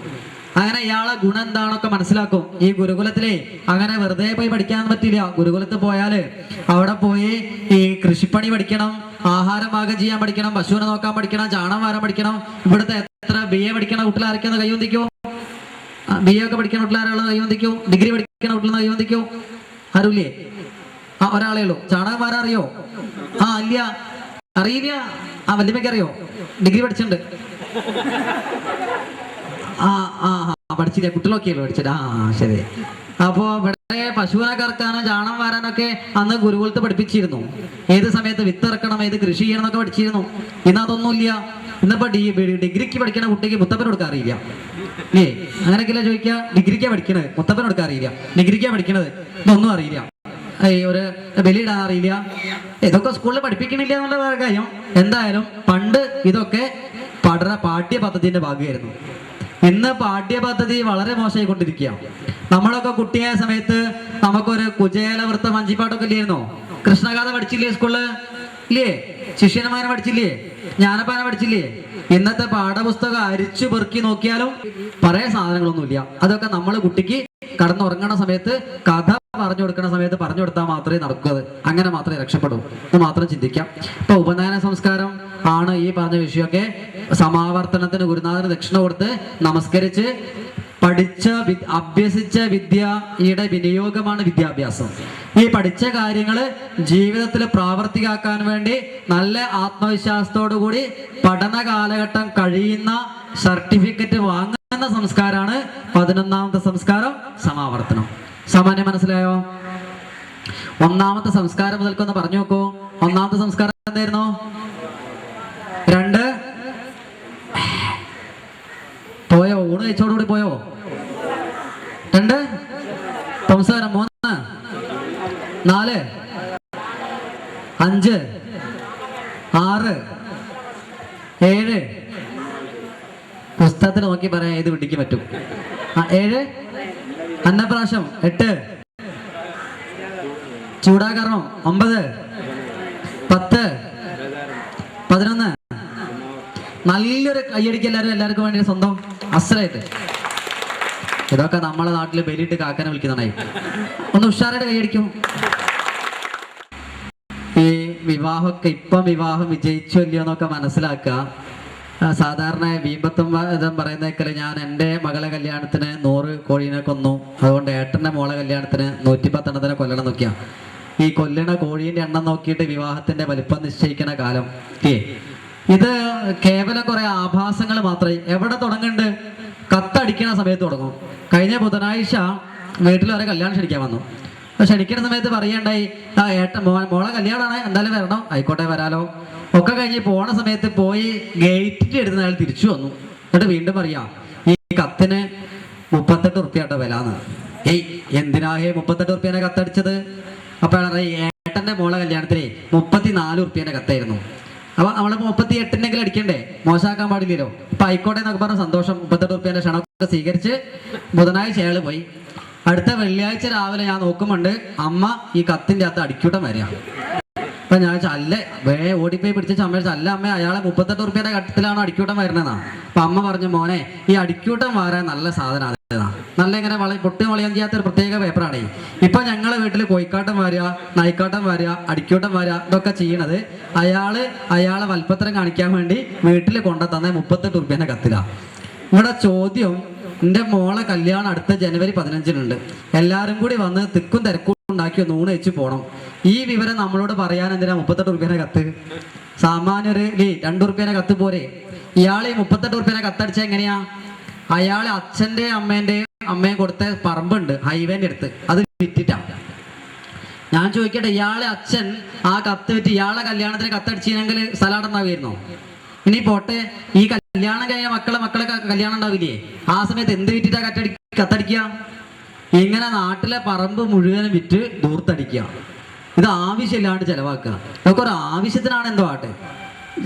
Speaker 1: അങ്ങനെ ഇയാളെ ഗുണം എന്താണൊക്കെ മനസ്സിലാക്കും. ഈ ഗുരുകുലത്തിലെ അങ്ങനെ വെറുതെ പോയി പഠിക്കാൻ പറ്റില്ല. ഗുരുകുലത്തിൽ പോയാല് അവിടെ പോയി ഈ കൃഷിപ്പണി പഠിക്കണം, ആഹാരം പാകം ചെയ്യാൻ പഠിക്കണം, പശുവിനെ നോക്കാൻ പഠിക്കണം, ചാണം വാരാൻ പഠിക്കണം. ഇവിടുത്തെ എത്ര BA പഠിക്കണ കുട്ടികളാരൊക്കെയാണ് കൈ വന്തിക്കോ? BA ഒക്കെ പഠിക്കണ കുട്ടികളാരുള്ളത് കൈ വന്തിക്കോ? ഡിഗ്രി പഠിക്കണ കുട്ടികൾ കൈ വന്തിക്കോ? ആരുല്ലേ? ഒരാളേ ഉള്ളൂ. ചാണകം വാരാൻ അറിയോ? ഇല്ല, അറിയില്ല. വല്യമ്മയ്ക്ക് അറിയോ? ഡിഗ്രി പഠിച്ചിട്ടുണ്ട്. പഠിച്ചില്ല, കുട്ടികളൊക്കെയല്ലോ പഠിച്ചത്. ശരി. അപ്പോ ഇവിടെ പശുവിനെ കറക്കാനും ചാണം വാരാനൊക്കെ അന്ന് ഗുരുകുലത്ത് പഠിപ്പിച്ചിരുന്നു. ഏത് സമയത്ത് വിത്ത് ഇറക്കണം, ഏത് കൃഷി ചെയ്യണം എന്നൊക്കെ പഠിച്ചിരുന്നു. ഇന്ന് അതൊന്നുമില്ല. ഇന്നിപ്പോ ഡിഗ്രിക്ക് പഠിക്കുന്ന കുട്ടിക്ക് മുത്തപ്പൻ കൊടുക്കാൻ അറിയില്ല. അങ്ങനെയൊക്കെയല്ല ചോദിക്കുക. ഡിഗ്രിക്കാ പഠിക്കണത്, മുത്തപ്പൻ കൊടുക്കാൻ അറിയില്ല. ഡിഗ്രിക്കാ പഠിക്കണത്, ഇതൊന്നും അറിയില്ല. ഒരു ബലിയിടാൻ അറിയില്ല. ഇതൊക്കെ സ്കൂളിൽ പഠിപ്പിക്കണില്ല എന്നുള്ള വേറെ കാര്യം. എന്തായാലും പണ്ട് ഇതൊക്കെ പാഠ്യ പദ്ധതിന്റെ ഭാഗമായിരുന്നു. ഇന്ന് പാഠ്യപദ്ധതി വളരെ മോശമായിക്കൊണ്ടിരിക്കുക. നമ്മളൊക്കെ കുട്ടിയായ സമയത്ത് നമുക്കൊരു കുചേലവൃത്തം വഞ്ചിപ്പാട്ടൊക്കെ ഇല്ലായിരുന്നോ? കൃഷ്ണഗാഥ പഠിച്ചില്ലേ സ്കൂളില്? ഇല്ലേ? ശിഷ്യന്മാരെ പഠിച്ചില്ലേ, ജ്ഞാനപ്പാന പഠിച്ചില്ലേ? ഇന്നത്തെ പാഠപുസ്തകം അരിച്ചു പെറുക്കി നോക്കിയാലും പഴയ സാധനങ്ങളൊന്നുമില്ല. അതൊക്കെ നമ്മൾ കുട്ടിക്ക് കടന്നുറങ്ങണ സമയത്ത്, കഥ പറഞ്ഞു കൊടുക്കുന്ന സമയത്ത് പറഞ്ഞു കൊടുത്താൽ മാത്രമേ നടക്കൂ. അങ്ങനെ മാത്രമേ രക്ഷപ്പെടൂ. ഇത് മാത്രം ചിന്തിക്കാം. ഇപ്പൊ ഉപനയന സംസ്കാരം ആണ് ഈ പറഞ്ഞ വിഷയമൊക്കെ. സമാവർത്തനത്തിന് ഗുരുനാഥന് ദക്ഷിണ കൊടുത്ത് നമസ്കരിച്ച് അഭ്യസിച്ച വിദ്യയുടെ വിനിയോഗമാണ് വിദ്യാഭ്യാസം. ഈ പഠിച്ച കാര്യങ്ങള് ജീവിതത്തിൽ പ്രാവർത്തികമാക്കാൻ വേണ്ടി നല്ല ആത്മവിശ്വാസത്തോടു കൂടി പഠന കാലഘട്ടം കഴിയുന്ന സർട്ടിഫിക്കറ്റ് വാങ്ങുന്ന സംസ്കാരമാണ് 11ാമത്തെ സംസ്കാരം, സമാവർത്തനം. സാമാന്യം മനസ്സിലായോ? 1ാമത്തെ സംസ്കാരം മുതൽക്കൊന്ന് പറഞ്ഞു നോക്കൂ. 1ാമത്തെ സംസ്കാരം എന്തായിരുന്നു? 2 പോയോ? ഊണ് കഴിച്ചോടുകൂടി പോയോ? 2 സംസ്കാരം. 3 4 5 6 7 പുസ്തകത്തിൽ നോക്കി പറയാൻ ഏത് വിട്ടിക്ക് പറ്റും. 7 അന്നപ്രാശം. 8 ചൂടാകർമ്മം. 9 10 11. നല്ലൊരു കയ്യടിക്ക് എല്ലാവർക്കും വേണ്ടി സ്വന്തം അസലായിട്ട്. ഇതൊക്കെ നമ്മളെ നാട്ടിൽ ബലിയിട്ട് കാക്കനെ വിളിക്കുന്നതായി. ഒന്ന് ഉഷാറായിട്ട് കൈയടിക്കും. ഈ വിവാഹമൊക്കെ ഇപ്പം വിവാഹം വിജയിച്ചു അല്ലയോ എന്നൊക്കെ മനസ്സിലാക്കുക. സാധാരണ വീമ്പത്തും ഇതും പറയുന്നേക്കല്, ഞാൻ എൻ്റെ മകളെ കല്യാണത്തിന് 100 കോഴീനെ കൊന്നു, അതുകൊണ്ട് ഏട്ടൻ്റെ മോളെ കല്യാണത്തിന് 110 എണ്ണത്തിനെ കൊല്ലണം നോക്കിയാ. ഈ കൊല്ലണ കോഴീൻ്റെ എണ്ണം നോക്കിയിട്ട് വിവാഹത്തിന്റെ വലിപ്പം നിശ്ചയിക്കണ കാലം. ഇത് കേവലം കുറെ ആഭാസങ്ങൾ മാത്രമേ. എവിടെ തുടങ്ങുന്നുണ്ട്? കത്തടിക്കണ സമയത്ത് തുടങ്ങും. കഴിഞ്ഞ ബുധനാഴ്ച വീട്ടിൽ വരെ കല്യാണം ക്ഷണിക്കാൻ വന്നു. ക്ഷണിക്കുന്ന സമയത്ത് പറയണ്ടായി, മോളെ കല്യാണമാണ്, എന്തായാലും വരണം. ആയിക്കോട്ടെ വരാലോ. ഒക്കെ കഴിഞ്ഞ് പോണ സമയത്ത് പോയി ഗേറ്റ് എടുക്കുന്ന അയാൾ തിരിച്ചു വന്നു. എന്നിട്ട് വീണ്ടും പറയാം, ഈ കത്തിന് 38 ഉറുപ്പ്യാട്ടോ വിലാന്ന്. എന്തിനാ 38 ഉറുപ്പ്യനെ കത്തടിച്ചത്? അപ്പൊ ഏട്ടന്റെ മോളെ കല്യാണത്തിനെ 34 ഉറുപ്പ്യന്റെ കത്തായിരുന്നു. അപ്പൊ നമ്മള് 38 അടിക്കണ്ടേ, മോശമാക്കാൻ പാടില്ലല്ലോ. അപ്പൊ ആയിക്കോട്ടെ എന്നൊക്കെ പറഞ്ഞ സന്തോഷം 38 ഉറുപ്പ്യന്റെ ക്ഷണമൊക്കെ സ്വീകരിച്ച് ബുധനാഴ്ച അയാള് പോയി. അടുത്ത വെള്ളിയാഴ്ച രാവിലെ ഞാൻ നോക്കുമ്പോണ്ട് അമ്മ ഈ കത്തിന്റെ അകത്ത് അടിക്കൂട്ടം വരിക. അപ്പൊ ഞാൻ അല്ലേ ഓടിപ്പോയി പിടിച്ച അമ്മ അല്ല അമ്മ, അയാളെ 38 ഉറുപ്പ്യന്റെ കട്ടത്തിലാണ് അടിക്കൂട്ടം വരുന്നതാ. അപ്പൊ അമ്മ പറഞ്ഞു, മോനെ ഈ അടിക്കൂട്ടം വരാൻ നല്ല സാധനമാണ്, നല്ല ഇങ്ങനെ പൊട്ടി വളയാൻ ചെയ്യാത്ത ഒരു പ്രത്യേക പേപ്പറാണ്. ഇപ്പൊ ഞങ്ങളെ വീട്ടിൽ കോയിക്കാട്ടം വരിക, നായിക്കാട്ടം വരിക, അടിക്കൂട്ടം വരിക, ഇതൊക്കെ ചെയ്യണത് അയാളെ വൽപ്പത്രം കാണിക്കാൻ വേണ്ടി വീട്ടിൽ കൊണ്ടുതന്ന 38 ഉറുപ്പ്യന്റെ കത്തില. ഇവിടെ ചോദ്യം, എൻ്റെ മോളെ കല്യാണം അടുത്ത ജനുവരി 15-നുണ്ട്. എല്ലാവരും കൂടി വന്ന് തിക്കും തിരക്കും ഉണ്ടാക്കി ഒന്ന് ഊണ് വെച്ച് പോകണം. ഈ വിവരം നമ്മളോട് പറയാൻ എന്തിനാ 38 ഉറുപ്പ്യന്റെ കത്ത്? സാമാന്യൊരു 2 ഉറുപ്പ്യന്റെ കത്ത് പോരെ. ഇയാൾ ഈ 38 ഉറുപ്പ്യന്റെ കത്തടിച്ച എങ്ങനെയാ? അയാളെ അച്ഛൻ്റെ അമ്മയും കൊടുത്ത പറമ്പുണ്ട് ഹൈവേന്റെ അടുത്ത്, അത് വിറ്റിട്ടാ. ഞാൻ ചോദിക്കട്ടെ, ഇയാളെ അച്ഛൻ ആ കത്ത് വിറ്റ് ഇയാളെ കല്യാണത്തിന് കത്തടിച്ചെങ്കിൽ സ്ഥലം ഉണ്ടാവുമായിരുന്നോ? ഇനി പോട്ടെ, ഈ കല്യാണം കഴിഞ്ഞ മക്കളെ കല്യാണം ഉണ്ടാവില്ലേ? ആ സമയത്ത് എന്ത് വിറ്റിട്ടാ കത്തടിക്കുക? ഇങ്ങനെ നാട്ടിലെ പറമ്പ് മുഴുവനും വിറ്റ് ദൂർത്തടിക്കുക. ഇത് ആവശ്യമില്ലാണ്ട് ചെലവാക്കുക. ഇതൊക്കെ ഒരു ആവശ്യത്തിനാണ് എന്തോ ആട്ടെ,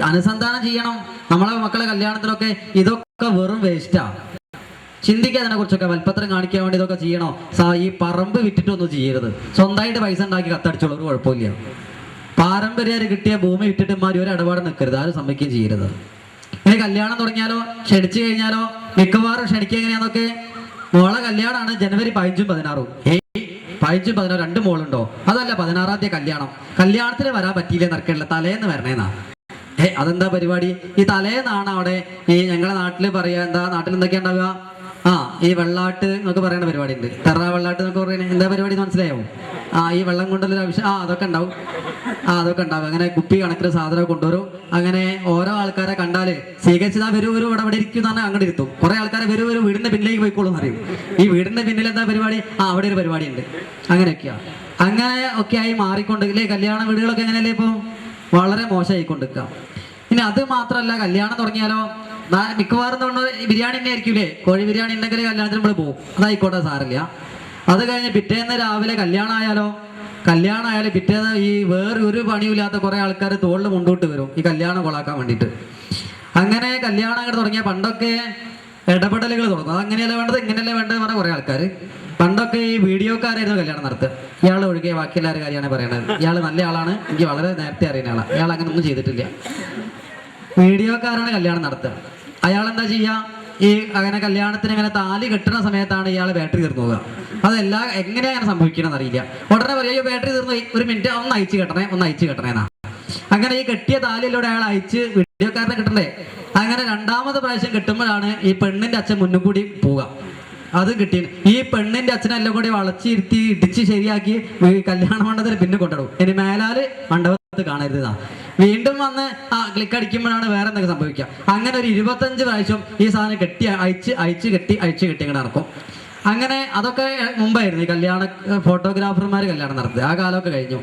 Speaker 1: അനുസന്ധാനം ചെയ്യണം. നമ്മളെ മക്കളെ കല്യാണത്തിലൊക്കെ ഇതൊക്കെ വെറും വേസ്റ്റാ. ചിന്തിക്കുക അതിനെ കുറിച്ചൊക്കെ. വൽപ്പത്രം കാണിക്കാൻ വേണ്ടി ഇതൊക്കെ ചെയ്യണോ? ഈ പറമ്പ് വിറ്റിട്ടൊന്നും ചെയ്യരുത്. സ്വന്തമായിട്ട് പൈസ ഉണ്ടാക്കി കത്തടിച്ചോളൂ, ഒരു കുഴപ്പമില്ല. പാരമ്പര്യമായിട്ട് കിട്ടിയ ഭൂമി വിറ്റിട്ട് മാറി ഒരു ഇടപാട് നിൽക്കരുത്, ആരും സമ്മതിക്കുകയും ചെയ്യരുത്. ഇനി കല്യാണം തുടങ്ങിയാലോ, ക്ഷണിച്ചു കഴിഞ്ഞാലോ, മിക്കവാറും ക്ഷണിക്കുക എങ്ങനെയാന്നൊക്കെ, മോളെ കല്യാണമാണ് ജനുവരി 15-ഉം 16-ഉം. 15-ഉം 16-ഉം 2 മോളുണ്ടോ? അതല്ല 16-ാം തീയതി കല്യാണം. കല്യാണത്തിന് വരാൻ പറ്റിയില്ലേ നടക്കണില്ല, തലേന്ന് വരണേന്നാ. അതെന്താ പരിപാടി? ഈ തലേന്നാണ് അവിടെ ഈ ഞങ്ങളെ നാട്ടില് പറയാ, എന്താ നാട്ടിൽ എന്തൊക്കെയാ ഉണ്ടാവുക? ഈ വെള്ളാട്ട് എന്നൊക്കെ പറയുന്ന പരിപാടി ഉണ്ട്. തെറ വെള്ളാട്ട് എന്നൊക്കെ പറയുന്നത് എന്താ പരിപാടി മനസ്സിലായോ? ഈ വെള്ളം കൊണ്ടുള്ള അതൊക്കെ ഉണ്ടാവും. അതൊക്കെ ഉണ്ടാവും. അങ്ങനെ കുപ്പി കണക്കിന് സാധനം കൊണ്ടുവരും. അങ്ങനെ ഓരോ ആൾക്കാരെ കണ്ടാല് സ്വീകരിച്ചതാ വരൂ ഇവിടെ ഇരിക്കുന്നതാണ്, അങ്ങോട്ട് ഇരുത്തും. കുറെ ആൾക്കാരെ വരൂ വീടിന്റെ പിന്നിലേക്ക് പോയിക്കോളും എന്ന് അറിയും. ഈ വീടിന്റെ പിന്നിൽ എന്താ പരിപാടി? അവിടെ ഒരു പരിപാടി ഉണ്ട്. അങ്ങനെയൊക്കെയാ. അങ്ങനെ ഒക്കെ ആയി മാറിക്കൊണ്ട് ഇല്ലേ കല്യാണ വീടുകളൊക്കെ എങ്ങനെയല്ലേ ഇപ്പൊ വളരെ മോശമായിക്കൊണ്ടിരിക്കുക. ഇനി അത് മാത്രമല്ല, കല്യാണം തുടങ്ങിയാലോ മിക്കവാറും ബിരിയാണി തന്നെ ആയിരിക്കൂലേ. കോഴി ബിരിയാണി ഉണ്ടെങ്കിൽ കല്യാണത്തിന് നമ്മൾ പോകും, അതായിക്കോട്ടെ, സാറില്ല. അത് കഴിഞ്ഞ് പിറ്റേന്ന് രാവിലെ കല്യാണം ആയാലും പിറ്റേന്ന് ഈ വേറൊരു പണിയില്ലാത്ത കുറെ ആൾക്കാർ തോളിൽ മുണ്ടോട്ട് വരും ഈ കല്യാണം കൊളാക്കാൻ വേണ്ടിയിട്ട്. അങ്ങനെ കല്യാണം അങ്ങോട്ട് തുടങ്ങിയ പണ്ടൊക്കെ ഇടപെടലുകൾ തുടങ്ങും. അതങ്ങനെയല്ല വേണ്ടത്, ഇങ്ങനെയല്ലേ വേണ്ടത് പറഞ്ഞ കുറെ ആൾക്കാർ. പണ്ടൊക്കെ ഈ വീഡിയോക്കാരായിരുന്നു കല്യാണം നടത്തുക. ഇയാൾ ഒഴികെ ബാക്കി എല്ലാവരും കാര്യമാണ് പറയണത്. ഇയാൾ നല്ല ആളാണ്, എനിക്ക് വളരെ നേരത്തെ അറിയുന്ന ആളാണ്. ഇയാൾ അങ്ങനെ ഒന്നും ചെയ്തിട്ടില്ല. വീഡിയോക്കാരാണ് കല്യാണം നടത്തുക. അയാൾ എന്താ ചെയ്യുക, ഈ അങ്ങനെ കല്യാണത്തിന് ഇങ്ങനെ താലി കെട്ടുന്ന സമയത്താണ് ഇയാൾ ബാറ്ററി തീർന്നു പോവുക. അതെല്ലാം എങ്ങനെയാണ് അങ്ങനെ സംഭവിക്കണമെന്ന് അറിയില്ല. ഉടനെ പറയുക ബാറ്ററി തീർന്നു, ഒരു മിനിറ്റ് ഒന്ന് അയച്ചു കെട്ടണേ എന്നാ. അങ്ങനെ ഈ കെട്ടിയ താലിയിലൂടെ അയാൾ അയച്ച് വീഡിയോക്കാരനെ കിട്ടണ്ടേ. അങ്ങനെ രണ്ടാമത്തെ പ്രാവശ്യം കിട്ടുമ്പോഴാണ് ഈ പെണ്ണിന്റെ അച്ഛൻ മുന്നും കൂടി പോവുക. അത് കിട്ടി ഈ പെണ്ണിന്റെ അച്ഛനെല്ലാം കൂടി വളച്ചിരുത്തി ഇടിച്ച് ശരിയാക്കി കല്യാണ മണ്ഡപത്തിൽ പിന്നെ കൊണ്ടിടും. ഇനി മേലാല് മണ്ഡപത്ത് കാണരുതാ. വീണ്ടും വന്ന് ക്ലിക്ക് അടിക്കുമ്പോഴാണ് വേറെ എന്തൊക്കെ സംഭവിക്കുക. അങ്ങനെ ഒരു 25 പ്രാവശ്യം ഈ സാധനം കെട്ടി അയച്ച് കെട്ടി ഇങ്ങനെ നടക്കും. അങ്ങനെ അതൊക്കെ മുമ്പായിരുന്നു ഈ കല്യാണ ഫോട്ടോഗ്രാഫർമാർ കല്യാണം നടത്തുക. ആ കാലമൊക്കെ കഴിഞ്ഞു.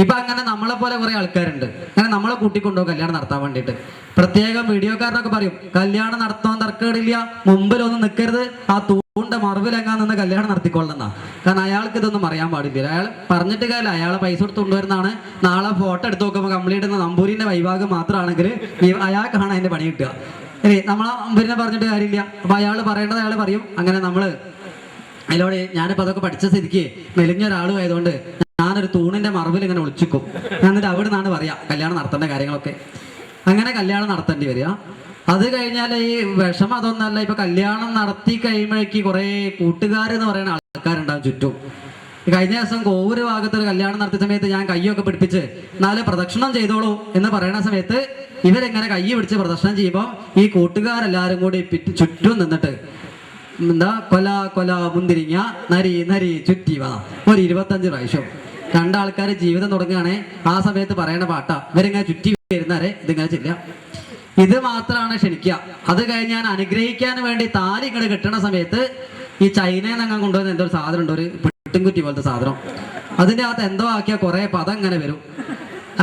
Speaker 1: ഇപ്പൊ അങ്ങനെ നമ്മളെ പോലെ കുറെ ആൾക്കാരുണ്ട്, അങ്ങനെ നമ്മളെ കൂട്ടിക്കൊണ്ടുപോകും കല്യാണം നടത്താൻ വേണ്ടിയിട്ട്. പ്രത്യേകം വീഡിയോക്കാരനൊക്കെ പറയും കല്യാണം നടത്താൻ തർക്കമില്ല, മുമ്പിലൊന്നും നിൽക്കരുത്, ആ തൂണ്ട മറവിലെങ്ങാൻ നിന്ന് കല്യാണം നടത്തിക്കൊള്ളണമെന്നാ. കാരണം അയാൾക്ക് ഇതൊന്നും അറിയാൻ പാടില്ല. അയാൾ പറഞ്ഞിട്ട് കാര്യമില്ല, അയാളെ പൈസ കൊടുത്ത് കൊണ്ടുവരുന്നതാണ്. നാളെ ഫോട്ടോ എടുത്ത് നോക്കുമ്പോൾ കംപ്ലീറ്റ് നമ്പൂരിന്റെ വൈഭാഗം മാത്രമാണെങ്കിൽ അയാൾക്കാണ് അതിന്റെ പണി കിട്ടുക. നമ്മളെ നമ്പൂരിനെ പറഞ്ഞിട്ട് കാര്യമില്ല. അപ്പൊ അയാൾ പറയേണ്ടത് അയാൾ പറയും. അങ്ങനെ നമ്മള് അതിലൂടെ ഞാനിപ്പോൾ അതൊക്കെ പഠിച്ച സ്ഥിതിക്ക് മെലിഞ്ഞൊരാളും ആയതുകൊണ്ട് ഞാനൊരു തൂണിന്റെ മറവിൽ ഇങ്ങനെ ഒളിച്ചിക്കും. എന്നിട്ട് അവിടെ നിന്നാണ് പറയാ കല്യാണം നടത്തേണ്ട കാര്യങ്ങളൊക്കെ. അങ്ങനെ കല്യാണം നടത്തേണ്ടി വരിക. അത് കഴിഞ്ഞാൽ ഈ വിഷമം അതൊന്നല്ല. ഇപ്പൊ കല്യാണം നടത്തി കഴിയുമ്പോഴേക്ക് കുറെ കൂട്ടുകാരെന്ന് പറയുന്ന ആൾക്കാരുണ്ടാവും ചുറ്റും. കഴിഞ്ഞ ദിവസം കോവൂര് ഭാഗത്തൊരു കല്യാണം നടത്തിയ സമയത്ത് ഞാൻ കയ്യൊക്കെ പിടിപ്പിച്ച് നാല് പ്രദക്ഷിണം ചെയ്തോളൂ എന്ന് പറയുന്ന സമയത്ത് ഇവരെങ്ങനെ കൈ പിടിച്ച് പ്രദക്ഷിണം ചെയ്യുമ്പോൾ ഈ കൂട്ടുകാരെല്ലാരും കൂടി ചുറ്റും നിന്നിട്ട് എന്താ കൊല മുന്തിരിങ്ങ നരി ചുറ്റി വാ ഒരു 25 പ്രാവശ്യം. രണ്ടാൾക്കാർ ജീവിതം തുടങ്ങുകയാണെ ആ സമയത്ത് പറയണ പാട്ടാ. ഇവരിങ്ങനെ ചുറ്റി വരുന്നവരെ ഇതിങ്ങനെ ചെല്ല. ഇത് മാത്രമാണ് ക്ഷണിക്കുക. അത് കഴിഞ്ഞ് ഞാൻ അനുഗ്രഹിക്കാൻ വേണ്ടി താലി ഇങ്ങോട്ട് കെട്ടണ സമയത്ത് ഈ ചൈനയിൽ നിന്ന് കൊണ്ടുവന്ന എന്തോ ഒരു സാധനം ഉണ്ട്, ഒരു പെട്ടുംകുറ്റി പോലത്തെ സാധനം. അതിൻ്റെ അകത്ത് എന്തോ ആക്കിയാൽ കുറെ പദം ഇങ്ങനെ വരും.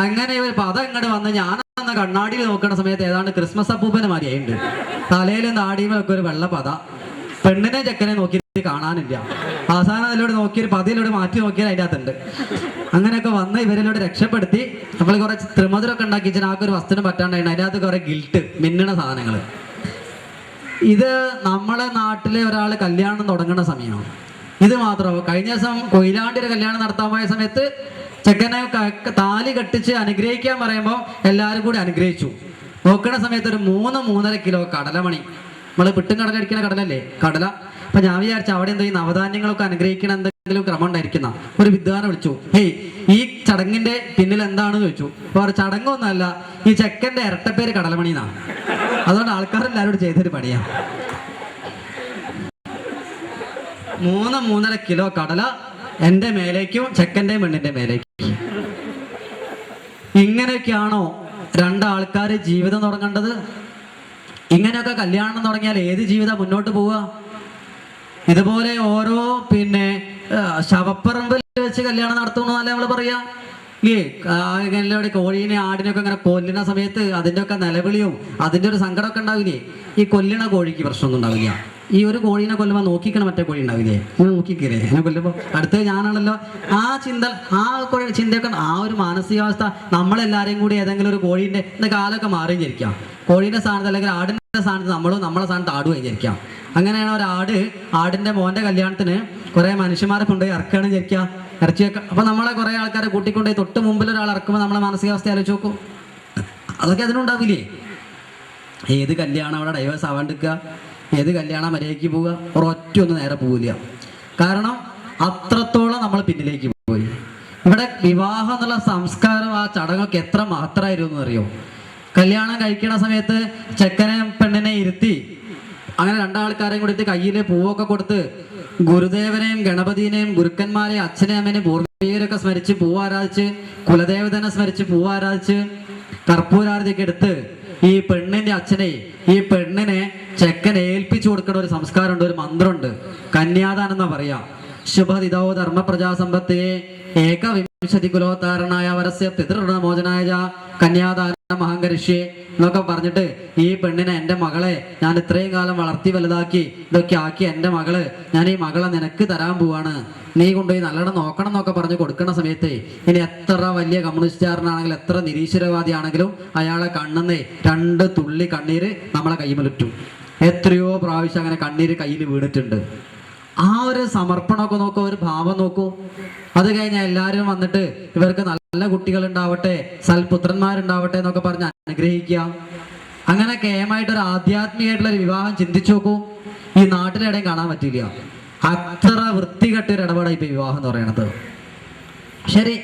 Speaker 1: അങ്ങനെ ഒരു പദം ഇങ്ങോട്ട് വന്ന് ഞാനന്ന് കണ്ണാടിയിൽ നോക്കുന്ന സമയത്ത് ഏതാണ്ട് ക്രിസ്മസ് അപ്പൂപ്പന് മാതിരിയുണ്ട്. തലയിലും താടിയിലും ഒക്കെ ഒരു വെള്ള പത. പെണ്ണിനെ ചെക്കനെ നോക്കിയിട്ട് കാണാനില്ല. അവസാനം അതിലൂടെ നോക്കിയൊരു പതിയിലൂടെ മാറ്റി നോക്കിയാൽ അതിൻ്റെ അകത്തുണ്ട്. അങ്ങനെയൊക്കെ വന്ന് ഇവരിലൂടെ രക്ഷപ്പെടുത്തി നമ്മൾ കുറെ ത്രിമധുരമൊക്കെ ഉണ്ടാക്കി വെച്ചാൽ ആൾക്ക് ഒരു വസ്തുവിന് പറ്റാണ്ടായിരുന്നു. അതിൻ്റെ അകത്ത് കുറെ ഗിൽട്ട് മിന്നണ സാധനങ്ങൾ. ഇത് നമ്മളെ നാട്ടിലെ ഒരാൾ കല്യാണം തുടങ്ങുന്ന സമയമാണ്. ഇത് മാത്രമോ കഴിഞ്ഞ ദിവസം കൊയിലാണ്ടിയുടെ കല്യാണം നടത്താൻ പോയ സമയത്ത് ചെക്കനെ താലി കെട്ടിച്ച് അനുഗ്രഹിക്കാൻ പറയുമ്പോൾ എല്ലാവരും കൂടി അനുഗ്രഹിച്ചു. നോക്കുന്ന സമയത്ത് ഒരു 3-3.5 കിലോ കടലമണി. നമ്മള് പിട്ടും കടല അടിക്കുന്ന കടലല്ലേ കടല. അപ്പൊ ഞാൻ വിചാരിച്ചു അവിടെ എന്തോ ഈ നവധാന്യങ്ങളൊക്കെ അനുഗ്രഹിക്കണം എന്തെങ്കിലും ക്രമം ഉണ്ടായിരിക്കുന്ന ഒരു വിദ്വാനെ വിളിച്ചു. ഹേയ്, ഈ ചടങ്ങിന്റെ പിന്നിൽ എന്താണെന്ന് ചോദിച്ചു. അപ്പൊ ചടങ്ങൊന്നുമല്ല, ഈ ചെക്കന്റെ ഇരട്ടപ്പേര് കടലമണി എന്നാണ്. അതുകൊണ്ട് ആൾക്കാരെല്ലാവരും ചെയ്തൊരു പണിയാ. 3-3.5 കിലോ കടല എന്റെ മേലേക്കും ചെക്കന്റെ പെണ്ണിന്റെ മേലേക്കും. ഇങ്ങനെയൊക്കെയാണോ രണ്ടാൾക്കാര് ജീവിതം തുടങ്ങേണ്ടത്? ഇങ്ങനെയൊക്കെ കല്യാണം തുടങ്ങിയാൽ ഏത് ജീവിതം മുന്നോട്ട് പോവുക? ഇതുപോലെ ഓരോ ശവപ്പറമ്പിൽ വെച്ച് കല്യാണം നടത്തണമെന്നല്ലേ നമ്മൾ പറയാ. ഇല്ലേ കോഴീനെ ആടിനൊക്കെ ഇങ്ങനെ കൊല്ലുന്ന സമയത്ത് അതിൻ്റെ ഒക്കെ നിലവിളിയും അതിൻ്റെ ഒരു സങ്കടമൊക്കെ ഉണ്ടാവില്ലേ? ഈ കൊല്ലണ കോഴിക്ക് പ്രശ്നമൊന്നും ഉണ്ടാവില്ല. ഈ ഒരു കോഴീനെ കൊല്ലുമ്പോൾ നോക്കിക്കണം മറ്റേ കോഴി ഉണ്ടാവില്ലേ? ഇങ്ങനെ നോക്കിക്കേ എന്നെ കൊല്ലുമ്പോൾ അടുത്ത് ഞാനാണല്ലോ. ആ ചിന്തയൊക്കെ ആ ഒരു മാനസികാവസ്ഥ നമ്മളെല്ലാവരെയും കൂടി ഏതെങ്കിലും ഒരു കോഴീൻ്റെ കാലമൊക്കെ മാറി വിചാരിക്കാം. കോഴീൻ്റെ സ്ഥാനത്ത് അല്ലെങ്കിൽ ആടിൻ്റെ സ്ഥാനത്ത് നമ്മളെ സ്ഥാനത്ത് ആടും വിചാരിക്കാം. അങ്ങനെയാണ് ആടിൻ്റെ മോൻ്റെ കല്യാണത്തിന് കുറേ മനുഷ്യന്മാരെ കൊണ്ടുപോയി ഇറക്കുകയാണ് വിചാരിക്കുക. ഇറച്ചിയൊക്കെ അപ്പോൾ നമ്മളെ കുറേ ആൾക്കാരെ കൂട്ടിക്കൊണ്ടുപോയി തൊട്ട് മുമ്പിൽ ഒരാൾ ഇറക്കുമ്പോൾ നമ്മളെ മാനസികാവസ്ഥ ആലോചിച്ച് നോക്കും. അതൊക്കെ അതിനുണ്ടാവില്ലേ? ഏത് കല്യാണം അവിടെ ഡൈവേഴ്സ് ആവാണ്ടിരിക്കുക, ഏത് കല്യാണം മര്യാദയ്ക്ക് പോവുക, ഒരൊറ്റൊന്നും നേരെ പോവില്ല. കാരണം അത്രത്തോളം നമ്മൾ പിന്നിലേക്ക് പോയി. ഇവിടെ വിവാഹം എന്നുള്ള സംസ്കാരം ആ ചടങ്ങൊക്കെ എത്ര മഹത്തരായിരുന്നു എന്നറിയോ? കല്യാണം കഴിക്കണ സമയത്ത് ചെക്കനെ പെണ്ണിനെ ഇരുത്തി അങ്ങനെ രണ്ടാൾക്കാരെയും കൂടി കയ്യിൽ പൂവൊക്കെ കൊടുത്ത് ഗുരുദേവനെയും ഗണപതിനെയും ഗുരുക്കന്മാരെയും അച്ഛനെയും അമ്മേനെയും പൂർവികരൊക്കെ സ്മരിച്ച് പൂവാരാധിച്ച് കുലദേവതനെ സ്മരിച്ച് പൂവാരാധിച്ച് കർപ്പൂരാരതിയൊക്കെ എടുത്ത് ഈ പെണ്ണിന്റെ അച്ഛനെ ഈ പെണ്ണിനെ ചെക്കനെ ഏൽപ്പിച്ചു കൊടുക്കുന്ന ഒരു സംസ്കാരമുണ്ട്, ഒരു മന്ത്രമുണ്ട്. കന്യാദാനം എന്നാ പറയാ. ശുഭദിതോ ധർമ്മ പ്രജാസമ്പത്തേ ഏകവിംശതി കുലോത്താരണായ വരസ്യ പിതൃണമോചനായ കന്യാദാനം അഹങ്കരിഷ്യേ എന്നൊക്കെ പറഞ്ഞിട്ട് ഈ പെണ്ണിനെ എൻ്റെ മകളെ ഞാൻ ഇത്രയും കാലം വളർത്തി വലുതാക്കി ഇതൊക്കെ ആക്കി എൻ്റെ മകള് ഞാൻ ഈ മകളെ നിനക്ക് തരാൻ പോവാണ്, നീ കൊണ്ടുപോയി നല്ലോണം നോക്കണം എന്നൊക്കെ പറഞ്ഞ് കൊടുക്കുന്ന സമയത്ത് ഇനി എത്ര വലിയ കമ്മ്യൂണിസ്റ്റുകാരനാണെങ്കിലും എത്ര നിരീശ്വരവാദി ആണെങ്കിലും അയാളെ കണ്ണെന്ന് 2 തുള്ളി കണ്ണീര് നമ്മളെ കൈമലുറ്റും. എത്രയോ പ്രാവശ്യം അങ്ങനെ കണ്ണീര് കയ്യിൽ വീണിട്ടുണ്ട്. ആ ഒരു സമർപ്പണമൊക്കെ നോക്കൂ, ഒരു ഭാവം നോക്കൂ. അത് കഴിഞ്ഞാൽ എല്ലാവരും വന്നിട്ട് ഇവർക്ക് നല്ല കുട്ടികൾ ഉണ്ടാവട്ടെ, സൽപുത്രന്മാരുണ്ടാവട്ടെ എന്നൊക്കെ പറഞ്ഞ് അനുഗ്രഹിക്കുക. അങ്ങനെ കേമായിട്ടൊരു ആധ്യാത്മികമായിട്ടുള്ള ഒരു വിവാഹം ചിന്തിച്ചു നോക്കൂ. ഈ നാട്ടിലെവിടെയും കാണാൻ പറ്റില്ല. അത്ര വൃത്തികെട്ടൊരു ഇടപാടായി ഇപ്പൊ വിവാഹം എന്ന് പറയുന്നത്. ശരി,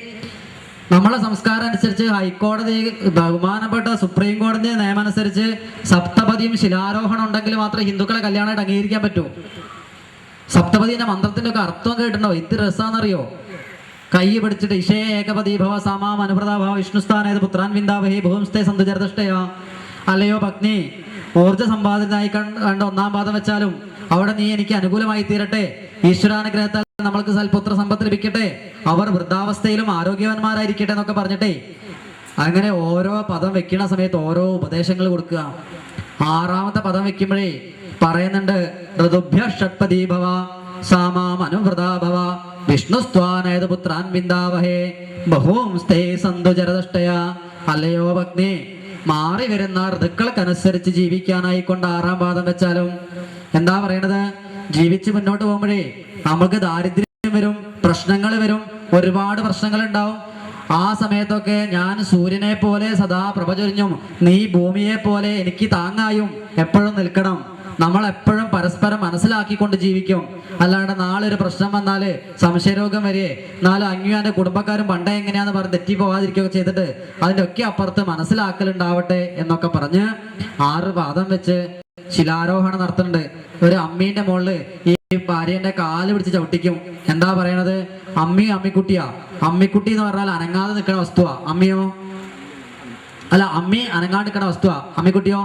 Speaker 1: നമ്മളെ സംസ്കാരം അനുസരിച്ച് ഹൈക്കോടതി, ബഹുമാനപ്പെട്ട സുപ്രീം കോടതി നിയമം അനുസരിച്ച് സപ്തപതിയും ശിലാരോഹണം ഉണ്ടെങ്കിൽ മാത്രമേ ഹിന്ദുക്കളെ കല്യാണമായിട്ട് അംഗീകരിക്കാൻ പറ്റൂ. സപ്തപതിന്റെ മന്ത്രത്തിന്റെ ഒക്കെ അർത്ഥം കേട്ടിട്ടുണ്ടോ? ഇത് രസാന്നറിയോ? കൈ പിടിച്ചിട്ട് ഇഷേ ഏകപതി ഭവ സാമാം അനുഭൃത ഭവ വിഷ്ണുസ്ഥാനേത് പുത്രാൻ വിന്ദാവഹി ഭൂംസ്തേ സന്തുചരതഷ്ടയാ. അല്ലയോ പത്നി, ഊർജ്ജ സമ്പാദിതനായി കണ്ട ഒന്നാം പാദം വെച്ചാലും അവിടെ നീ എനിക്ക് അനുകൂലമായി തീരട്ടെ. ഈശ്വരാനുഗ്രഹത്താൽ നമ്മൾക്ക് സൽപുത്ര സമ്പത്ത് ലഭിക്കട്ടെ. അവർ വൃദ്ധാവസ്ഥയിലും ആരോഗ്യവാന്മാരായിരിക്കട്ടെ എന്നൊക്കെ പറഞ്ഞിട്ടേ അങ്ങനെ ഓരോ പദം വെക്കുന്ന സമയത്ത് ഓരോ ഉപദേശങ്ങൾ കൊടുക്കുക. ആറാമത്തെ പദം വെക്കുമ്പോഴേ പറയുന്നുണ്ട്, ഋതുഭ്യ ഷഡ്പദീ ഭവ സാമാം അനുവൃതാ ഭവ വിഷ്ണുസ്ത്വാനേത് പുത്രാൻ വിന്ദാവഹേ ബഹൂംസ്തേ സന്തുചരതഷ്ടയ. അല്ലയോ പത്നി, മാറി വരുന്ന ഋതുക്കൾക്കനുസരിച്ച് ജീവിക്കാനായിക്കൊണ്ട് ആറാം പാദം വെച്ചാലും എന്താ പറയണത്? ജീവിച്ച് മുന്നോട്ട് പോകുമ്പോഴേ നമുക്ക് ദാരിദ്ര്യം വരും, പ്രശ്നങ്ങൾ വരും, ഒരുപാട് പ്രശ്നങ്ങൾ ഉണ്ടാവും. ആ സമയത്തൊക്കെ ഞാൻ സൂര്യനെ പോലെ സദാ പ്രഭചൊരിഞ്ഞും നീ ഭൂമിയെ പോലെ എനിക്ക് താങ്ങായും എപ്പോഴും നിൽക്കണം. നമ്മൾ എപ്പോഴും പരസ്പരം മനസ്സിലാക്കിക്കൊണ്ട് ജീവിക്കും. അല്ലാണ്ട് നാളെ ഒരു പ്രശ്നം വന്നാല് സംശയരോഗം വരെ നാളെ അങ്ങുയാന്റെ കുടുംബക്കാരും പണ്ടേ എങ്ങനെയാന്ന് പറഞ്ഞ് തെറ്റി പോകാതിരിക്കുകയൊക്കെ ചെയ്തിട്ട് അതിന്റെ ഒക്കെ അപ്പുറത്ത് മനസ്സിലാക്കലുണ്ടാവട്ടെ എന്നൊക്കെ പറഞ്ഞ് 6 പാദം വെച്ച് ശിലാരോഹണം നടത്തുന്നുണ്ട്. ഒരു അമ്മീന്റെ മുകളില് ഈ ഭാര്യന്റെ കാല് പിടിച്ച് ചവിട്ടിക്കും. എന്താ പറയണത്? അമ്മിക്കുട്ടിയാ. അമ്മിക്കുട്ടി എന്ന് പറഞ്ഞാൽ അനങ്ങാതെ നിൽക്കുന്ന വസ്തുവാ. അമ്മിയോ? അല്ല, അമ്മി അനങ്ങാതെ നിൽക്കുന്ന വസ്തുവാ. അമ്മിക്കുട്ടിയോ?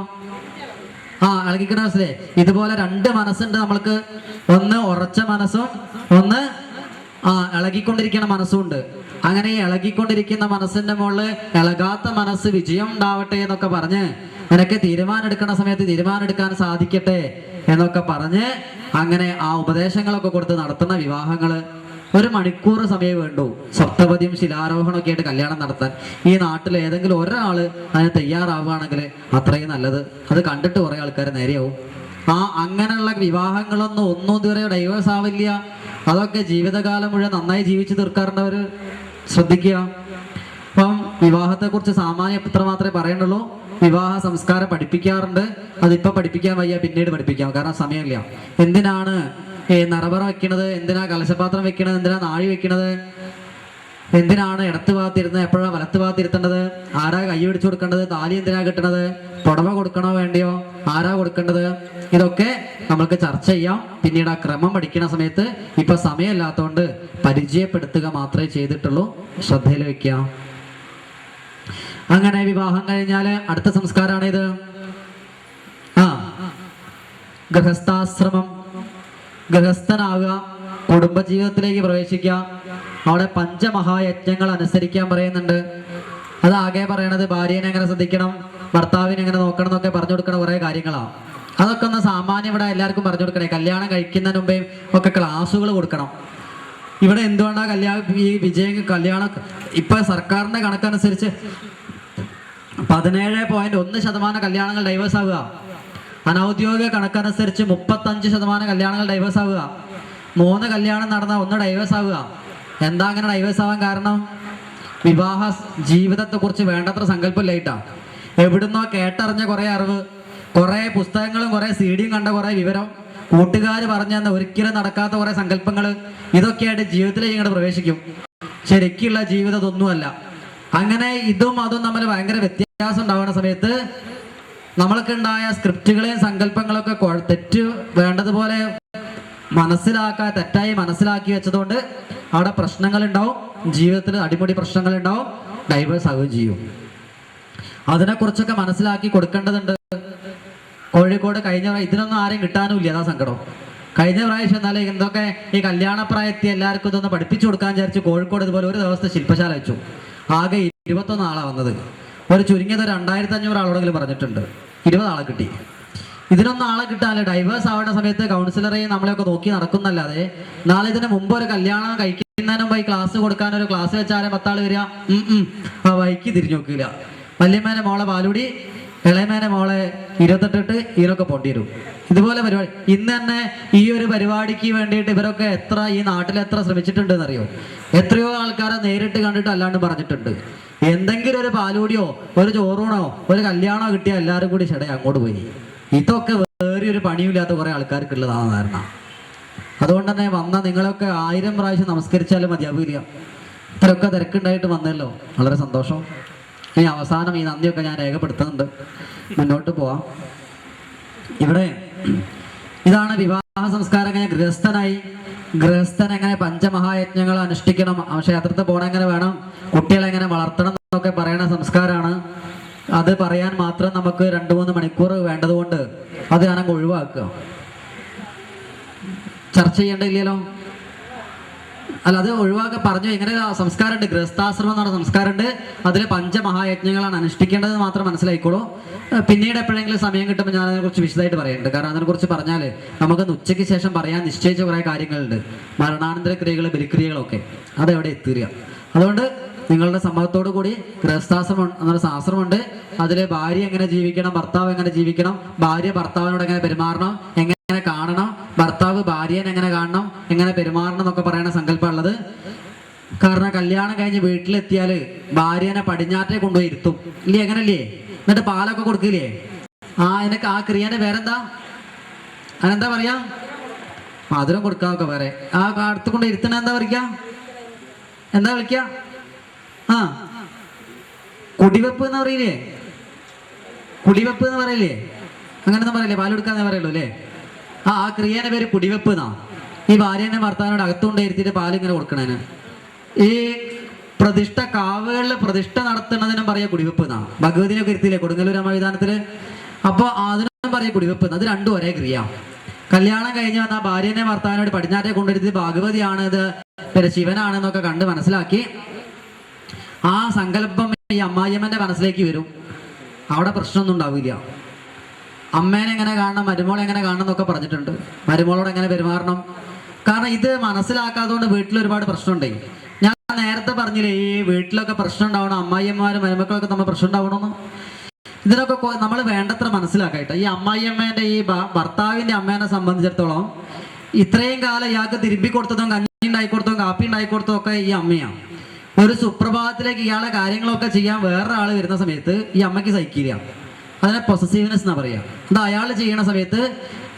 Speaker 1: ഇളകിക്കുന്ന മനസ്സിലെ. ഇതുപോലെ 2 മനസ്സുണ്ട് നമ്മൾക്ക്. ഒന്ന് ഉറച്ച മനസ്സും ഒന്ന് ഇളകിക്കൊണ്ടിരിക്കുന്ന മനസ്സും ഉണ്ട്. അങ്ങനെ ഈ ഇളകിക്കൊണ്ടിരിക്കുന്ന മനസ്സിന്റെ മുകളിൽ ഇളകാത്ത മനസ്സ് വിജയം ഉണ്ടാവട്ടെ എന്നൊക്കെ പറഞ്ഞ് നിനക്ക് തീരുമാനം എടുക്കുന്ന സമയത്ത് തീരുമാനം എടുക്കാൻ സാധിക്കട്ടെ എന്നൊക്കെ പറഞ്ഞ് അങ്ങനെ ആ ഉപദേശങ്ങളൊക്കെ കൊടുത്ത് നടത്തുന്ന വിവാഹങ്ങള് 1 മണിക്കൂർ സമയം വേണ്ടു. സപ്തപതിയും ശിലാരോഹണമൊക്കെ ആയിട്ട് കല്യാണം നടത്താൻ ഈ നാട്ടിൽ ഏതെങ്കിലും ഒരാള് അതിന് തയ്യാറാവുകയാണെങ്കിൽ അത്രയും നല്ലത്. അത് കണ്ടിട്ട് കുറെ ആൾക്കാർ നേരെയാവും. അങ്ങനെയുള്ള വിവാഹങ്ങളൊന്നും ഇതുവരെ ഡൈവേഴ്സ് ആവില്ല. അതൊക്കെ ജീവിതകാലം മുഴുവൻ നന്നായി ജീവിച്ചു തീർക്കാറുണ്ടവർ. ശ്രദ്ധിക്കുക. അപ്പം വിവാഹത്തെ കുറിച്ച് സാമാന്യം ഇത്ര മാത്രമേ പറയുന്നുള്ളൂ. വിവാഹ സംസ്കാരം പഠിപ്പിക്കാറുണ്ട്. അതിപ്പോ പഠിപ്പിക്കാൻ വയ്യ, പിന്നീട് പഠിപ്പിക്കാം, കാരണം സമയമില്ല. എന്തിനാണ് നറബറ വെക്കണത്? എന്തിനാ കലശപാത്രം വെക്കണത്? എന്തിനാ നാഴി വെക്കണത്? എന്തിനാണ് ഇടത്ത് ഭാഗത്തിരുന്നത്? എപ്പോഴാണ് വലത്ത് ഭാഗത്തിരുത്തേണ്ടത്? ആരാ കൈ പിടിച്ചു കൊടുക്കേണ്ടത്? താലി എന്തിനാ കിട്ടണത്? പുടവ കൊടുക്കണോ വേണ്ടിയോ? ആരാ കൊടുക്കേണ്ടത്? ഇതൊക്കെ നമുക്ക് ചർച്ച ചെയ്യാം പിന്നീട്. ആ ക്രമം പഠിക്കുന്ന സമയത്ത് ഇപ്പൊ സമയമില്ലാത്തതുകൊണ്ട് പരിചയപ്പെടുത്തുക മാത്രമേ ചെയ്തിട്ടുള്ളൂ. ശ്രദ്ധയിൽ വെക്കുക. അങ്ങനെ വിവാഹം കഴിഞ്ഞാല് അടുത്ത സംസ്കാരമാണ് ഇത്. ഗൃഹസ്ഥാശ്രമം. ഗൃഹസ്ഥനാവുക, കുടുംബജീവിതത്തിലേക്ക് പ്രവേശിക്കുക. അവിടെ 5 മഹായജ്ഞങ്ങൾ അനുസരിക്കാൻ പറയുന്നുണ്ട്. അതാകെ പറയണത് ഭാര്യനെ എങ്ങനെ ശ്രദ്ധിക്കണം, ഭർത്താവിനെ എങ്ങനെ നോക്കണം എന്നൊക്കെ പറഞ്ഞു കൊടുക്കണ കുറെ കാര്യങ്ങളാണ്. അതൊക്കെ ഒന്ന് സാമാന്യം ഇവിടെ എല്ലാവർക്കും പറഞ്ഞു കൊടുക്കണേ. കല്യാണം കഴിക്കുന്നതിന് മുമ്പേ ഒക്കെ ക്ലാസ്സുകൾ കൊടുക്കണം. ഇവിടെ എന്തുകൊണ്ടാണ് ഈ കല്യാണം ഇപ്പൊ സർക്കാരിന്റെ കണക്കനുസരിച്ച് 17.1% കല്യാണങ്ങൾ ഡൈവേഴ്സ് ആവുക. അനൗദ്യോഗിക കണക്കനുസരിച്ച് 35% കല്യാണങ്ങൾ ഡൈവേഴ്സ് ആവുക. 3 കല്യാണം നടന്ന 1 ഡൈവേഴ്സ് ആവുക. എന്താ അങ്ങനെ ഡൈവേഴ്സ് ആവാൻ കാരണം? വിവാഹ ജീവിതത്തെ കുറിച്ച് വേണ്ടത്ര സങ്കല്പമില്ലായിട്ടാ. എവിടുന്നോ കേട്ടറിഞ്ഞ കുറെ അറിവ്, കുറെ പുസ്തകങ്ങളും കുറെ CD കണ്ട കുറെ വിവരം, കൂട്ടുകാർ പറഞ്ഞു തന്ന ഒരിക്കലും നടക്കാത്ത കുറെ സങ്കല്പങ്ങൾ, ഇതൊക്കെയായിട്ട് ജീവിതത്തിലേക്ക് ഇങ്ങോട്ട് പ്രവേശിക്കും. ശരിക്കുള്ള ജീവിതം ഇതൊന്നുമല്ല. അങ്ങനെ ഇതും അതും തമ്മിൽ ഭയങ്കര വ്യത്യാസം ഉണ്ടാവുന്ന സമയത്ത് നമ്മൾക്ക് ഉണ്ടായ സ്ക്രിപ്റ്റുകളെയും സങ്കല്പങ്ങളൊക്കെ തെറ്റ് വേണ്ടതുപോലെ തെറ്റായി മനസ്സിലാക്കി വെച്ചതുകൊണ്ട് അവിടെ പ്രശ്നങ്ങൾ ഉണ്ടാവും. ജീവിതത്തിൽ അടിമുടി പ്രശ്നങ്ങൾ ഉണ്ടാവും. ഡൈവേഴ്സ് ആവുകയും ചെയ്യും. അതിനെക്കുറിച്ചൊക്കെ മനസ്സിലാക്കി കൊടുക്കേണ്ടതുണ്ട്. കോഴിക്കോട് ഇതിനൊന്നും ആരെയും കിട്ടാനും ഇല്ല. അതാ സങ്കടം. കഴിഞ്ഞ പ്രാവശ്യം എന്നാലും എന്തൊക്കെ ഈ കല്യാണപ്രായത്തിൽ എല്ലാവർക്കും ഇതൊന്ന് പഠിപ്പിച്ചു കൊടുക്കാൻ വിചാരിച്ചു കോഴിക്കോട് ഇതുപോലെ ഒരു ദിവസത്തെ ശില്പശാല വെച്ചു. ആകെ 21 ആളാണ് വന്നത്. ഒരു ചുരുങ്ങിയത് 2500 ആളോടെങ്കിലും പറഞ്ഞിട്ടുണ്ട്. 20 ആളെ കിട്ടി. ഇതിനൊന്നും ആളെ കിട്ടാല്ലേ. ഡൈവേഴ്സ് ആവേണ്ട സമയത്ത് കൗൺസിലറെയും നമ്മളെയൊക്കെ നോക്കി നടക്കുന്നല്ലാതെ നാളെ ഇതിന് മുമ്പ് ഒരു കല്യാണം കഴിക്കുന്നതിനും പോയി ക്ലാസ് കൊടുക്കാൻ ഒരു ക്ലാസ് വെച്ചാലും 10 ആള് വരിക. വൈക്ക് തിരിഞ്ഞു നോക്കില്ല. വല്യമ്മേനെ മോളെ പാലുടി, ഇളയമേനെ മോളെ 28 ഇതിനൊക്കെ പോണ്ടി വരും. ഇതുപോലെ പരിപാടി ഇന്ന് തന്നെ ഈ ഒരു പരിപാടിക്ക് വേണ്ടിയിട്ട് ഇവരൊക്കെ എത്ര ഈ നാട്ടിൽ എത്ര ശ്രമിച്ചിട്ടുണ്ട് എന്നറിയോ? എത്രയോ ആൾക്കാരെ നേരിട്ട് കണ്ടിട്ട് അല്ലാണ്ട് പറഞ്ഞിട്ടുണ്ട്. എന്തെങ്കിലും ഒരു പാലൂടിയോ ഒരു ചോറൂണോ ഒരു കല്യാണോ കിട്ടിയാൽ എല്ലാവരും കൂടി ഷട അങ്ങോട്ട് പോയി. ഇതൊക്കെ വേറെ ഒരു പണിയില്ലാത്ത കുറെ ആൾക്കാർക്കുള്ളതാണ് ധാരണ. അതുകൊണ്ട് തന്നെ വന്ന നിങ്ങളൊക്കെ 1000 പ്രാവശ്യം നമസ്കരിച്ചാലും മതിയാവില്ല. ഇത്രയൊക്കെ തിരക്കുണ്ടായിട്ട് വന്നല്ലോ, വളരെ സന്തോഷം. ഇനി അവസാനം ഈ നന്ദിയൊക്കെ ഞാൻ രേഖപ്പെടുത്തുന്നുണ്ട്. മുന്നോട്ട് പോവാം. ഇവിടെ ഇതാണ് വിവാഹ സംസ്കാരം. എങ്ങനെ ഗൃഹസ്ഥൻ എങ്ങനെ പഞ്ചമഹായജ്ഞങ്ങൾ അനുഷ്ഠിക്കണം, ക്ഷേത്രത്തിൽ പോകണം, എങ്ങനെ വേണം, കുട്ടികളെ എങ്ങനെ വളർത്തണം എന്നൊക്കെ പറയുന്ന സംസ്കാരമാണ്. അത് പറയാൻ മാത്രം നമുക്ക് 2-3 മണിക്കൂർ വേണ്ടതുകൊണ്ട് അത് ഞാൻ ഒഴിവാക്കുക. ചർച്ച ചെയ്യേണ്ടില്ലല്ലോ. അല്ല, അത് ഒഴിവാക്കി പറഞ്ഞു. ഇങ്ങനെ സംസ്കാരമുണ്ട്, ഗൃഹസ്ഥാശ്രമം എന്ന് പറഞ്ഞ സംസ്കാരമുണ്ട്. അതിൽ പഞ്ചമഹായജ്ഞങ്ങളാണ് അനുഷ്ഠിക്കേണ്ടത് മാത്രം മനസ്സിലായിക്കോളൂ. പിന്നീട് എപ്പോഴെങ്കിലും സമയം കിട്ടുമ്പോൾ ഞാൻ അതിനെക്കുറിച്ച് വിശദമായിട്ട് പറയുന്നുണ്ട്. കാരണം അതിനെക്കുറിച്ച് പറഞ്ഞാൽ നമുക്ക് ഉച്ചയ്ക്ക് ശേഷം പറയാൻ നിശ്ചയിച്ച കുറേ കാര്യങ്ങളുണ്ട്. മരണാനന്തര ക്രിയകൾ, ബലിക്രിയകളൊക്കെ അതെവിടെ എത്തുക. അതുകൊണ്ട് നിങ്ങളുടെ സമ്മതത്തോടു കൂടി ഗൃഹസ്ഥാശ്രമം എന്നൊരു ആശ്രമമുണ്ട്. അതിൽ ഭാര്യ എങ്ങനെ ജീവിക്കണം, ഭർത്താവ് എങ്ങനെ ജീവിക്കണം, ഭാര്യ ഭർത്താവിനോട് എങ്ങനെ പെരുമാറണം, എങ്ങനെ കാണണം, ഭർത്താവ് ഭാര്യനെ എങ്ങനെ കാണണം, എങ്ങനെ പെരുമാറണം എന്നൊക്കെ പറയുന്ന സങ്കല്പമുള്ളത്. കാരണം കല്യാണം കഴിഞ്ഞ് വീട്ടിലെത്തിയാൽ ഭാര്യനെ പടിഞ്ഞാറ്റേ കൊണ്ടുപോയി ഇരുത്തും ഇല്ലേ? എങ്ങനല്ലേ? എന്നിട്ട് പാലൊക്കെ കൊടുക്കില്ലേ? അതിനൊക്കെ ആ ക്രിയന്റെ പേരെന്താ? അതിനെന്താ പറയാ? മധുരം കൊടുക്കാന്നൊക്കെ വേറെ. ആ അടുത്ത് കൊണ്ട് ഇരുത്തണ എന്താ വിളിക്ക? കുടിവെപ്പ് എന്ന് പറയില്ലേ? കുടിവെപ്പ് എന്ന് പറയില്ലേ? അങ്ങനെയൊന്നും പറയില്ലേ? പാൽ കൊടുക്കാന്നേ പറയുള്ളൂ അല്ലേ? ആ ക്രിയേന്റെ പേര് കുടിവെപ്പ് എന്നാ. ഈ ഭാര്യനെ ഭർത്താവിനോട് അകത്തുകൊണ്ട് ഇരുത്തിയിട്ട് പാലിങ്ങനെ കൊടുക്കണേന്. ഈ പ്രതിഷ്ഠ, കാവുകളിൽ പ്രതിഷ്ഠ നടത്തുന്നതിനും പറയാ കുടിവെപ്പ് എന്നാ. ഭഗവതിനൊക്കെ ഇരുത്തില്ലേ കൊടുങ്ങല്ലൂർ രാമവിധാനത്തില്? അപ്പോൾ അതിനും പറയാ കുടിവെപ്പ് എന്ന്. അത് രണ്ടും ഒരേ ക്രിയ. കല്യാണം കഴിഞ്ഞ് വന്ന ഭാര്യനെ ഭർത്താവിനോട് പടിഞ്ഞാറ്റെ കൊണ്ടിരുത്തി ഭഗവതിയാണ് ഇത്, പിന്നെ ശിവനാണെന്നൊക്കെ കണ്ട് മനസ്സിലാക്കി ആ സങ്കല്പം ഈ അമ്മായിയമ്മന്റെ മനസ്സിലേക്ക് വരും. അവിടെ പ്രശ്നമൊന്നും ഉണ്ടാവില്ല. അമ്മേനെ എങ്ങനെ കാണണം, മരുമോളെ എങ്ങനെ കാണണം എന്നൊക്കെ പറഞ്ഞിട്ടുണ്ട്. മരുമോളോട് എങ്ങനെ പെരുമാറണം. കാരണം ഇത് മനസ്സിലാക്കാത്തതുകൊണ്ട് വീട്ടിൽ ഒരുപാട് പ്രശ്നമുണ്ടേ. ഞാൻ നേരത്തെ പറഞ്ഞില്ലേ, ഈ വീട്ടിലൊക്കെ പ്രശ്നം ഉണ്ടാവണം, അമ്മായിയമ്മമാരും മരുമക്കളൊക്കെ നമ്മൾ പ്രശ്നം ഉണ്ടാവണമെന്ന്. ഇതിനൊക്കെ നമ്മൾ വേണ്ടത്ര മനസ്സിലാക്കായിട്ട് ഈ അമ്മായിയമ്മേന്റെ ഈ ഭർത്താവിന്റെ അമ്മേനെ സംബന്ധിച്ചിടത്തോളം ഇത്രയും കാലം ഇയാൾക്ക് തിരുമ്പി കൊടുത്തതും കഞ്ഞി ഉണ്ടായിക്കൊടുത്തതും കാപ്പി ഉണ്ടായിക്കൊടുത്തതും ഒക്കെ ഈ അമ്മയാണ്. ഒരു സുപ്രഭാതത്തിലേക്ക് ഇയാളെ കാര്യങ്ങളൊക്കെ ചെയ്യാൻ വേറൊരാൾ വരുന്ന സമയത്ത് ഈ അമ്മയ്ക്ക് സഹിക്കില്ല. അതിനെ പൊസസീവ്നെസ് എന്നാ പറയുക. അത് അയാൾ ചെയ്യണ സമയത്ത്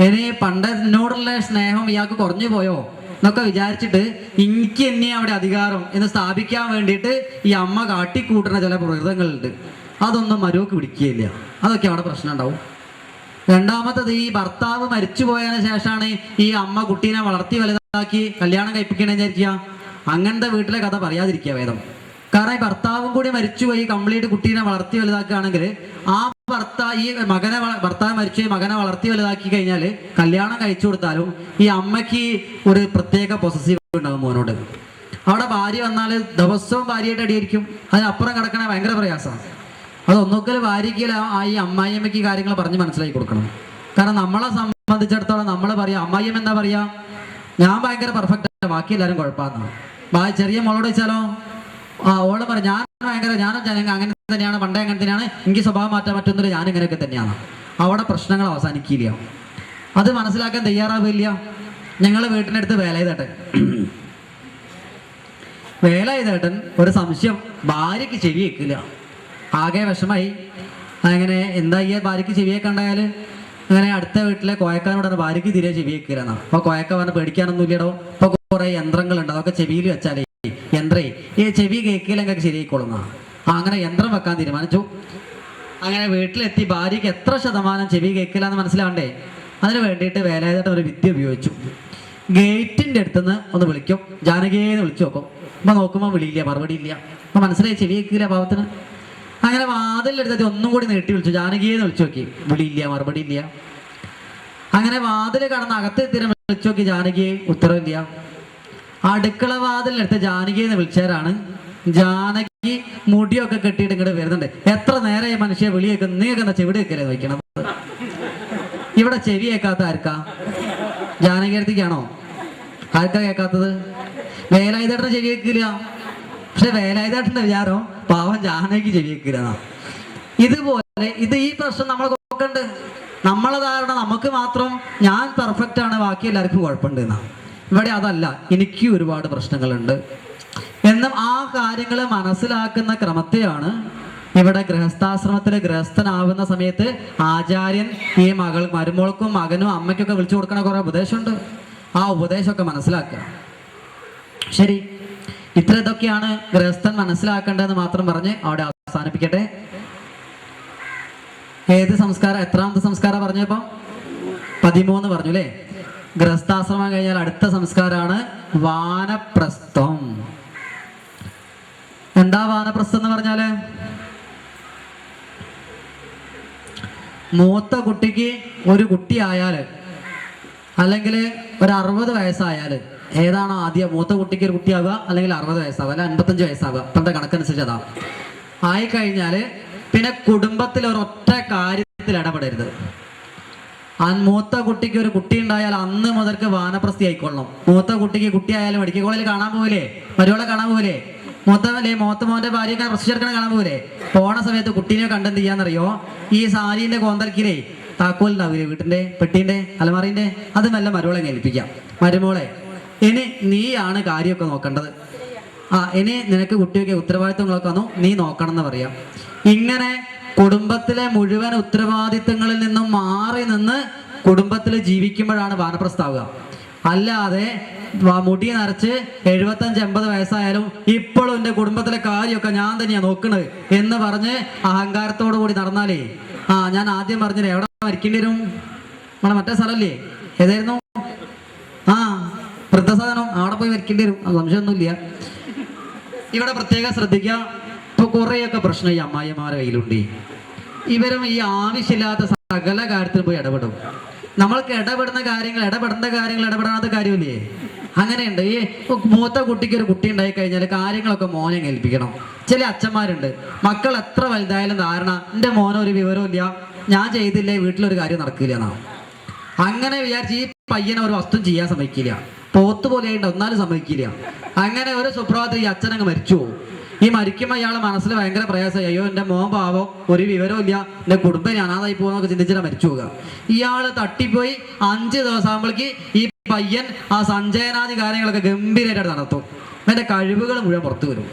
Speaker 1: ഇനി പണ്ട് എന്നോടുള്ള സ്നേഹം ഇയാൾക്ക് കുറഞ്ഞു പോയോ എന്നൊക്കെ വിചാരിച്ചിട്ട് എനിക്ക് എന്നെ അവിടെ അധികാരം എന്ന് സ്ഥാപിക്കാൻ വേണ്ടിയിട്ട് ഈ അമ്മ കാട്ടിക്കൂട്ടുന്ന ചില പ്രകൃതങ്ങളുണ്ട്. അതൊന്നും മരുവക്ക് പിടിക്കുകയില്ല. അതൊക്കെ അവിടെ പ്രശ്നം ഉണ്ടാവും. രണ്ടാമത്തത്, ഈ ഭർത്താവ് മരിച്ചു പോയതിനു ശേഷമാണ് ഈ അമ്മ കുട്ടീനെ വളർത്തി വലുതാക്കി കല്യാണം കഴിപ്പിക്കണമെന്ന് വിചാരിക്കുക. അങ്ങനത്തെ വീട്ടിലെ കഥ പറയാതിരിക്കുക വേദം. കാരണം ഈ ഭർത്താവും കൂടി മരിച്ചുപോയി കംപ്ലീറ്റ് കുട്ടീനെ വളർത്തി വലുതാക്കുകയാണെങ്കിൽ ആ ഭർത്താവ് മരിച്ചു മകനെ വളർത്തി വലുതാക്കി കഴിഞ്ഞാൽ കല്യാണം കഴിച്ചു കൊടുത്താലും ഈ അമ്മയ്ക്ക് ഒരു പ്രത്യേക പൊസസീവ് ഉണ്ടാകും മോനോട്. അവിടെ ഭാര്യ വന്നാൽ ദിവസവും ഭാര്യയായിട്ട് അടിയായിരിക്കും. അതിനപ്പുറം കിടക്കണ ഭയങ്കര പ്രയാസമാണ്. അതൊന്നൊക്കെ ഭാര്യയ്ക്ക് ഈ അമ്മായിയമ്മയ്ക്ക് കാര്യങ്ങൾ പറഞ്ഞ് മനസ്സിലാക്കി കൊടുക്കണം. കാരണം നമ്മളെ സംബന്ധിച്ചിടത്തോളം നമ്മൾ പറയാം, അമ്മായിയമ്മ എന്താ പറയാ, ഞാൻ ഭയങ്കര പെർഫെക്റ്റ് ആണ്, ബാക്കി എല്ലാവരും കുഴപ്പമാണ്. ചെറിയ മോളോട് വെച്ചാലോ ഓള് പറയും ഞാനും അങ്ങനെ തന്നെയാണ്, പണ്ടേ അങ്ങനെ തന്നെയാണ്, എനിക്ക് സ്വഭാവം മാറ്റാൻ പറ്റുന്നില്ല, ഞാൻ ഇങ്ങനെയൊക്കെ തന്നെയാണ്. അവിടെ പ്രശ്നങ്ങൾ അവസാനിക്കില്ല. അത് മനസ്സിലാക്കാൻ തയ്യാറാവില്ല. ഞങ്ങൾ വീട്ടിനടുത്ത് വേലായുധേട്ടൻ ഒരു സംശയം, ഭാര്യയ്ക്ക് ചെവി വെക്കില്ല. ആകെ വിഷമായി. അങ്ങനെ എന്താ ഈ ഭാര്യയ്ക്ക് ചെവിയെ കണ്ടാൽ അങ്ങനെ അടുത്ത വീട്ടിലെ കോയക്കാനോടാണ് ഭാര്യയ്ക്ക് തീരെ ചെവി വെക്കില്ലെന്നാണ്. അപ്പോൾ കോയക്ക പറഞ്ഞ് പേടിക്കാനൊന്നും ഇല്ലടോ, ഇപ്പോൾ കുറേ യന്ത്രങ്ങളുണ്ട്, അതൊക്കെ ചെവിയിൽ വെച്ചാലേ ഈ ചെവി കേൾക്കില്ലെങ്കിൽ ശരിയായിക്കോളുന്ന. അങ്ങനെ യന്ത്രം വെക്കാൻ തീരുമാനിച്ചു. അങ്ങനെ വീട്ടിലെത്തി ഭാര്യയ്ക്ക് എത്ര ശതമാനം ചെവി കേൾക്കില്ല എന്ന് മനസ്സിലാവണ്ടേ? അതിന് വേണ്ടിയിട്ട് വേലായുധേട്ടൻ ഒരു വിദ്യ ഉപയോഗിച്ചു. ഗേറ്റിൻ്റെ അടുത്തുനിന്ന് ഒന്ന് വിളിക്കും, ജാനകിയെന്ന് വിളിച്ചു നോക്കും. അപ്പോൾ നോക്കുമ്പോൾ വിളിയില്ല, മറുപടി ഇല്ല. അപ്പോൾ മനസ്സിലായി ചെവി കേൾക്കില്ല പാവത്തിന്. അങ്ങനെ വാതിലെടുത്തിട്ട് ഒന്നും കൂടി നീട്ടി വിളിച്ചു, ജാനകിയെന്ന് വിളിച്ചു നോക്കി, വിളിയില്ല, മറുപടി ഇല്ല. അങ്ങനെ വാതിൽ കടന്ന് അകത്തെത്തിനും വിളിച്ചു നോക്കി, ജാനകിയെ ഉത്തരവില്ല. അടുക്കള വാതിലിനടുത്ത് ജാനകിയെന്ന് വിളിച്ചവരാണ്. ജാനകി മുടിയൊക്കെ കെട്ടിയിട്ട് ഇങ്ങോട്ട് വരുന്നുണ്ട്. എത്ര നേരമായി മനുഷ്യ വിളിയൊക്കെ, നീയൊക്കെ എന്താ ചെവിടി വെക്കലേ നോക്കണം. ഇവിടെ ചെവി കേൾക്കാത്ത ആർക്കാ? ജാനകി അടുത്തേക്കാണോ? ആർക്കാ കേൾക്കാത്തത്? വേലായുധേട്ടന് ചെവി വെക്കില്ല. പക്ഷെ വേലായുധേട്ടന്റെ വിചാരം പാവം ജാനകിക്ക് ചെവി വെക്കില്ല. ഇതുപോലെ ഈ പ്രശ്നം നമ്മളെ നോക്കണ്ട്. നമ്മളെ ധാരണ നമുക്ക് മാത്രം ഞാൻ പെർഫെക്റ്റ് ആണ്, ബാക്കി എല്ലാവർക്കും കുഴപ്പമുണ്ട് എന്നാണ്. ഇവിടെ അതല്ല, എനിക്ക് ഒരുപാട് പ്രശ്നങ്ങളുണ്ട് എന്നും ആ കാര്യങ്ങൾ മനസ്സിലാക്കുന്ന ക്രമത്തെയാണ് ഇവിടെ ഗൃഹസ്ഥാശ്രമത്തിലെ ഗൃഹസ്ഥനാവുന്ന സമയത്ത് ആചാര്യൻ ഈ മരുമോൾക്കും മകനും അമ്മയ്ക്കൊക്കെ വിളിച്ചു കൊടുക്കണ കുറെ ഉപദേശമുണ്ട്. ആ ഉപദേശമൊക്കെ മനസ്സിലാക്കുക. ശരി, ഇതൊക്കെയാണ് ഗൃഹസ്ഥൻ മനസ്സിലാക്കേണ്ടതെന്ന് മാത്രം പറഞ്ഞ് അവിടെ അവസാനിപ്പിക്കട്ടെ. ഏത് സംസ്കാരം, എത്രാമത്തെ സംസ്കാരം പറഞ്ഞപ്പോ 13 പറഞ്ഞു അല്ലേ? ഗൃഹസ്ഥാശ്രമം കഴിഞ്ഞാൽ അടുത്ത സംസ്കാരമാണ് വാനപ്രസ്ഥം. എന്താ വാനപ്രസ്ഥം എന്ന് പറഞ്ഞാല്? മൂത്ത കുട്ടിക്ക് ഒരു കുട്ടിയായാല് അല്ലെങ്കിൽ ഒരു 60 വയസ്സായാല് ഏതാണോ ആദ്യം മൂത്ത കുട്ടിക്ക് ഒരു കുട്ടിയാവുക, അല്ലെങ്കിൽ 60 വയസ്സാവുക, അല്ല 55 വയസ്സാവുക, ഇപ്പോഴത്തെ കണക്കനുസരിച്ച് അതാ ആയിക്കഴിഞ്ഞാല് പിന്നെ കുടുംബത്തിൽ ഒരൊറ്റ കാര്യത്തിൽ ഇടപെടരുത്. മൂത്ത കുട്ടിക്ക് ഒരു കുട്ടി ഉണ്ടായാൽ അന്ന് മുതൽക്ക് വാനപ്രസ്ഥി ആയിക്കൊള്ളണം. മൂത്ത കുട്ടിക്ക് കുട്ടിയായാലും മെഡിക്കൽ കോളേജിൽ കാണാൻ പോവില്ലേ, മരുവളെ കാണാൻ പോവില്ലേ, മൂത്ത മോന്റെ ഭാര്യയൊക്കെ പ്രശ്നം കാണാൻ പോവില്ലേ, പോണ സമയത്ത് കുട്ടീനെ കണ്ടെന്ത് ചെയ്യാന്നറിയോ? ഈ സാരീന്റെ കോന്തൽക്കിലേ താക്കോലുണ്ടാവില്ലേ വീട്ടിന്റെ പെട്ടീന്റെ അലമാറിന്റെ, അത് മെല്ലെ മരുവളെ ഏൽപ്പിക്കാം. മരുമോളെ, ഇനി നീയാണ് കാര്യമൊക്കെ നോക്കേണ്ടത്. ഇനി നിനക്ക് കുട്ടിയൊക്കെ ഉത്തരവാദിത്വങ്ങളൊക്കെ വന്നു, നീ നോക്കണം എന്ന് പറയാം. ഇങ്ങനെ കുടുംബത്തിലെ മുഴുവൻ ഉത്തരവാദിത്തങ്ങളിൽ നിന്നും മാറി നിന്ന് കുടുംബത്തിൽ ജീവിക്കുമ്പോഴാണ് വാനപ്രസ്ഥാവുക. അല്ലാതെ മുടി നരച്ച് 75-80 വയസ്സായാലും ഇപ്പോഴും എൻ്റെ കുടുംബത്തിലെ കാര്യമൊക്കെ ഞാൻ തന്നെയാണ് നോക്കണത് എന്ന് പറഞ്ഞ് അഹങ്കാരത്തോടു കൂടി നടന്നാലേ, ഞാൻ ആദ്യം പറഞ്ഞില്ലേ എവിടെ മരിക്കേണ്ടി വരും? നമ്മളെ മറ്റേ സ്ഥലമല്ലേ, ഏതായിരുന്നു? വൃദ്ധസദനം, അവിടെ പോയി മരിക്കേണ്ടി വരും, സംശയമൊന്നുമില്ല. ഇവിടെ പ്രത്യേകം ശ്രദ്ധിക്കുക. ഇപ്പൊ കുറേയൊക്കെ പ്രശ്നം ഈ അമ്മായിമാരുടെ കയ്യിലുണ്ട്. ഇവരും ഈ ആവശ്യമില്ലാത്ത സകല കാര്യത്തിൽ പോയി ഇടപെടും. നമ്മൾക്ക് ഇടപെടേണ്ട കാര്യങ്ങൾ ഇടപെടാത്ത കാര്യമില്ലേ? അങ്ങനെയുണ്ട്. ഈ മൂത്ത കുട്ടിക്ക് ഒരു കുട്ടി ഉണ്ടായി കഴിഞ്ഞാൽ കാര്യങ്ങളൊക്കെ മോനെ ഏൽപ്പിക്കണം. ചില അച്ഛന്മാരുണ്ട്, മക്കൾ എത്ര വലുതായാലും ധാരണ എൻ്റെ മോനോ ഒരു വിവരവും ഇല്ല, ഞാൻ ചെയ്തില്ലേ വീട്ടിലൊരു കാര്യം നടക്കില്ല എന്നാണ്. അങ്ങനെ വിചാരിച്ച് ഈ പയ്യനെ ഒരു വസ്തു ചെയ്യാൻ സമ്മതിക്കില്ല, പോത്ത് പോലെ ഒന്നാലും സമ്മതിക്കില്ല. അങ്ങനെ ഒരു സുപ്രഭാതത്തിൽ ഈ അച്ഛനങ്ങ് മരിച്ചു പോകും. ഈ മരിക്കുമ്പോൾ ഇയാളെ മനസ്സിൽ ഭയങ്കര പ്രയാസമായി, അയ്യോ എൻ്റെ മോൻ പാവം, ഒരു വിവരവും ഇല്ല, എൻ്റെ കുടുംബം അനാഥായി പോകുന്നൊക്കെ ചിന്തിച്ചിട്ട് മരിച്ചു പോകുക. ഇയാൾ തട്ടിപ്പോയി 5 ദിവസം ആകുമ്പോഴേക്ക് ഈ പയ്യൻ ആ സഞ്ചയനാദി കാര്യങ്ങളൊക്കെ ഗംഭീരമായിട്ട് നടത്തും. എൻ്റെ കഴിവുകൾ മുഴുവൻ പുറത്തു വരും.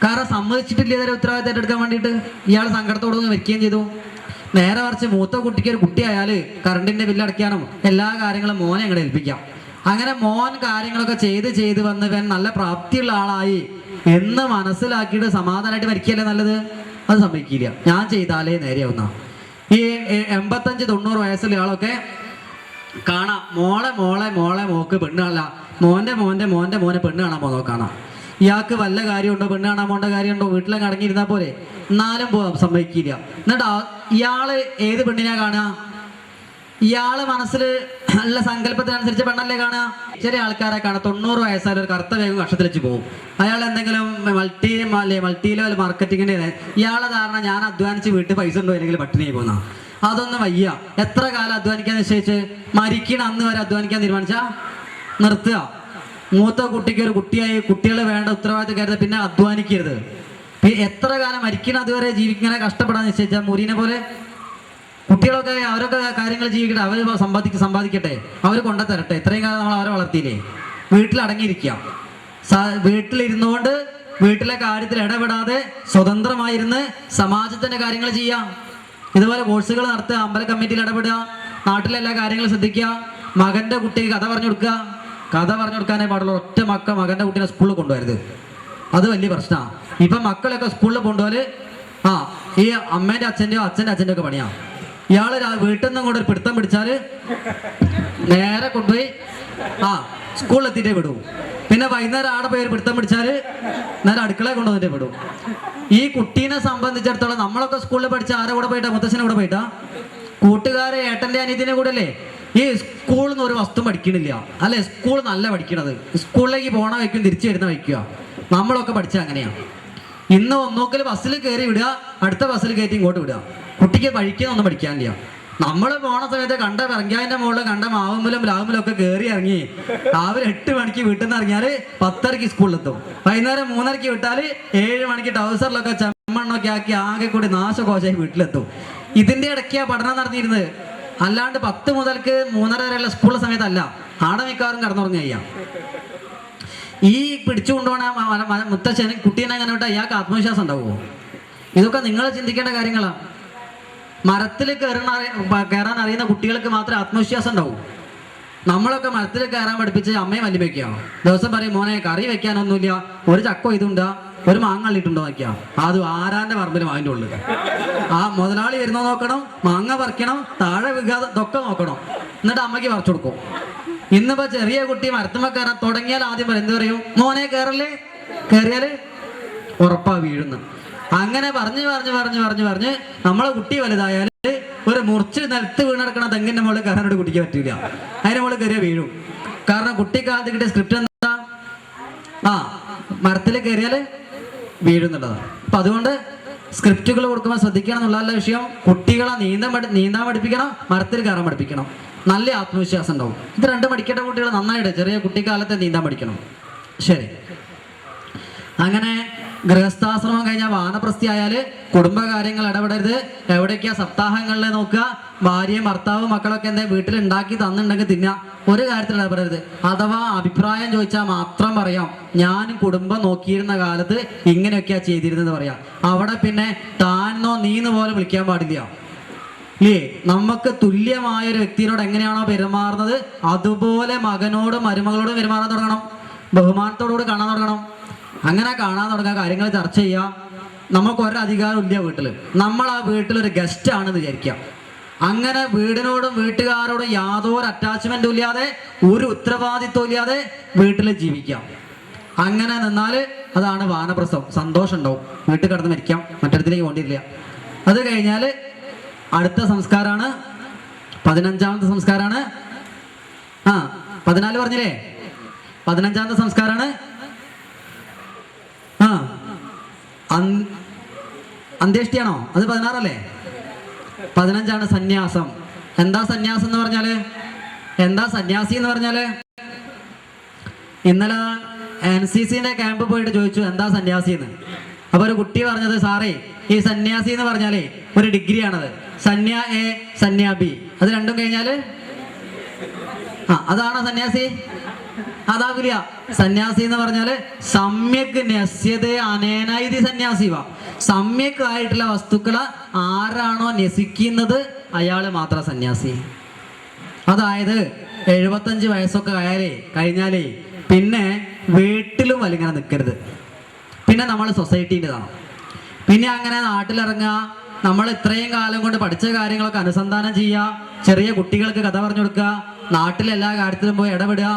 Speaker 1: കാരണം സമ്മതിച്ചിട്ടില്ല ഇതൊരു ഉത്തരവാദിത്തം ഏറ്റെടുക്കാൻ വേണ്ടിയിട്ട്. ഇയാൾ സങ്കടത്തോട് മരിക്കുകയും ചെയ്തു. നേരെ മറിച്ച് മൂത്ത കുട്ടിക്ക് ഒരു കുട്ടിയായാല് കറണ്ടിന്റെ ബില്ലടയ്ക്കാനും എല്ലാ കാര്യങ്ങളും മോനെ അങ്ങോട്ട് ഏൽപ്പിക്കാം. അങ്ങനെ മോൻ കാര്യങ്ങളൊക്കെ ചെയ്ത് വന്ന് നല്ല പ്രാപ്തിയുള്ള ആളായി എന്ന് മനസ്സിലാക്കിയിട്ട് സമാധാനമായിട്ട് മരിക്കല്ലേ നല്ലത്? അത് സംഭവിക്കില്ല. ഞാൻ ചെയ്താലേ നേരെയാവുന്ന ഈ 85-90 വയസ്സുള്ള ആളൊക്കെ കാണാം, മോളെ മോക്ക് പെണ്ണ് കാണല, മോന്റെ മോനെ പെണ്ണ് കാണാൻ പോകുന്നോ കാണാം. ഇയാൾക്ക് വല്ല കാര്യമുണ്ടോ? പെണ്ണ് കാണാൻ പോകേണ്ട കാര്യമുണ്ടോ? വീട്ടിലൊക്കെ അടങ്ങിയിരുന്നാൽ പോലെ, എന്നാലും സമ്മതിക്കില്ല. എന്നിട്ട് ഇയാള് ഏത് പെണ്ണിനാ കാണുക? ഇയാള് മനസ്സിൽ നല്ല സങ്കല്പത്തിനനുസരിച്ച് പെണ്ണല്ലേ കാണുക. ചില ആൾക്കാരെ കാണാം 90 വയസ്സായാലും ഒരു കറുത്ത വേഗം കഷ്ടത്തിൽ വെച്ച് പോകും. അയാൾ എന്തെങ്കിലും മൾട്ടി ലെവൽ മാർക്കറ്റിങ്ങിന്റെ ഇയാളെ ധാരണ ഞാൻ അധ്വാനിച്ച് വീട്ടിൽ പൈസ ഉണ്ടോ അല്ലെങ്കിൽ പട്ടിണി പോകുന്ന. അതൊന്നും വയ്യ. എത്ര കാലം അധ്വാനിക്കാൻ നിശ്ചയിച്ച് മരിക്കണ അന്ന് വരെ അധ്വാനിക്കാൻ തീരുമാനിച്ചാ നിർത്തുക. മൂത്ത കുട്ടിക്ക് ഒരു കുട്ടിയായി, കുട്ടികൾ വേണ്ട ഉത്തരവാദിത്തം കരുത്, പിന്നെ അധ്വാനിക്കരുത്. എത്ര കാലം മരിക്കണം അതുവരെ ജീവിങ്ങനെ കഷ്ടപ്പെടാൻ നിശ്ചയിച്ചാൽ മുരീനെ പോലെ കുട്ടികളൊക്കെ അവരൊക്കെ കാര്യങ്ങൾ ജീവിക്കട്ടെ, അവർ സമ്പാദിക്കട്ടെ, അവർ കൊണ്ടുതരട്ടെ. ഇത്രയും കാലം നമ്മൾ അവരെ വളർത്തിയില്ലേ? വീട്ടിലടങ്ങിയിരിക്കുക. വീട്ടിലിരുന്നുകൊണ്ട് വീട്ടിലെ കാര്യത്തിൽ ഇടപെടാതെ സ്വതന്ത്രമായിരുന്ന് സമാജത്തിന്റെ കാര്യങ്ങൾ ചെയ്യാം. ഇതുപോലെ കോഴ്സുകൾ നടത്തുക, അമ്പല കമ്മിറ്റിയിൽ ഇടപെടുക, നാട്ടിലെല്ലാ കാര്യങ്ങളും ശ്രദ്ധിക്കുക. മകന്റെ കുട്ടിക്ക് കഥ പറഞ്ഞു കൊടുക്കുക. കഥ പറഞ്ഞു കൊടുക്കാനേ പാടുള്ളൂ. ഒറ്റ മകന്റെ കുട്ടീനെ സ്കൂളിൽ കൊണ്ടുവരുത്, അത് വലിയ പ്രശ്നമാണ്. ഇപ്പൊ മക്കളൊക്കെ സ്കൂളിൽ കൊണ്ടുപോല് ഈ അമ്മേന്റെ അച്ഛൻ്റെയോ അച്ഛൻ്റെ ഒക്കെ പണിയാ. ഇയാള് വീട്ടിൽ നിന്നും കൂടെ ഒരു പിടുത്തം പിടിച്ചാല് നേരെ കൊണ്ടുപോയി സ്കൂളിലെത്തിയിട്ടേ വിടും. പിന്നെ വൈകുന്നേരം ആടെ പോയി ഒരു പിടുത്തം പിടിച്ചാല് നേരെ അടുക്കളയെ കൊണ്ടുവന്നിട്ടേ വിടും. ഈ കുട്ടീനെ സംബന്ധിച്ചിടത്തോളം നമ്മളൊക്കെ സ്കൂളിൽ പഠിച്ച ആരെ കൂടെ പോയിട്ടാ? മുത്തച്ഛനെ കൂടെ പോയിട്ടാ? കൂട്ടുകാരെ, ഏട്ടന്റെ അനിയത്തിനെ കൂടെ അല്ലേ? ഈ സ്കൂളിൽ നിന്ന് ഒരു വസ്തു പഠിക്കണില്ല അല്ലെ? സ്കൂൾ നല്ല പഠിക്കണത്, സ്കൂളിലേക്ക് പോണ വയ്ക്കും തിരിച്ചു വരുന്ന വയ്ക്കുക. നമ്മളൊക്കെ പഠിച്ച അങ്ങനെയാണ്. ഇന്ന് ഒന്നോക്കൽ ബസ്സിൽ കയറി വിടുക, അടുത്ത ബസ്സിൽ കയറ്റി ഇങ്ങോട്ട് വിടുക. കുട്ടിക്ക് വഴിക്കൊന്നും പഠിക്കാനില്ല. നമ്മൾ പോണ സമയത്ത് കണ്ട വെറങ്കായന്റെ മുകളിൽ കണ്ട മാവുമ്പലും ലാവുമ്പലും ഒക്കെ കയറി ഇറങ്ങി രാവിലെ 8 മണിക്ക് വീട്ടിൽ നിന്ന് ഇറങ്ങിയാല് 10:30 സ്കൂളിലെത്തും. വൈകുന്നേരം 3:30 വിട്ടാല് 7 മണിക്ക് ടൗസറിലൊക്കെ ചെമ്മണ്ണൊക്കെ ആക്കി ആകെ കൂടി നാശകോശമായി വീട്ടിലെത്തും. ഇതിന്റെ ഇടയ്ക്കാ പഠനം നടത്തിയിരുന്നത്. അല്ലാണ്ട് 10 മുതൽക്ക് 3:30 വരെയുള്ള സ്കൂളിലെ സമയത്തല്ല. ആടെ മിക്കവാറും കടന്നുറങ്ങുക ചെയ്യാം. ഈ പിടിച്ചു കൊണ്ടുപോകണ മുത്തച്ഛന് കുട്ടീനെ അങ്ങനെ വിട്ടാൽ ഇയാൾക്ക് ആത്മവിശ്വാസം ഉണ്ടാവുമോ? ഇതൊക്കെ നിങ്ങൾ ചിന്തിക്കേണ്ട കാര്യങ്ങളാണ്. മരത്തിൽ കയറാൻ അറിയുന്ന കുട്ടികൾക്ക് മാത്രമേ ആത്മവിശ്വാസം ഉണ്ടാവൂ. നമ്മളൊക്കെ മരത്തിൽ കയറാൻ പഠിപ്പിച്ച് അമ്മയെ വല്ലിപ്പിക്കുകയാണ്. ദിവസം പറയും, മോനെ കറി വെക്കാനൊന്നുമില്ല, ഒരു ചക്ക ഇതുണ്ടാ, ഒരു മാങ്ങ അള്ളിട്ടുണ്ടോ നോക്കിയാ, അത് ആരാന്റെ പറമ്പിൽ വാങ്ങിൻ്റെ ഉള്ളിൽ. ആ മുതലാളി വരുന്നോ നോക്കണം, മാങ്ങ പറിക്കണം, താഴെ വീഴാതെ ഇതൊക്കെ നോക്കണം, എന്നിട്ട് അമ്മയ്ക്ക് പറിച്ചു കൊടുക്കും. ഇന്നിപ്പോ ചെറിയ കുട്ടി മരത്തുമ്മ കയറാൻ തുടങ്ങിയാൽ ആദ്യം പറയും, എന്ത് പറയും, മോനെ കയറല്ലേ, കയറിയാല് ഉറപ്പാ വീഴുന്നു. അങ്ങനെ പറഞ്ഞ് നമ്മളെ കുട്ടി വലുതായാല് ഒരു മുറിച്ച് നിലത്ത് വീണെടുക്കണ തെങ്ങിന്റെ മുകളിൽ കയറാനോട് കുട്ടിക്ക് പറ്റൂല. അതിന്റെ മുകളിൽ കയറിയ വീഴും. കാരണം കുട്ടിക്കാലത്ത് കിട്ടിയ സ്ക്രിപ്റ്റ് എന്താ, മരത്തിൽ കയറിയാല് വീഴുന്നുള്ളതാണ്. അപ്പൊ അതുകൊണ്ട് സ്ക്രിപ്റ്റുകൾ കൊടുക്കുമ്പോൾ ശ്രദ്ധിക്കണം എന്നുള്ള വിഷയം. കുട്ടികളെ നീന്താൻ പഠിപ്പിക്കണം, മരത്തിൽ കയറാൻ പഠിപ്പിക്കണം. നല്ല ആത്മവിശ്വാസം ഉണ്ടാവും. ഇത് രണ്ടും പഠിക്കേണ്ട കുട്ടികൾ നന്നായിട്ട് ചെറിയ കുട്ടിക്കാലത്തെ നീന്താൻ പഠിക്കണം. ശരി. അങ്ങനെ ഗൃഹസ്ഥാശ്രമം കഴിഞ്ഞാൽ വാനപ്രസ്ഥി ആയാല് കുടുംബകാര്യങ്ങൾ ഇടപെടരുത്. എവിടേക്കാ സപ്താഹങ്ങളിൽ നോക്കുക, ഭാര്യയും ഭർത്താവും മക്കളൊക്കെ എന്താ വീട്ടിൽ ഉണ്ടാക്കി തന്നിട്ടുണ്ടെങ്കിൽ തിന്നുക. ഒരു കാര്യത്തിൽ ഇടപെടരുത്. അഥവാ അഭിപ്രായം ചോദിച്ചാൽ മാത്രം പറയാം, ഞാൻ കുടുംബം നോക്കിയിരുന്ന കാലത്ത് ഇങ്ങനെയൊക്കെയാ ചെയ്തിരുന്നത് പറയാം. അവിടെ പിന്നെ താനോ നീന്ന് പോലെ വിളിക്കാൻ പാടില്ല. ഇല്ലേ? നമുക്ക് തുല്യമായ ഒരു വ്യക്തിയോട് എങ്ങനെയാണോ പെരുമാറുന്നത് അതുപോലെ മകനോടും മരുമകളോടും പെരുമാറാൻ തുടങ്ങണം. ബഹുമാനത്തോടുകൂടി കാണാൻ തുടങ്ങണം. അങ്ങനെ കാണാൻ തുടങ്ങുക, കാര്യങ്ങൾ ചർച്ച ചെയ്യാം. നമുക്ക് ഒരധികാരം ഇല്ല വീട്ടിൽ. നമ്മൾ ആ വീട്ടിലൊരു ഗസ്റ്റ് ആണെന്ന് വിചാരിക്കാം. അങ്ങനെ വീടിനോടും വീട്ടുകാരോടും യാതൊരു അറ്റാച്ച്മെന്റും ഇല്ലാതെ, ഒരു ഉത്തരവാദിത്വം ഇല്ലാതെ വീട്ടിൽ ജീവിക്കാം. അങ്ങനെ നിന്നാൽ അതാണ് വാനപ്രസ്ഥം. സന്തോഷം ഉണ്ടാവും. വീട്ടിൽ കിടന്ന് മരിക്കാം, മറ്റിടത്തിലേക്ക് കൊണ്ടിരില്ല. അത് കഴിഞ്ഞാൽ അടുത്ത സംസ്കാരമാണ് 15ാമത്തെ സംസ്കാരമാണ്. 14 പറഞ്ഞില്ലേ? 15ാമത്തെ സംസ്കാരമാണ് അന്ത്യേഷ്ടിയാണോ? അത് 16 അല്ലേ? 15ആണ് സന്യാസം. എന്താ സന്യാസം എന്ന് പറഞ്ഞാല്, എന്താ സന്യാസി എന്ന് പറഞ്ഞാല്? ഇന്നലെ NCCന്റെ ക്യാമ്പ് പോയിട്ട് ചോദിച്ചു എന്താ സന്യാസി എന്ന്. അപ്പൊ ഒരു കുട്ടി പറഞ്ഞത്, സാറേ ഈ സന്യാസി എന്ന് പറഞ്ഞാലേ ഒരു ഡിഗ്രിയാണത്. സന്യാ എ സന്യാ ബി, അത് രണ്ടും കഴിഞ്ഞാല് അതാണോ സന്യാസി? അതാവില്ല. സന്യാസി എന്ന് പറഞ്ഞാല് സമ്യക് നശ്യതേ അനേനൈതി സന്യാസിവ. സമ്യക് ആയിട്ടുള്ള വസ്തുക്കളെ ആരാണോ നശിക്കുന്നത് അയാള് മാത്രം സന്യാസി. അതായത് 75 വയസ്സൊക്കെ കഴിഞ്ഞാലേ പിന്നെ വീട്ടിലും വലിങ്ങനെ നിൽക്കരുത്. പിന്നെ നമ്മൾ സൊസൈറ്റീൻ്റെതാണ്. പിന്നെ അങ്ങനെ നാട്ടിലിറങ്ങുക, നമ്മൾ ഇത്രയും കാലം കൊണ്ട് പഠിച്ച കാര്യങ്ങളൊക്കെ അനുസന്ധാനം ചെയ്യുക, ചെറിയ കുട്ടികൾക്ക് കഥ പറഞ്ഞു കൊടുക്കുക, നാട്ടിലെല്ലാ കാര്യത്തിലും പോയി ഇടപെടുക,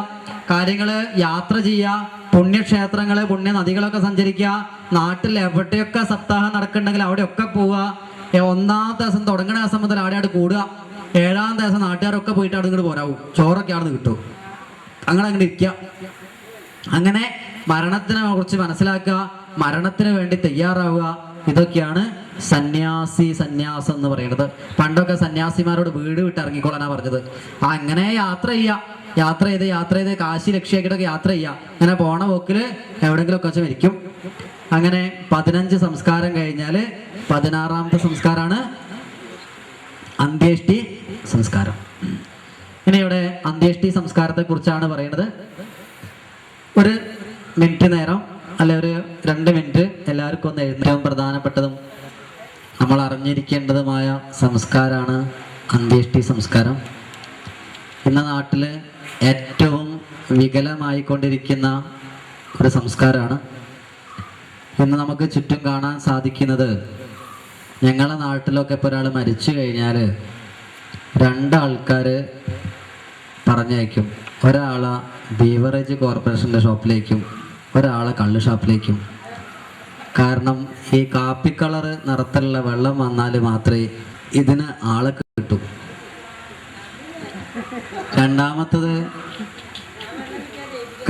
Speaker 1: കാര്യങ്ങൾ യാത്ര ചെയ്യുക, പുണ്യക്ഷേത്രങ്ങൾ പുണ്യ നദികളൊക്കെ സഞ്ചരിക്കുക, നാട്ടിൽ എവിടെയൊക്കെ സപ്താഹം നടക്കുന്നുണ്ടെങ്കിൽ അവിടെയൊക്കെ പോവുക. 1ാമത്തെ ദിവസം തുടങ്ങുന്ന ദിവസം മുതൽ അവിടെ കൂടുക. 7ാമത്തെ ദിവസം നാട്ടുകാരൊക്കെ പോയിട്ട് അവിടെ ഇങ്ങോട്ട് പോരാവും, ചോറൊക്കെ അവിടെ നിന്ന് കിട്ടും. അങ്ങനെ ഇരിക്കുക. അങ്ങനെ മരണത്തിനെ കുറിച്ച് മനസ്സിലാക്കുക, മരണത്തിന് വേണ്ടി തയ്യാറാവുക. ഇതൊക്കെയാണ് സന്യാസം എന്ന് പറയുന്നത്. പണ്ടൊക്കെ സന്യാസിമാരോട് വീട് വിട്ട് ഇറങ്ങിക്കോളാനാ പറഞ്ഞത്. അങ്ങനെ യാത്ര ചെയ്ത് കാശി ലക്ഷ്യമാക്കിയിട്ടൊക്കെ യാത്ര ചെയ്യുക. അങ്ങനെ പോണ പോക്കില് എവിടെയെങ്കിലും ഒക്കെ വെച്ച് മരിക്കും. അങ്ങനെ 15 സംസ്കാരം കഴിഞ്ഞാല് 16ാമത്തെ സംസ്കാരമാണ് അന്ത്യേഷ്ടി സംസ്കാരം. ഇനി ഇവിടെ അന്ത്യേഷ്ടി സംസ്കാരത്തെ കുറിച്ചാണ് പറയുന്നത്. ഒരു മിനിറ്റ് നേരം അല്ലെ ഒരു 2 മിനിറ്റ് എല്ലാവർക്കും ഒന്ന് ഏറ്റവും പ്രധാനപ്പെട്ടതും നമ്മൾ അറിഞ്ഞിരിക്കേണ്ടതുമായ സംസ്കാരമാണ് അന്ത്യേഷ്ടി സംസ്കാരം. ഇന്ന നാട്ടിൽ ഏറ്റവും വികലമായിക്കൊണ്ടിരിക്കുന്ന ഒരു സംസ്കാരമാണ്. ഇന്ന് നമുക്ക് ചുറ്റും കാണാൻ സാധിക്കുന്നത്, ഞങ്ങളുടെ നാട്ടിലൊക്കെ ഇപ്പോൾ ഒരാൾ മരിച്ചു കഴിഞ്ഞാൽ 2 ആൾക്കാർ പറഞ്ഞയക്കും. ഒരാളെ ബീവറേജ് കോർപ്പറേഷൻ്റെ ഷോപ്പിലേക്കും ഒരാളെ കള്ള് ഷോപ്പിലേക്കും. കാരണം ഈ കാപ്പി കളർ നിറത്തിലുള്ള വെള്ളം വന്നാൽ മാത്രമേ ഇതിന് ആളെ കിട്ടൂ. രണ്ടാമത്തത്,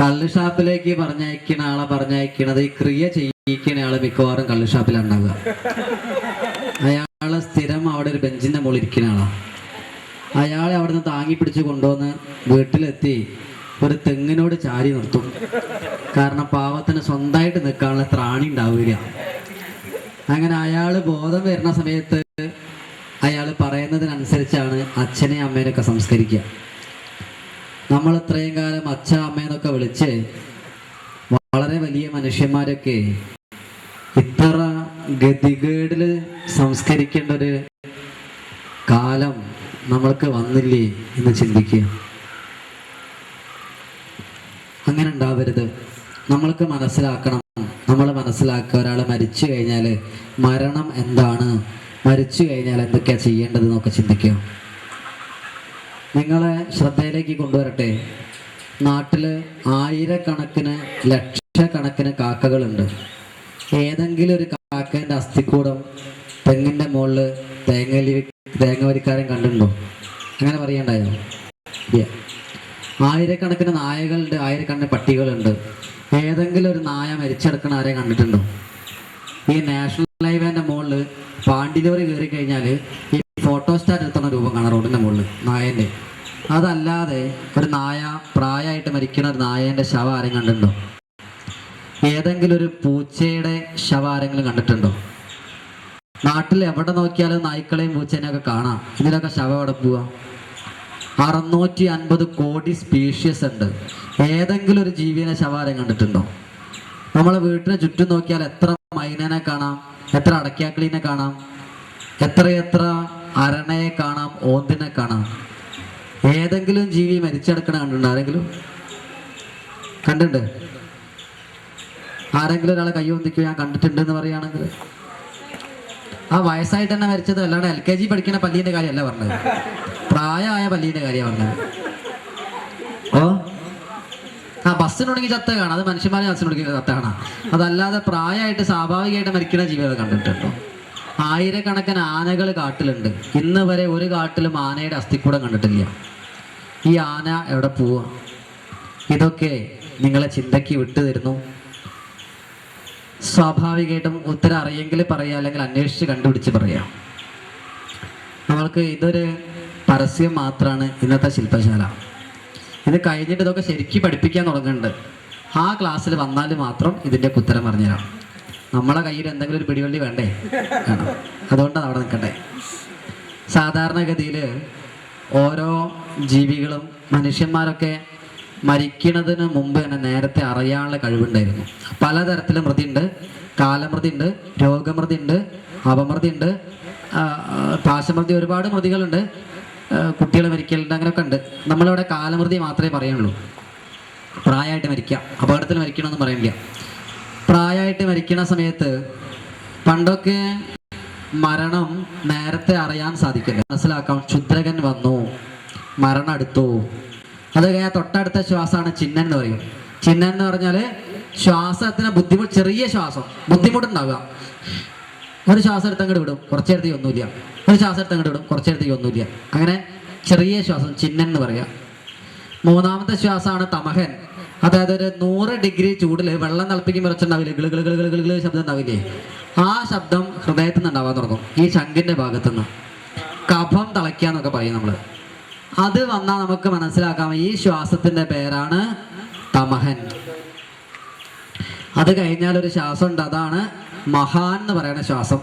Speaker 1: കള്ള് ഷാപ്പിലേക്ക് പറഞ്ഞയക്കുന്ന ആളെ പറഞ്ഞയക്കണത് ഈ ക്രിയ ചെയ്യിക്കുന്ന ആള് മിക്കവാറും കള്ള് ഷാപ്പിലാണ് ഉണ്ടാവുക. അയാളെ സ്ഥിരം അവിടെ ഒരു ബെഞ്ചിന്റെ മുകളിൽ ഇരിക്കുന്ന ആളാണ്. അയാളെ അവിടെ നിന്ന് താങ്ങി പിടിച്ച് കൊണ്ടുവന്ന് വീട്ടിലെത്തി ഒരു തെങ്ങിനോട് ചാരി നിർത്തും. കാരണം പാവത്തിന് സ്വന്തമായിട്ട് നിൽക്കാനുള്ള ത്രാണി ഉണ്ടാവില്ല. അങ്ങനെ അയാൾ ബോധം വരുന്ന സമയത്ത് അയാൾ പറയുന്നതിനനുസരിച്ചാണ് അച്ഛനെയും അമ്മേനൊക്കെ സംസ്കരിക്കുക. നമ്മൾ ഇത്രയും കാലം അച്ഛ അമ്മേന്നൊക്കെ വിളിച്ച് വളരെ വലിയ മനുഷ്യന്മാരൊക്കെ ഇത്ര ഗതികേടിൽ സംസ്കരിക്കേണ്ട ഒരു കാലം നമ്മൾക്ക് വന്നില്ലേ എന്ന് ചിന്തിക്കുക. അങ്ങനെ ഉണ്ടാവരുത്. നമ്മൾക്ക് മനസ്സിലാക്കണം. നമ്മൾ മനസ്സിലാക്കുക, ഒരാൾ മരിച്ചു കഴിഞ്ഞാൽ മരണം എന്താണ്, മരിച്ചു കഴിഞ്ഞാൽ എന്തൊക്കെയാണ് ചെയ്യേണ്ടത് എന്നൊക്കെ ചിന്തിക്കുക. നിങ്ങളെ ശ്രദ്ധയിലേക്ക് കൊണ്ടുവരട്ടെ. നാട്ടിൽ ആയിരക്കണക്കിന് ലക്ഷക്കണക്കിന് കാക്കകളുണ്ട്. ഏതെങ്കിലും ഒരു കാക്കേൻ്റെ അസ്ഥിക്കൂടം തെങ്ങിൻ്റെ മുകളിൽ തേങ്ങ വരിക്കാരൻ കണ്ടിട്ടുണ്ടോ? അങ്ങനെ പറയണ്ടായോ? ആയിരക്കണക്കിന് നായകളുണ്ട്, ആയിരക്കണക്കിന് പട്ടികളുണ്ട്. ഏതെങ്കിലും ഒരു നായ മരിച്ചെടുക്കണ ആരെയും കണ്ടിട്ടുണ്ടോ? ഈ നാഷണൽ ഹൈവേൻ്റെ മുകളിൽ പാണ്ടിലോറി കയറി കഴിഞ്ഞാൽ ഈ ഫോട്ടോസ്റ്റാറ്റ് എടുത്തുന്ന രൂപം കാണാം റോഡിൻ്റെ മുകളിൽ നായൻ്റെ. അതല്ലാതെ ഒരു നായ പ്രായമായിട്ട് മരിക്കുന്ന ഒരു നായേൻ്റെ ശവം ആരെയും കണ്ടിട്ടുണ്ടോ? ഏതെങ്കിലും ഒരു പൂച്ചയുടെ ശവം ആരെങ്കിലും കണ്ടിട്ടുണ്ടോ? നാട്ടിൽ എവിടെ നോക്കിയാലും നായ്ക്കളെയും പൂച്ചേനെയൊക്കെ കാണാം. ഇതിലൊക്കെ ശവം എവിടെ പോവാ? 650 കോടി സ്പീഷ്യസ് ഉണ്ട്. ഏതെങ്കിലും ഒരു ജീവിനെ ശവാരം കണ്ടിട്ടുണ്ടോ? നമ്മളെ വീട്ടിന് ചുറ്റും നോക്കിയാൽ എത്ര മൈനനെ കാണാം, എത്ര അടയ്ക്കാക്കിളിനെ കാണാം, എത്ര അരണയെ കാണാം, ഓന്തിനെ കാണാം. ഏതെങ്കിലും ജീവി മരിച്ചെടുക്കണ കണ്ടിട്ടുണ്ടോ? ആരെങ്കിലും കണ്ടിട്ടുണ്ട്? ആരെങ്കിലും ഒരാളെ കൈ ഒന്നിക്കോ ഞാൻ കണ്ടിട്ടുണ്ട് എന്ന് പറയുകയാണെങ്കിൽ ആ വയസ്സായിട്ട് തന്നെ മരിച്ചത്, അല്ലാണ്ട് LKG പഠിക്കുന്ന പല്ലീൻ്റെ കാര്യമല്ല പറഞ്ഞത്, പ്രായമായ പല്ലീൻ്റെ കാര്യമാണ് പറഞ്ഞത്. ബസ്സിനുണ്ടെങ്കിൽ ചത്ത കാണാം, അത് മനുഷ്യന്മാരെ ബസ്സിനുണ്ടെങ്കിൽ ചത്ത കാണാം. അതല്ലാതെ പ്രായമായിട്ട് സ്വാഭാവികമായിട്ട് മരിക്കുന്ന ജീവികൾ കണ്ടിട്ടുണ്ടോ? ആയിരക്കണക്കിന് ആനകൾ കാട്ടിലുണ്ട്. ഇന്ന് വരെ ഒരു കാട്ടിലും ആനയുടെ അസ്ഥിക്കൂടം കണ്ടിട്ടില്ല. ഈ ആന എവിടെ പോവുക? ഇതൊക്കെ നിങ്ങളെ ചിന്തയ്ക്ക് വിട്ടു തരുന്നു. സ്വാഭാവികമായിട്ടും ഉത്തരം അറിയെങ്കിൽ പറയാം, അല്ലെങ്കിൽ അന്വേഷിച്ച് കണ്ടുപിടിച്ച് പറയാം. നമ്മൾക്ക് ഇതൊരു പരസ്യം മാത്രമാണ് ഇന്നത്തെ ശില്പശാല. ഇത് കഴിഞ്ഞിട്ട് ഇതൊക്കെ ശരിക്കും പഠിപ്പിക്കാൻ തുടങ്ങുന്നുണ്ട്. ആ ക്ലാസ്സിൽ വന്നാൽ മാത്രം ഇതിൻ്റെ ഉത്തരം പറഞ്ഞുതരാം. നമ്മളെ കയ്യിൽ എന്തെങ്കിലും ഒരു പിടിവള്ളി വേണ്ടേ? അതുകൊണ്ടാണ് അവിടെ നിൽക്കട്ടെ. സാധാരണഗതിയിൽ ഓരോ ജീവികളും മനുഷ്യന്മാരൊക്കെ മരിക്കുന്നതിന് മുമ്പ് തന്നെ നേരത്തെ അറിയാനുള്ള കഴിവുണ്ടായിരുന്നു. പലതരത്തിലും മൃതിയുണ്ട്. കാലമൃതിയുണ്ട്, രോഗമൃതിയുണ്ട്, അപമൃതിയുണ്ട്, പാശമൃതി, ഒരുപാട് മൃതികളുണ്ട്. കുട്ടികൾ മരിക്കലുണ്ട്, അങ്ങനെയൊക്കെ ഉണ്ട്. നമ്മളിവിടെ കാലമൃതി മാത്രമേ പറയുള്ളൂ. പ്രായമായിട്ട് മരിക്കാം, അപകടത്തിൽ മരിക്കണമെന്ന് പറയുന്നില്ല. പ്രായമായിട്ട് മരിക്കുന്ന സമയത്ത് പണ്ടൊക്കെ മരണം നേരത്തെ അറിയാൻ സാധിക്കില്ല, മനസ്സിലാക്കാം. ക്ഷുദ്രകൻ വന്നു, മരണം അടുത്തു. അത് കഴിഞ്ഞാൽ തൊട്ടടുത്ത ശ്വാസമാണ് ചിഹ്നൻ എന്ന് പറയും. ചിഹ്നൻ എന്ന് പറഞ്ഞാൽ ശ്വാസത്തിന് ബുദ്ധിമുട്ട്, ചെറിയ ശ്വാസം ബുദ്ധിമുട്ടുണ്ടാവുക. ഒരു ശ്വാസം എടുത്തങ്ങോട്ട് വിടും, കുറച്ചേരത്തേക്ക് ഒന്നുമില്ല. ഒരു ശ്വാസം എടുത്തങ്ങോട്ട് വിടും, കുറച്ചേരത്തേക്ക് ഒന്നുമില്ല. അങ്ങനെ ചെറിയ ശ്വാസം ചിഹ്നൻ എന്ന് പറയുക. മൂന്നാമത്തെ ശ്വാസമാണ് തമഹൻ. അതായത് ഒരു 100 ഡിഗ്രി ചൂടിൽ വെള്ളം തിളപ്പിക്കുമ്പോൾ വെച്ചിട്ടുണ്ടാവില്ലേ, ഗിള് ഗിള് ഗിള് ഗിള് ഗിള് ശബ്ദം ഉണ്ടാവില്ലേ? ആ ശബ്ദം ഹൃദയത്തിൽ നിന്ന് ഉണ്ടാവാൻ തുടങ്ങും, ഈ ശങ്കിൻ്റെ ഭാഗത്തുനിന്ന്. കഫം തിളയ്ക്കുക എന്നൊക്കെ പറയും നമ്മൾ. അത് വന്നാൽ നമുക്ക് മനസ്സിലാക്കാം ഈ ശ്വാസത്തിൻ്റെ പേരാണ് തമഹൻ. അത് കഴിഞ്ഞാൽ ഒരു ശ്വാസം ഉണ്ട്, അതാണ് മഹാൻ എന്ന് പറയുന്ന ശ്വാസം.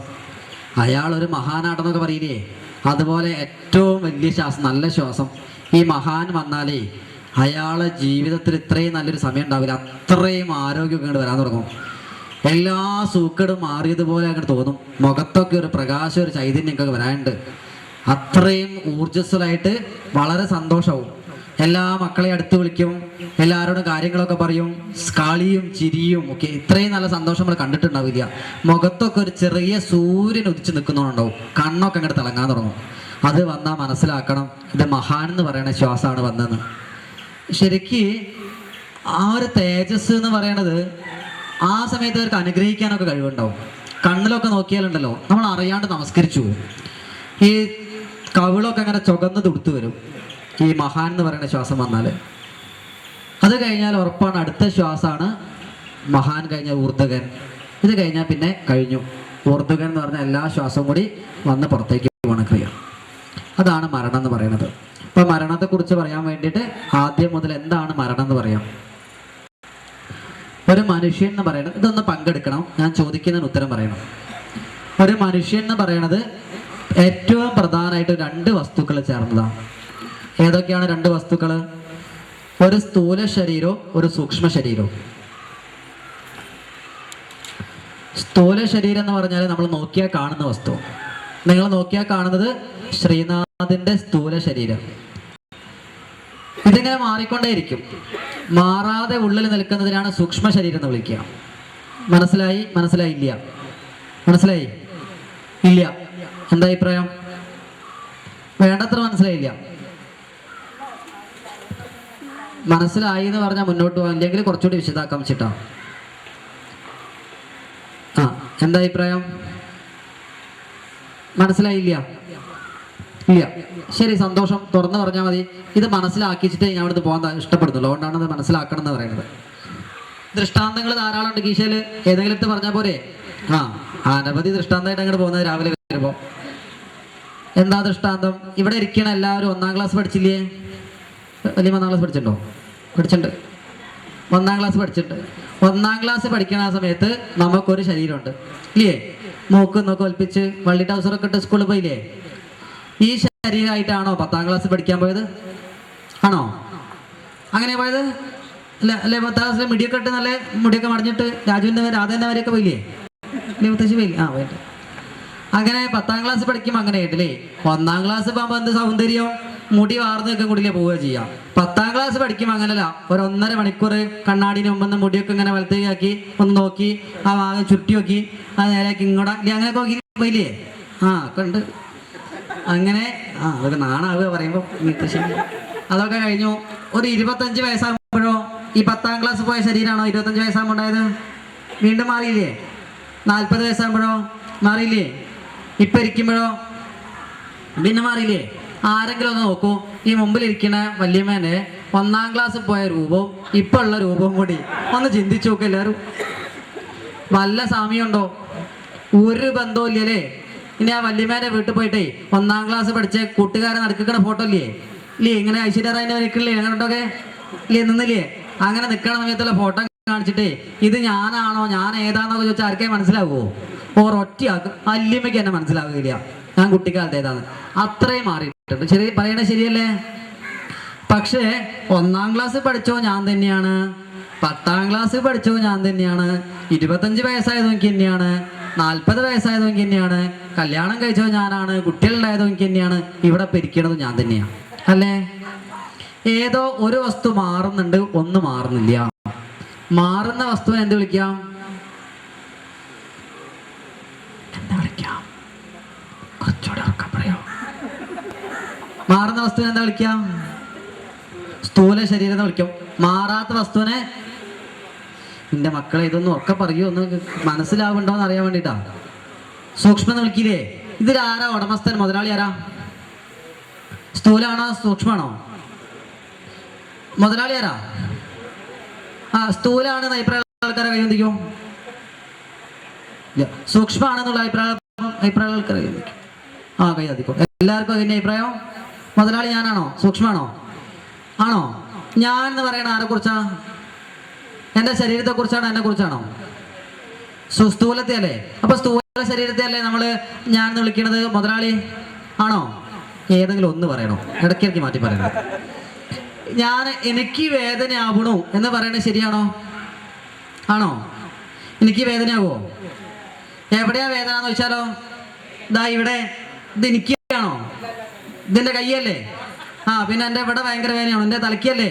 Speaker 1: അയാൾ ഒരു മഹാനാണെന്നൊക്കെ പറയില്ലേ, അതുപോലെ ഏറ്റവും വലിയ ശ്വാസം, നല്ല ശ്വാസം. ഈ മഹാൻ വന്നാലേ അയാളെ ജീവിതത്തിൽ ഇത്രയും നല്ലൊരു സമയം ഉണ്ടാവില്ല, അത്രയും ആരോഗ്യമൊക്കെ അങ്ങോട്ട് വരാൻ തുടങ്ങും. എല്ലാ സൂക്കേടും മാറിയതുപോലെ അങ്ങോട്ട് തോന്നും. മുഖത്തൊക്കെ ഒരു പ്രകാശം, ഒരു ചൈതന്യമൊക്കെ വരാനുണ്ട്. അത്രയും ഊർജ്ജസ്വലായിട്ട് വളരെ സന്തോഷവും. എല്ലാ മക്കളെയും അടുത്ത് വിളിക്കും, എല്ലാവരോടും കാര്യങ്ങളൊക്കെ പറയും, കളിയും ചിരിയും ഒക്കെ. ഇത്രയും നല്ല സന്തോഷം നമ്മൾ കണ്ടിട്ടുണ്ടാവില്ല. മുഖത്തൊക്കെ ഒരു ചെറിയ സൂര്യൻ ഉദിച്ച് നിൽക്കുന്നുണ്ടാവും, കണ്ണൊക്കെ അങ്ങോട്ട് തിളങ്ങാൻ തുടങ്ങും. അത് വന്നാൽ മനസ്സിലാക്കണം, ഇത് മഹാൻ എന്ന് പറയുന്ന ശ്വാസമാണ് വന്നതെന്ന്. ശരിക്ക് ആ ഒരു തേജസ് എന്ന് പറയണത് ആ സമയത്ത് അവർക്ക് അനുഗ്രഹിക്കാനൊക്കെ കഴിവുണ്ടാവും. കണ്ണിലൊക്കെ നോക്കിയാലുണ്ടല്ലോ, നമ്മൾ അറിയാണ്ട് നമസ്കരിച്ചു പോകും. ഈ കവിളൊക്കെ അങ്ങനെ ചുവന്ന് തുടുത്തു വരും ഈ മഹാൻ എന്ന് പറയുന്ന ശ്വാസം വന്നാൽ. അത് കഴിഞ്ഞാൽ ഉറപ്പാണ് അടുത്ത ശ്വാസമാണ് മഹാൻ കഴിഞ്ഞാൽ ഊർദ്ധകൻ. ഇത് കഴിഞ്ഞാൽ പിന്നെ കഴിഞ്ഞു. ഊർദ്ധകൻ എന്ന് പറഞ്ഞാൽ എല്ലാ ശ്വാസവും കൂടി വന്ന് പുറത്തേക്ക് പോകണ ക്രിയ. അതാണ് മരണം എന്ന് പറയുന്നത്. ഇപ്പൊ മരണത്തെക്കുറിച്ച് പറയാൻ വേണ്ടിയിട്ട് ആദ്യം മുതൽ എന്താണ് മരണം എന്ന് പറയാം. ഒരു മനുഷ്യൻ എന്ന് പറയുന്നത്, ഇതൊന്ന് പങ്കെടുക്കണം, ഞാൻ ചോദിക്കുന്നതിന് ഉത്തരം പറയണം. ഒരു മനുഷ്യൻ എന്ന് പറയണത് ഏറ്റവും പ്രധാനമായിട്ട് രണ്ട് വസ്തുക്കൾ ചേർന്നതാണ്. ഏതൊക്കെയാണ് രണ്ട് വസ്തുക്കൾ? ഒരു സ്ഥൂല ശരീരവും ഒരു സൂക്ഷ്മ ശരീരവും. സ്ഥൂല ശരീരം എന്ന് പറഞ്ഞാൽ നമ്മൾ നോക്കിയാൽ കാണുന്ന വസ്തു. നിങ്ങൾ നോക്കിയാൽ കാണുന്നത് ശ്രീനാഥിന്റെ സ്ഥൂല ശരീരം. ഇതിങ്ങനെ മാറിക്കൊണ്ടേയിരിക്കും. മാറാതെ ഉള്ളിൽ നിൽക്കുന്നതിനാണ് സൂക്ഷ്മ ശരീരം എന്ന് വിളിക്കുക. മനസ്സിലായി? മനസ്സിലായില്ല? മനസ്സിലായി ഇല്ല? എന്താ അഭിപ്രായം? വേണ്ടത്ര മനസ്സിലായില്ല? മനസ്സിലായി എന്ന് പറഞ്ഞാൽ മുന്നോട്ട് പോകാൻ, ഇല്ലെങ്കിൽ കുറച്ചുകൂടി വിശദാക്കാൻ വെച്ചിട്ടാ. ആ, എന്താ അഭിപ്രായം? മനസ്സിലായില്ല? ഇല്ല. ശരി, സന്തോഷം. തുറന്നു പറഞ്ഞാൽ മതി. ഇത് മനസ്സിലാക്കിച്ചിട്ടേ ഞാൻ ഇവിടുന്ന് പോകാൻ ഇഷ്ടപ്പെടുന്നുള്ളൂ. അതുകൊണ്ടാണ് ഇത് മനസ്സിലാക്കണം എന്ന് പറയുന്നത്. ദൃഷ്ടാന്തങ്ങൾ ധാരാളം ഉണ്ട് കീശയിൽ. ഏതെങ്കിലും എടുത്ത് പറഞ്ഞാൽ പോരെ? ആ, അനവധി ദൃഷ്ടാന്തമായിട്ട് അങ്ങോട്ട് പോകുന്നത് രാവിലെ വരുമ്പോൾ. എന്താ ദൃഷ്ടാന്തം? ഇവിടെ ഇരിക്കണ എല്ലാവരും 1ാം ക്ലാസ് പഠിച്ചില്ലേ? വലിയ 1ാം ക്ലാസ് പഠിച്ചിട്ടുണ്ടോ? പഠിച്ചിട്ടുണ്ട്. 1ാം ക്ലാസ് പഠിച്ചിട്ടുണ്ട്. 1ാം ക്ലാസ് പഠിക്കണ ആ സമയത്ത് നമുക്കൊരു ശരീരമുണ്ട് ഇല്ലേ? മൂക്ക് നോക്കി ഒൽപ്പിച്ച് വള്ളി ടൗസറൊക്കെ ഇട്ട് സ്കൂളിൽ പോയില്ലേ? ഈ ശരീരമായിട്ടാണോ 10ാം ക്ലാസ് പഠിക്കാൻ പോയത്? ആണോ? അങ്ങനെ പോയത്? അല്ലേ 10ാം ക്ലാസ്സിൽ മുടിയൊക്കെ ഇട്ട് നല്ല മുടിയൊക്കെ മറിഞ്ഞിട്ട് രാജുവിൻ്റെ രാധേൻ്റെ വരെയൊക്കെ പോയില്ലേ? അല്ലേ മുത്തശ്ശി പോയില്ലേ? ആ, പോയിട്ട് അങ്ങനെ 10ാം ക്ലാസ് പഠിക്കുമ്പോൾ അങ്ങനെ ആയിട്ടില്ലേ? 1ാം ക്ലാസ് പോകുമ്പോൾ എന്ത് സൗന്ദര്യം, മുടി വാർന്നൊക്കെ കൂടിയില്ലേ പോവുക ചെയ്യാം. 10ാം ക്ലാസ് പഠിക്കുമ്പോൾ അങ്ങനല്ല. ഒരു 1.5 മണിക്കൂർ കണ്ണാടിന് മുമ്പ് മുടിയൊക്കെ ഇങ്ങനെ വലത്തേക്കാക്കി ഒന്ന് നോക്കി, ആ ഭാഗം ചുറ്റി നോക്കി, ആ നേരേക്ക് ഇങ്ങോട്ടാ അങ്ങനെയൊക്കെ നോക്കി പോയില്ലേ? ആ, ഒക്കെ ഉണ്ട്. അങ്ങനെ അതൊക്കെ നാണാവുക പറയുമ്പോൾ. അതൊക്കെ കഴിഞ്ഞു. ഒരു 25 വയസ്സാകുമ്പോഴോ ഈ 10ാം ക്ലാസ് പോയ ശരീരമാണോ 25 വയസ്സാകുമ്പോൾ ഉണ്ടായത്? വീണ്ടും മാറിയില്ലേ? 40 വയസ്സാകുമ്പോഴോ മാറിയില്ലേ? ഇപ്പം ഇരിക്കുമ്പോഴോ പിന്നെ മാറിയില്ലേ? ആരെങ്കിലും ഒന്ന് നോക്കൂ, ഈ മുമ്പിലിരിക്കുന്ന വല്യമ്മേൻ്റെ 1ാം ക്ലാസ് പോയ രൂപവും ഇപ്പം ഉള്ള രൂപവും കൂടി ഒന്ന് ചിന്തിച്ചു നോക്കുക എല്ലാവരും. വല്ല സാമ്യമുണ്ടോ? ഒരു ബന്ധവും ഇല്ലല്ലേ? ഇനി ആ വല്യമ്മേൻ്റെ വീട്ടിൽ പോയിട്ടേ 1ാം ക്ലാസ് പഠിച്ച കൂട്ടുകാരെ നടക്കുന്ന ഫോട്ടോ ഇല്ലേ? ഇങ്ങനെ ഐശ്വര്യ റായിൻ്റെ നിൽക്കണില്ലേ? അങ്ങോട്ടൊക്കെ നിന്നില്ലേ? അങ്ങനെ നിൽക്കണ സമയത്തുള്ള ഫോട്ടോ കാണിച്ചിട്ടേ ഇത് ഞാനാണോ, ഞാൻ ഏതാണെന്നൊക്കെ ചോദിച്ചാൽ ആർക്കേ മനസ്സിലാവുമോ? ഒറ്റയാക്കും വല്യമ്മയ്ക്ക് എന്നെ മനസ്സിലാവുകയില്ല ഞാൻ കുട്ടിക്കാലത്ത് ഏതാണ്. അത്രയും മാറിയിട്ടുണ്ട്. പറയണേ ശരിയല്ലേ? പക്ഷേ 1ാം ക്ലാസ് പഠിച്ചോ ഞാൻ തന്നെയാണ്, 10ാം ക്ലാസ് പഠിച്ചോ ഞാൻ തന്നെയാണ്, 25 വയസ്സായതോ എനിക്ക് തന്നെയാണ്, 40 വയസ്സായതോ എനിക്ക് തന്നെയാണ്, കല്യാണം കഴിച്ചോ ഞാനാണ്, കുട്ടികളുണ്ടായതോ എനിക്ക് തന്നെയാണ്, ഇവിടെ പിരിക്കണത് ഞാൻ തന്നെയാണ്. അല്ലേ? ഏതോ ഒരു വസ്തു മാറുന്നുണ്ട്, ഒന്ന് മാറുന്നില്ല. മാറുന്ന വസ്തുവിനെ എന്ത് വിളിക്കാം? എന്താ വിളിക്കാം? കുറച്ചുകൂടെ ഉറക്കം പറയോ? മാറുന്ന വസ്തുവിനെ എന്താ വിളിക്കാം? സ്ഥൂല ശരീരം എന്ന് വിളിക്കും. മാറാത്ത വസ്തുവിനെ, എൻ്റെ മക്കളെ ഇതൊന്നും ഒക്കെ പറയൂ, ഒന്ന് മനസ്സിലാവുണ്ടോ എന്ന് അറിയാൻ വേണ്ടിയിട്ടാ, സൂക്ഷ്മം എന്ന് വിളിക്കില്ലേ? ഇതിലാരാ ഉടമസ്ഥൻ, മുതലാളി ആരാ? സ്ഥൂലാണോ സൂക്ഷ്മാണോ? മുതലാളി ആരാ? ആ, സ്ഥൂലാണെന്ന് അഭിപ്രായ ആൾക്കാരെ കൈവന്തിക്കും. സൂക്ഷ്മാണെന്നുള്ള അഭിപ്രായ ആൾക്കാരെ കൈവന്തിക്കും. ആ, കൈവന്തിക്കും. എല്ലാവർക്കും അതിൻ്റെ അഭിപ്രായം മുതലാളി ഞാനാണോ സൂക്ഷ്മാണോ? ആണോ? ഞാൻ എന്ന് പറയണ ആരെ കുറിച്ചാ? എൻ്റെ ശരീരത്തെ കുറിച്ചാണോ എന്നെ കുറിച്ചാണോ? സ്ഥൂലത്തെ അല്ലേ? അപ്പൊ സ്ഥൂല ശരീരത്തെ അല്ലേ നമ്മൾ ഞാൻ എന്ന് വിളിക്കണത്? മുതലാളി ആണോ? ഏതെങ്കിലും ഒന്ന് പറയണോ? ഇടയ്ക്കിടയ്ക്ക് മാറ്റി പറയണം. ഞാൻ എനിക്ക് വേദനയാവണു എന്ന് പറയണത് ശരിയാണോ? ആണോ? എനിക്ക് വേദനയാവോ? എവിടെയാ വേദന എന്ന് വെച്ചാലോ, ഇതാ ഇവിടെ, ഇത് എനിക്കാണോ? ഇതിൻ്റെ കയ്യല്ലേ? ആ, പിന്നെ എൻ്റെ ഇവിടെ ഭയങ്കര വേദനയാണോ? എൻ്റെ തലയ്ക്കല്ലേ?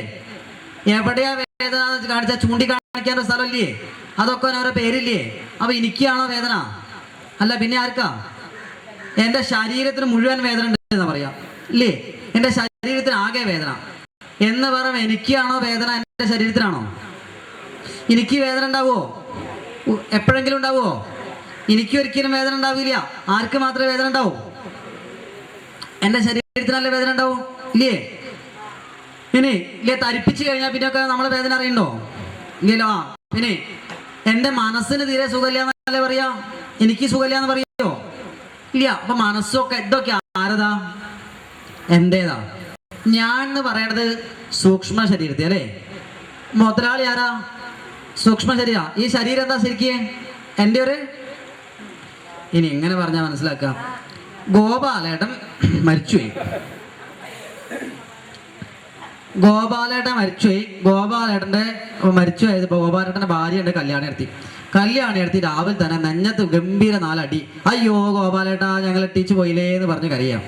Speaker 1: എവിടെയാ വേദന എന്ന് കാണിച്ചാൽ ചൂണ്ടിക്കാണിക്കാൻ ഒരു സ്ഥലമില്ലേ? അതൊക്കെ ഓരോ പേരില്ലേ? അപ്പൊ എനിക്കാണോ വേദന? അല്ല, പിന്നെ ആർക്കാ? എൻ്റെ ശരീരത്തിന് മുഴുവൻ വേദന ഉണ്ട് എന്ന് പറയാം ഇല്ലേ? എൻ്റെ ശരീരത്തിന് ആകെ വേദന എന്ന് പറയുമ്പോൾ എനിക്കാണോ വേദന, എൻ്റെ ശരീരത്തിനാണോ? എനിക്ക് വേദന ഉണ്ടാവുമോ? എപ്പോഴെങ്കിലും ഉണ്ടാവുമോ? എനിക്ക് ഒരിക്കലും വേദന ഉണ്ടാവില്ല. ആർക്ക് മാത്രമേ വേദന ഉണ്ടാവൂ? എൻ്റെ ശരീരത്തിനല്ലേ വേദന ഉണ്ടാവും ഇല്ലേ? ഇനി ഇല്ലേ, തരിപ്പിച്ച് കഴിഞ്ഞാൽ പിന്നെയൊക്കെ നമ്മൾ വേദന അറിയണ്ടോ? ഇല്ലല്ലോ. പിന്നെ എൻ്റെ മനസ്സിന് തീരെ സുഖമില്ല എന്നല്ലേ പറയാ? എനിക്ക് സുഖമില്ല എന്ന് പറയോ? ഇല്ല. അപ്പൊ മനസ്സൊക്കെ ഇതൊക്കെ ആരതാ? എൻ്റെതാ. ഞാൻ എന്ന് പറയണത് സൂക്ഷ്മ ശരീരത്തെ അല്ലേ? മുതലാളി ആരാ? സൂക്ഷ്മ ശരീര. ഈ ശരീരം എന്താ ശരിക്കും? എൻ്റെ ഒരു, ഇനി എങ്ങനെ പറഞ്ഞാൽ മനസ്സിലാക്കാം? ഗോപാലേട്ടൻ മരിച്ചുപോയി. ഗോപാലേട്ടൻ്റെ മരിച്ചുപോയത് ഗോപാലേട്ടൻ്റെ ഭാര്യയുണ്ട് കല്യാണി രാവിലെ തന്നെ നെഞ്ഞത്ത് ഗംഭീര 4 അടി. അയ്യോ ഗോപാലേട്ടാ ഞങ്ങൾ എട്ടിച്ചു പോയില്ലേ എന്ന് പറഞ്ഞ് കരയാം.